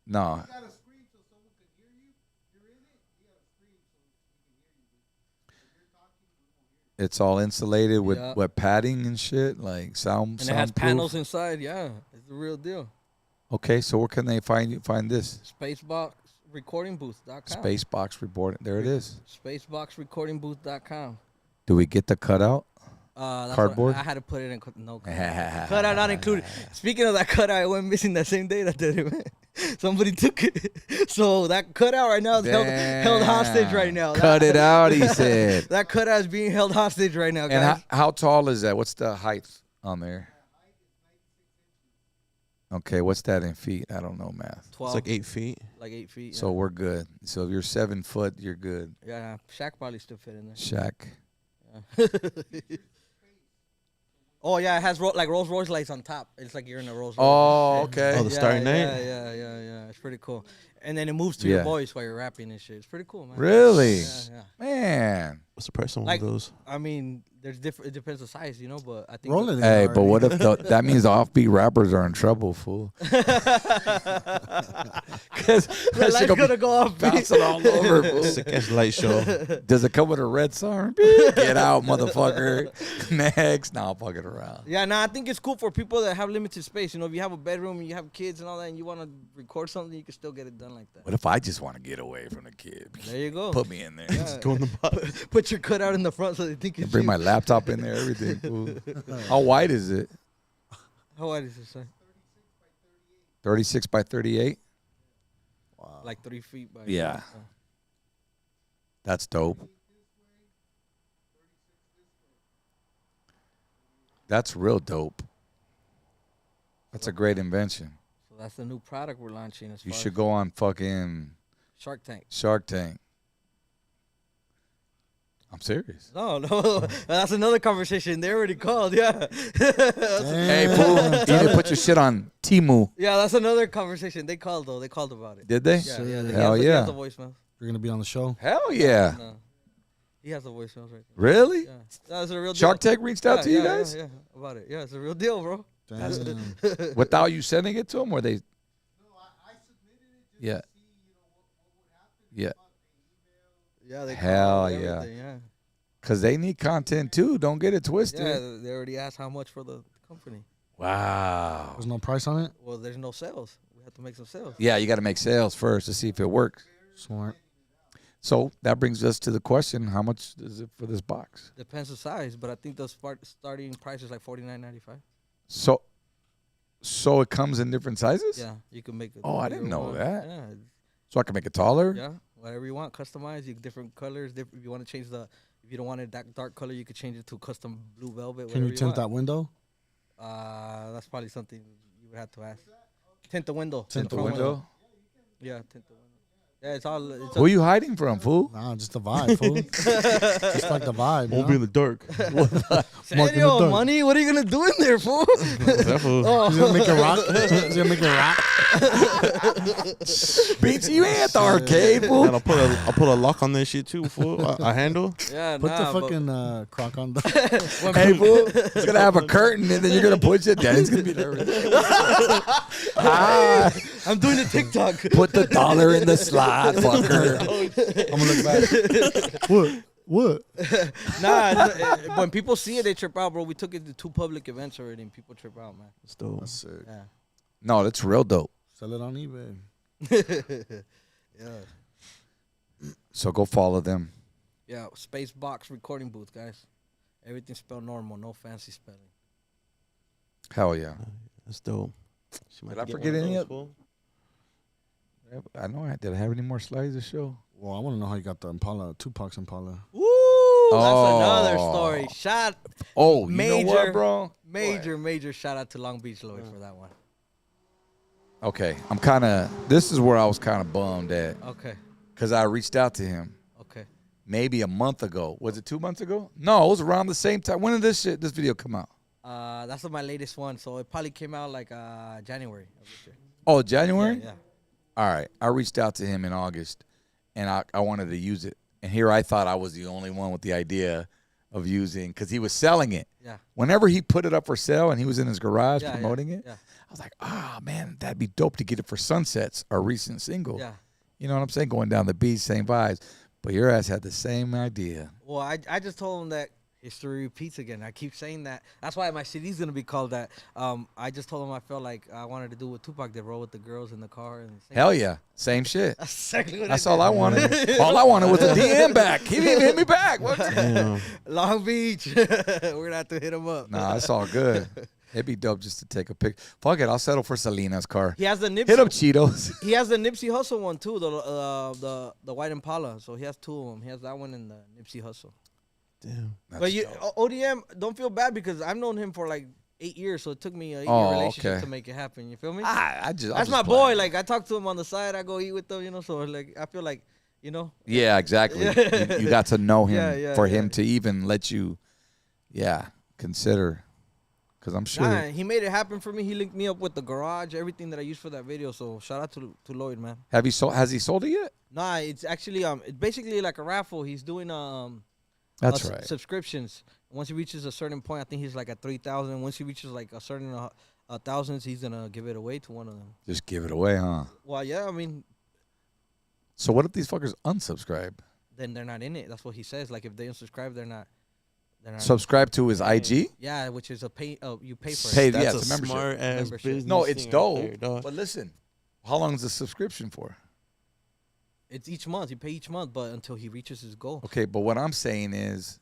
no. It's all insulated with Yeah. what padding and shit, like sound. And it has soundproof? panels inside. Yeah, it's the real deal. Okay, so where can they find this? Spaceboxrecordingbooth.com. Spacebox report. There it is. Spaceboxrecordingbooth.com. Do we get the cutout? That's Cardboard? I had to put it in no cutout not included. Speaking of that cutout, it went missing that same day that did it, man. Somebody took it. So that cutout right now is held hostage right now. Cut it out, he said. That cutout is being held hostage right now, guys. And how tall is that? What's the height on there? Okay, what's that in feet? I don't know math. 12. It's like 8 feet. Like 8 feet. Yeah. So we're good. So if you're 7 foot, you're good. Yeah, Shaq probably still fit in there. Shaq. Yeah. Oh yeah, it has like Rolls Royce lights on top. It's like you're in a Rolls Royce. Oh, okay. Oh, the Starry Night? Yeah. It's pretty cool. And then it moves to your voice while you're rapping and shit. It's pretty cool, man. Really? Yeah. Man. What's the price on Like, one of those? I mean, there's different. It depends the size, you know. But I think Rolling. Hey, but what if that means the offbeat rappers are in trouble, fool? Because the light's gonna go off. bouncing all over, fool. Sick ass light show. Does it come with a red siren? Get out, motherfucker. Next. Nah, I'm fucking around. Yeah, no, I think it's cool for people that have limited space. You know, if you have a bedroom and you have kids and all that, and you want to record something, you can still get it done like that. What if I just want to get away from the kid? There you go. Put me in there. Yeah. Go in the box. Put your cutout in the front so they think it's Bring you. my laptop in there, everything. Fool. How wide is it? How wide is it, son? 36 by 38? Like 3 feet by. Yeah. That's dope. That's real dope. That's a great invention. So that's the new product we're launching. As You far should as go on fucking Shark Tank. Shark Tank. I'm serious. No, that's another conversation. They already called. Yeah. Hey, fool, you need to put your shit on Temu. Yeah, that's another conversation. They called though. They called about it. Did they? Yeah, yeah. Hell He yeah. has the voicemail. You're gonna be on the show. Hell yeah. No. He has the voicemails right there. Really? Yeah. That's a real deal. Shark Tank reached out to you guys? Yeah, about it. Yeah, it's a real deal, bro. Damn. Without you sending it to them, or they? Yeah. Yeah. Yeah, they Hell called, yeah. everything, yeah. Because they need content too. Don't get it twisted. Yeah, they already asked how much for the company. Wow. There's no price on it. Well, there's no sales. We have to make some sales. Yeah, you got to make sales first to see if it works. Smart. So that brings us to the question: how much is it for this box? Depends the size, but I think the starting price is like $49.95. So it comes in different sizes. Yeah, you can make it. Oh, I didn't know that. Yeah, So I can make it taller. yeah, whatever you want, customize. You different colors. If you want to change if you don't want it that dark color, you could change it to custom blue velvet. Can you tint want. that window? That's probably something you would have to ask. Tint the window. Tint the front window. Yeah, tint the window. Yeah, it's all. Who are you hiding from, fool? Nah, just the vibe, fool. Just like the vibe. Won't be in the dark. Serio, dark. money? What are you gonna do in there, fool? That fool. He's gonna make it rock. He's gonna make it rock. Beats, you ain't at the arcade, fool. And I'll put a lock on this shit too, fool. A handle. Yeah, Put nah, the fucking crock on the. Hey, fool, it's gonna have a curtain, and then you're gonna push it down. It's gonna be there. Ah, I'm doing the TikTok. put the dollar in the slot, fucker. I'm gonna look back. What? Nah, when people see it, they trip out, bro. We took it to 2 public events already, and people trip out, man. That's dope. That's sick. Yeah. No, that's real dope. Sell it on eBay. Yeah. So go follow them. Yeah, Space Box recording booth, guys. Everything spelled normal, no fancy spelling. Hell yeah. That's dope. She might Did I get forget one of any those, of- fool. I know. Did I have any more slides to show? Well, I want to know how you got the Impala, Tupac's Impala. Woo! That's another Oh. story. Oh, you Major. know what, bro? Major shout out to Long Beach Lloyd for that one. Okay, this is where I was kind of bummed at. Okay. Because I reached out to him Okay. maybe a month ago. Was it 2 months ago? No, it was around the same time. When did this video come out? That's my latest one, so it probably came out like January of this year. Oh, January? Yeah. All right. I reached out to him in August, and I wanted to use it. And here I thought I was the only one with the idea of using, because he was selling it. Yeah. Whenever he put it up for sale and he was in his garage Yeah, promoting it, yeah. I was like, man, that'd be dope to get it for Sunsets, our recent single. Yeah. You know what I'm saying? Going down the beach, same vibes. But your ass had the same idea. Well, I just told him that history repeats again. I keep saying that. That's why my CD's gonna be called that. I just told him I felt like I wanted to do what Tupac did, roll with the girls in the car. And Hell yeah. Same shit. That's exactly what That's I all I wanted. All I wanted was a DM back. He didn't even hit me back. What? Damn. Long Beach. We're gonna have to hit him up. Nah, it's all good. It'd be dope just to take a pic. Fuck it, I'll settle for Selena's car. He has the Nipsey. Hit up Cheetos. He has the Nipsey Hussle one too, the white Impala. So he has 2 of them. He has that one and the Nipsey Hussle. Damn. But ODM, don't feel bad because I've known him for like 8 years, so it took me a 8-year Oh, relationship okay. to make it happen. You feel me? That's my boy. Like I talk to him on the side, I go eat with him, you know. So like I feel like, you know. Yeah, exactly. You got to know him for him yeah. to even let you, consider. Because I'm sure. Nah, he made it happen for me. He linked me up with the garage, everything that I used for that video. So shout out to Lloyd, man. Has he sold it yet? Nah, it's actually it's basically like a raffle. He's doing That's right. Subscriptions. Once he reaches a certain point, I think he's like at 3,000. Once he reaches like a certain thousands, he's gonna give it away to one of them. Just give it away, huh? Well, yeah, I mean, So what if these fuckers unsubscribe? then they're not in it. That's what he says. Like if they unsubscribe, they're not. Subscribe to his IG? Yeah, which is a pay. You pay for Pay, it. yeah, That's it's a a membership. smart ass Membership. business. No, it's thing dope. Right there, dog. But listen, how long is the subscription for? It's each month. You pay each month, but until he reaches his goal. Okay, but what I'm saying is,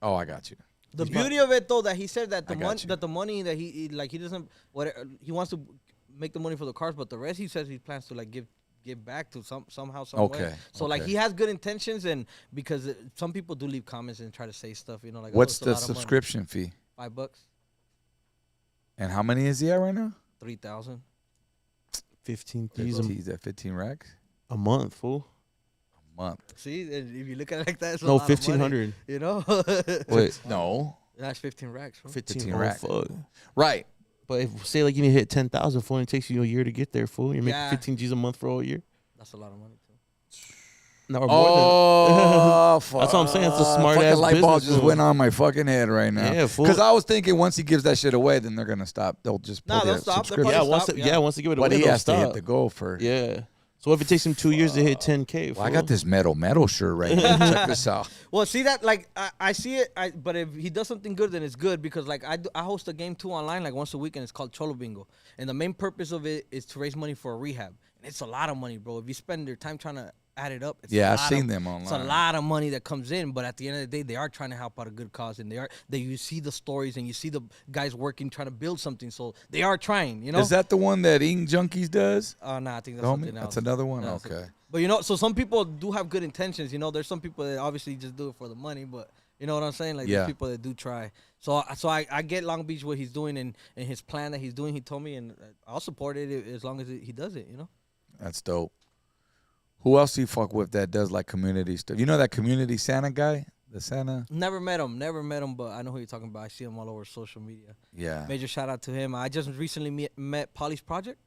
oh, I got you. The He's beauty of it, though, that he said that I got the money that he like he doesn't he wants to make the money for the cars, but the rest he says he plans to like give back to somehow some way. Okay. So like he has good intentions, and because some people do leave comments and try to say stuff, you know, like What's oh, the subscription fee? $5, And how many is he at right now? 3,000. 15 He's at 15 racks a month, fool. a month. See, and if you look at it like that, it's a No, lot of money, 1,500. you know, Wait, no. that's 15 racks. Bro. 15 racks. fuck. Right. But if say like you need to hit 10,000, fool, and it takes you a year to get there, fool. You're making Yeah. 15 G's a month for a whole year. That's a lot of money too. No, or more Oh, fuck. That's what I'm saying. It's a smart fucking ass light bulb business just move. went on my fucking head right now. Yeah, fool. Because I was thinking once he gives that shit away, then they're gonna stop. They'll just pull Nah, their they'll stop. They'll subscription. yeah, probably once stop, to, yeah, once to give it away, But he they'll has to stop. hit the goal first. Yeah. So if it takes him 2 years to hit 10K, Well, I got this metal shirt right now. Check this out. Well, see that like I see it. But if he does something good, then it's good because like I host a game too online like once a week and it's called Cholo Bingo, and the main purpose of it is to raise money for a rehab, and it's a lot of money, bro. If you spend your time trying to add it up, it's Yeah, a I've lot seen of- them online. It's a lot of money that comes in, but at the end of the day, they are trying to help out a good cause, and you see the stories and you see the guys working trying to build something, so they are trying, you know. Is that the one that Eating Junkies does? Nah, I think that's Homie? something else. That's another one? Yeah, Okay. But you know, so some people do have good intentions. You know, there's some people that obviously just do it for the money, but you know what I'm saying? Like Yeah. there's people that do try. So I get Long Beach what he's doing and his plan that he's doing. He told me, and I'll support it as long as he does it. You know. That's dope. Who else do you fuck with that does like community stuff? You know that community Santa guy? The Santa? Never met him, but I know who you're talking about. I see him all over social media. Yeah. Major shout out to him. I just recently met Polly's Project.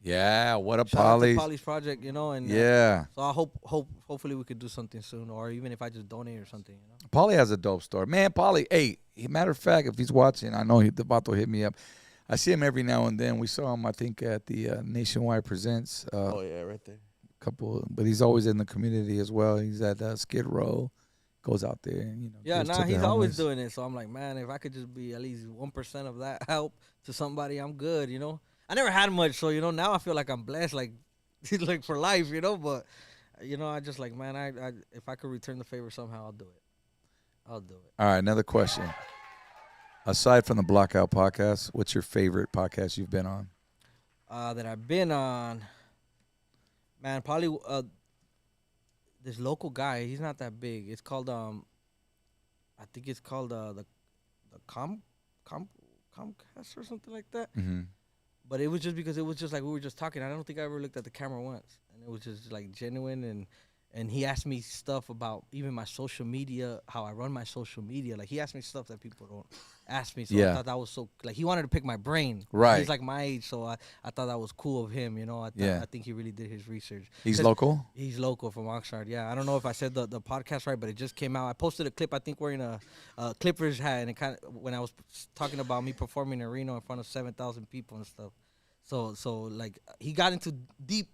Yeah. What up, Shout out to Polly? Polly's Project, you know, and Yeah. so I hopefully we could do something soon, or even if I just donate or something, you know. Polly has a dope story. Man, Polly, hey, matter of fact, if he's watching, I know he's about to hit me up. I see him every now and then. We saw him, I think, at the Nationwide Presents. Oh, yeah, right there. Couple, but he's always in the community as well. He's at Skid Row, goes out there and Yeah, gives to the he's always homeless. doing it. So I'm like, man, if I could just be at least 1% of that help to somebody, I'm good. You know, I never had much, so you know now I feel like I'm blessed, like like for life, you know. But you know, I just like, man, I if I could return the favor somehow, I'll do it. I'll do it. All right, another question. Aside from the Blockout podcast, what's your favorite podcast you've been on? That I've been on, man, probably this local guy. He's not that big. It's called I think it's called the Comcast or something like that. Mm-hmm. But it was just because it was just like we were just talking. I don't think I ever looked at the camera once, and it was just like genuine. And he asked me stuff about even my social media, how I run my social media. Like he asked me stuff that people don't ask me. So Yeah. I thought that was so like he wanted to pick my brain. Right. He's like my age, so I thought that was cool of him. You know. I think he really did his research. He's 'Cause local? He's local from Oxnard. Yeah. I don't know if I said the podcast right, but it just came out. I posted a clip. I think wearing a Clippers hat, and it kind of when I was talking about me performing in Reno in front of 7,000 people and stuff. So like he got into deep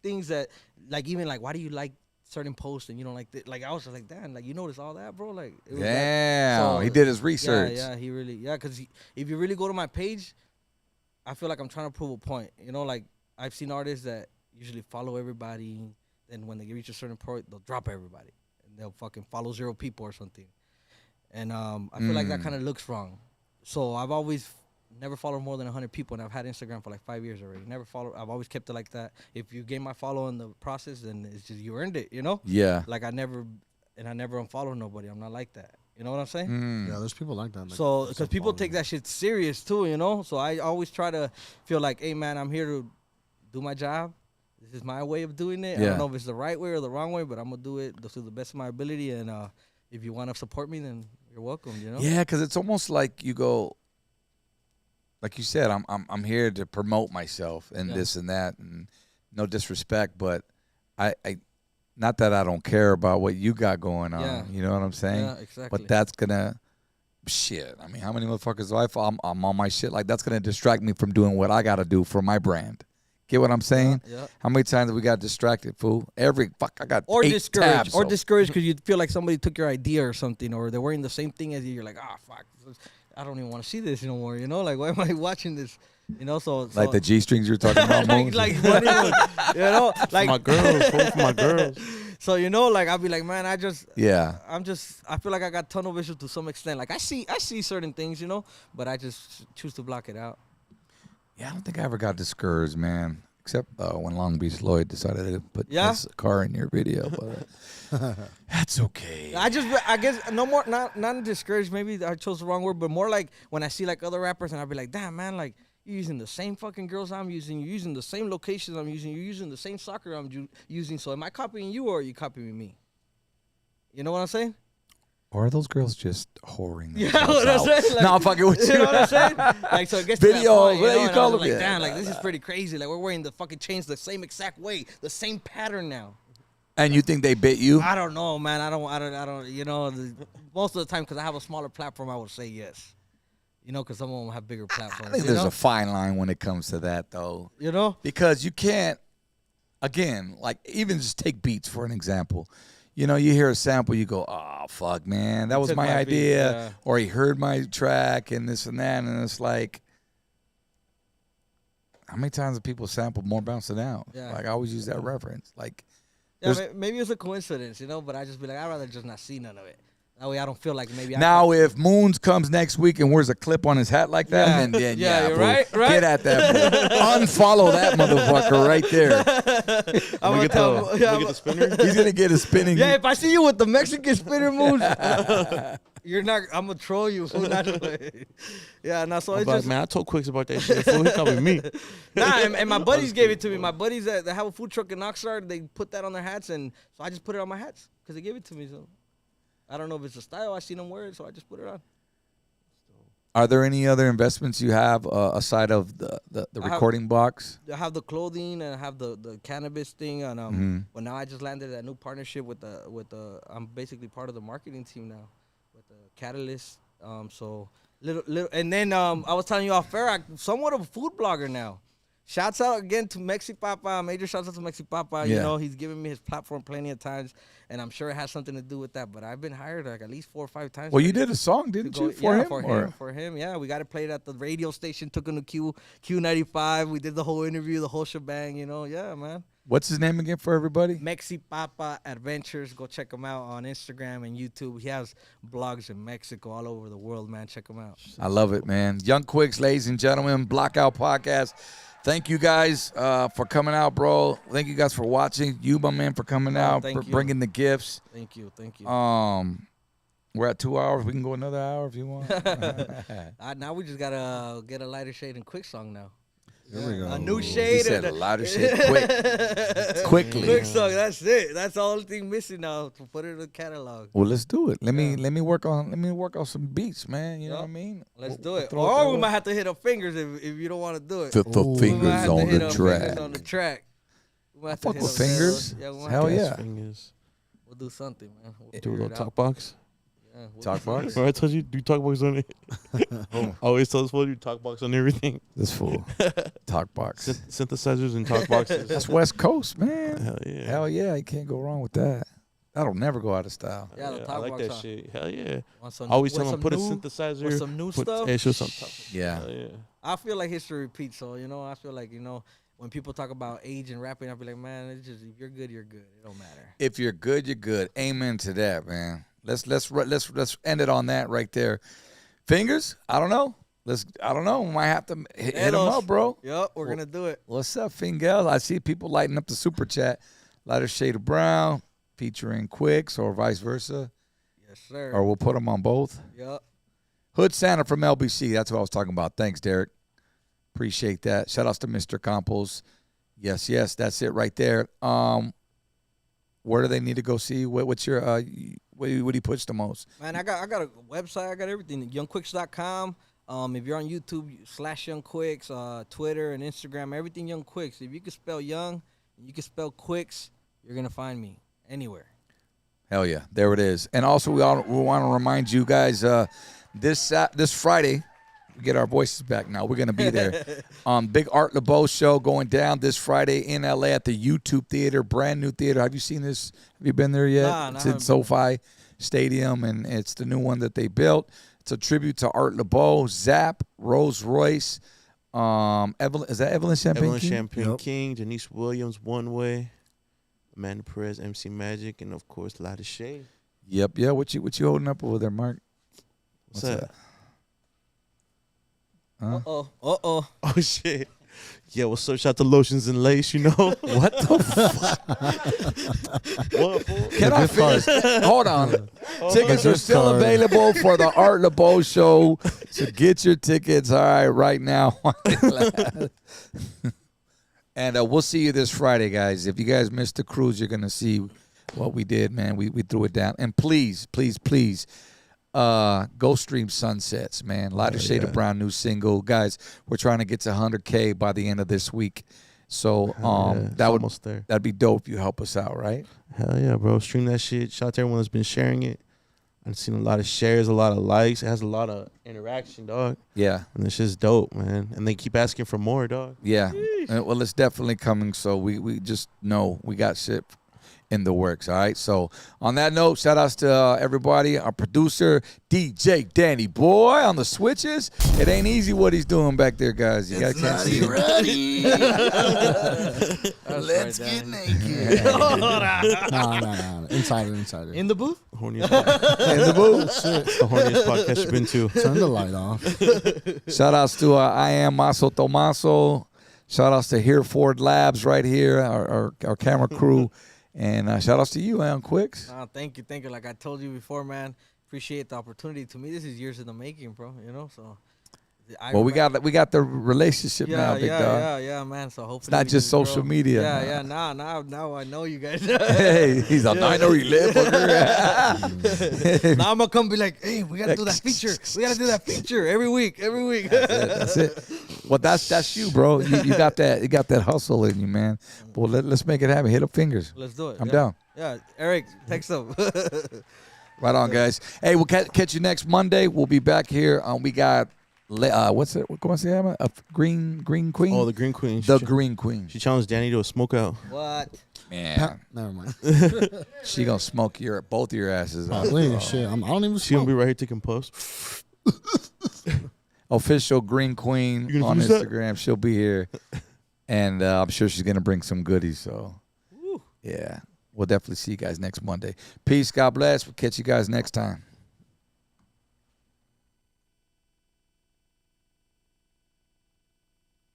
things that like even like why do you like certain posts and you don't like that? Like I was just like, damn, like you notice all that, bro. Like it was Damn, so, he did his research. Yeah, he really because if you really go to my page, I feel like I'm trying to prove a point. You know, like I've seen artists that usually follow everybody, and when they reach a certain point, they'll drop everybody and they'll fucking follow 0 people or something. And I feel like that kind of looks wrong. So I've always never followed more than 100 people, and I've had Instagram for like 5 years already. I've always kept it like that. If you gain my follow in the process, then it's just you earned it, you know? Yeah. Like I never unfollow nobody. I'm not like that. You know what I'm saying? Mm. Yeah, there's people like that. Like, So, because some people follow take me. that shit serious too, you know? So I always try to feel like, hey man, I'm here to do my job. This is my way of doing it. I Yeah. don't know if it's the right way or the wrong way, but I'm gonna do it to the best of my ability. And if you want to support me, then you're welcome, you know? Yeah, because it's almost like you go, like you said, I'm here to promote myself and Yeah. this and that, and no disrespect, but I not that I don't care about what you got going on. Yeah. You know what I'm saying? Yeah, exactly. But that's gonna shit. I mean, how many motherfuckers do I'm on my shit? Like that's gonna distract me from doing what I gotta do for my brand. Get what I'm saying? Yeah. How many times have we got distracted, fool? I got Or 8 discouraged. tabs Or open. discouraged because you feel like somebody took your idea or something, or they're wearing the same thing as you. You're like, fuck, I don't even want to see this no more. You know, like why am I watching this? You know, so Like the G strings you're talking about, Moon? like you know, like my girls, for my girls. So you know, like I'll be like, man, I feel like I got tunnel vision to some extent. Like I see certain things, you know, but I just choose to block it out. Yeah, I don't think I ever got discouraged, man. Except when Long Beach Lloyd decided to put his car in your video, but that's okay. I guess no more, not discouraged. Maybe I chose the wrong word, but more like when I see like other rappers, and I'll be like, damn, man, like you're using the same fucking girls I'm using, you're using the same locations I'm using, you're using the same soccer I'm using. So am I copying you or are you copying me? You know what I'm saying? Or are those girls just whoring Yeah, themselves what I'm out? saying? Like, No, fucking with you. You know what I'm saying? Like, so it gets to that Video, point, what do you and I call was them? like, Yeah. damn, like, this is pretty crazy. Like, we're wearing the fucking chains the same exact way, the same pattern now. And you think they bit you? I don't know, man. I don't, you know, most of the time, because I have a smaller platform, I would say yes. You know, because some of them have bigger platforms. I think there's a fine line when it comes to that, though. You know? Because you can't, again, like, even just take beats for an example. You know, you hear a sample, you go, oh, fuck, man, that was my idea. Yeah. Or he heard my track and this and that. And it's like, how many times have people sampled More Bouncing Out? Yeah. Like, I always use that reference. Like, Yeah, maybe it's a coincidence, you know, but I just be like, I'd rather just not see none of it. That way I don't feel like maybe now, if Moons comes next week and wears a clip on his hat like that, then Yeah, you're boo. right? Get at that. Unfollow that motherfucker right there. I'm gonna tell him, Look at the spinner. He's going to get a spinning. yeah, if I see you with the Mexican spinner moves, you're not, I'm gonna troll you. Fool, not yeah, no, so I'm it's like, just, man, I told Quicks about that shit. Fool, he copying me. nah, and my buddies gave it to me. My buddies that have a food truck in Oxnard, they put that on their hats, and so I just put it on my hats because they gave it to me. So I don't know if it's a style. I seen them wear it, so I just put it on. Are there any other investments you have aside of the recording box? I have the clothing and I have the cannabis thing, and but now I just landed a new partnership with the I'm basically part of the marketing team now with the Catalyst. So little, and then I was telling you off air, I'm somewhat of a food blogger now. Shouts out again to Mexi Papa. Major shouts out to Mexi Papa. Yeah. You know, he's given me his platform plenty of times, and I'm sure it has something to do with that. But I've been hired like at least 4 or 5 times. Well, you did a song, didn't you, for him? For him. Yeah, we got it played at the radio station. Took him to Q95. We did the whole interview, the whole shebang. You know, yeah, man. What's his name again for everybody? Mexi Papa Adventures. Go check him out on Instagram and YouTube. He has blogs in Mexico, all over the world, man. Check him out. I love it, man. Young Quicks, ladies and gentlemen, Blackout Podcast. Thank you guys for coming out, bro. Thank you guys for watching. You, my man, for coming out, for bringing the gifts. Thank you. We're at 2 hours. We can go another hour if you want. Now we just gotta get a lighter shade and quick song now. Here we go. A new He shade. said a lighter shade quickly. Quick song. That's it. That's the only thing missing now to put it in the catalog. Well, let's do it. Let me work on some beats, man. You know what I mean? Let's do it. throw Or that we way. might have to hit up fingers if you don't want to do it. The We might fingers have to on hit the up track. fingers on the track. We might have to Fuck hit with up fingers. Yeah, we might Hell have to- yeah. Fingers. We'll do something, man. We'll Do a figure little it talk out. box. Yeah, we'll Talk do box? Remember I told you do talk box on it. I always tell us what do talk box on everything. This fool. Talk box. Synthesizers and talk boxes. That's West Coast, man. Hell yeah. Hell yeah. You can't go wrong with that. That'll never go out of style. Yeah, the I talk like box that on. shit. Hell yeah. Want some- I always with tell them some put a new- synthesizer. with some new put, stuff. Hey, show some top. Yeah. Hell yeah. I feel like history repeats. So I feel like when people talk about age and rapping, I'll be like, man, it's just if you're good, you're good. It don't matter. If you're good, you're good. Amen to that, man. Let's end it on that right there. Fingers? I don't know. I don't know. We might have to hit them up, bro. Yep, we're gonna do it. What's up, FINGAZZ? I see people lighting up the super chat. Lighter shade of brown, featuring Quicks, or vice versa, Yes, sir. or we'll put them on both. Yep. Hood Santa from LBC. That's what I was talking about. Thanks, Derek. Appreciate that. Shout outs to Mr. Campos. Yes, that's it right there. Where do they need to go see? What's your what do you push the most? Man, I got a website. I got everything. YoungQuicks.com. If you're on YouTube, /YoungQuicks, Twitter and Instagram, everything Young Quicks. If you can spell Young and you can spell Quicks, you're gonna find me. anywhere. Hell yeah, there it is. And also, we want to remind you guys, this Friday, we get our voices back now. We're going to be there. Big Art LeBeau show going down this Friday in LA at the YouTube Theater, brand new theater. Have you seen this? Have you been there yet? Nah, it's in SoFi Stadium, and it's the new one that they built. It's a tribute to Art LeBeau, Zap, Rolls Royce. Is that Evelyn Champagne Evelyn King? Champagne King, Denise Williams, One Way, Amanda Perez, MC Magic, and of course, Lotta Shade. Yep, yeah. What you holding up over there, Mark? What's that? Huh? Oh shit. Yeah, what's up? Shout to Lotions and Lace, you know. What the fuck? What, fool? Can I finish? Hold on. Tickets are still available for the Art LeBeau show. So get your tickets, all right now. And we'll see you this Friday, guys. If you guys missed the cruise, you're going to see what we did, man. We threw it down. And please, please, please, go stream Sunsets, man. Lighter Shade of Brown, new single. Guys, we're trying to get to 100K by the end of this week. So that'd be dope if you help us out, right? Hell yeah, bro. Stream that shit. Shout out to everyone that's been sharing it. I've seen a lot of shares, a lot of likes. It has a lot of interaction, dog. Yeah. And it's just dope, man. And they keep asking for more, dog. Yeah. Well, it's definitely coming. So we just know we got shit in the works, all right? So on that note, shout outs to everybody. Our producer, DJ Danny Boy on the switches. It ain't easy what he's doing back there, guys. You guys can't see him. Ready. Let's get naked. No. Insider. In the booth? Horniest podcast. In the booth. The horniest podcast you've been to. Turn the light off. Shout outs to I Am Maso Tomaso. Shout outs to Hereford Labs right here, our camera crew. And shout outs to you, man, QUICKS. Thank you. Like I told you before, man, appreciate the opportunity. To me, this is years in the making, bro. You know, so. We got the relationship now, big dog. Yeah, man. So hopefully it's not just social media. Yeah. Now I know you guys. Hey, he's like, I know you live. Now I'm gonna come be like, hey, we gotta do that feature. We gotta do that feature every week. That's it. Well, that's you, bro. You got that. You got that hustle in you, man. Well, let's make it happen. Hit up fingers. Let's do it. I'm down. Yeah, Eric, text him. Right on, guys. Hey, we'll catch you next Monday. We'll be back here. We got. What's it? ¿Cómo se llama? A green queen? Oh, the Green Queen. The Green Queen. She challenged Danny to a smokeout. What? Man. Never mind. She gonna smoke both of your asses out. Shit. I don't even She gonna smoke. be right here taking posts. Official Green Queen on Instagram. She'll be here. And I'm sure she's gonna bring some goodies. So yeah. We'll definitely see you guys next Monday. Peace. God bless. We'll catch you guys next time.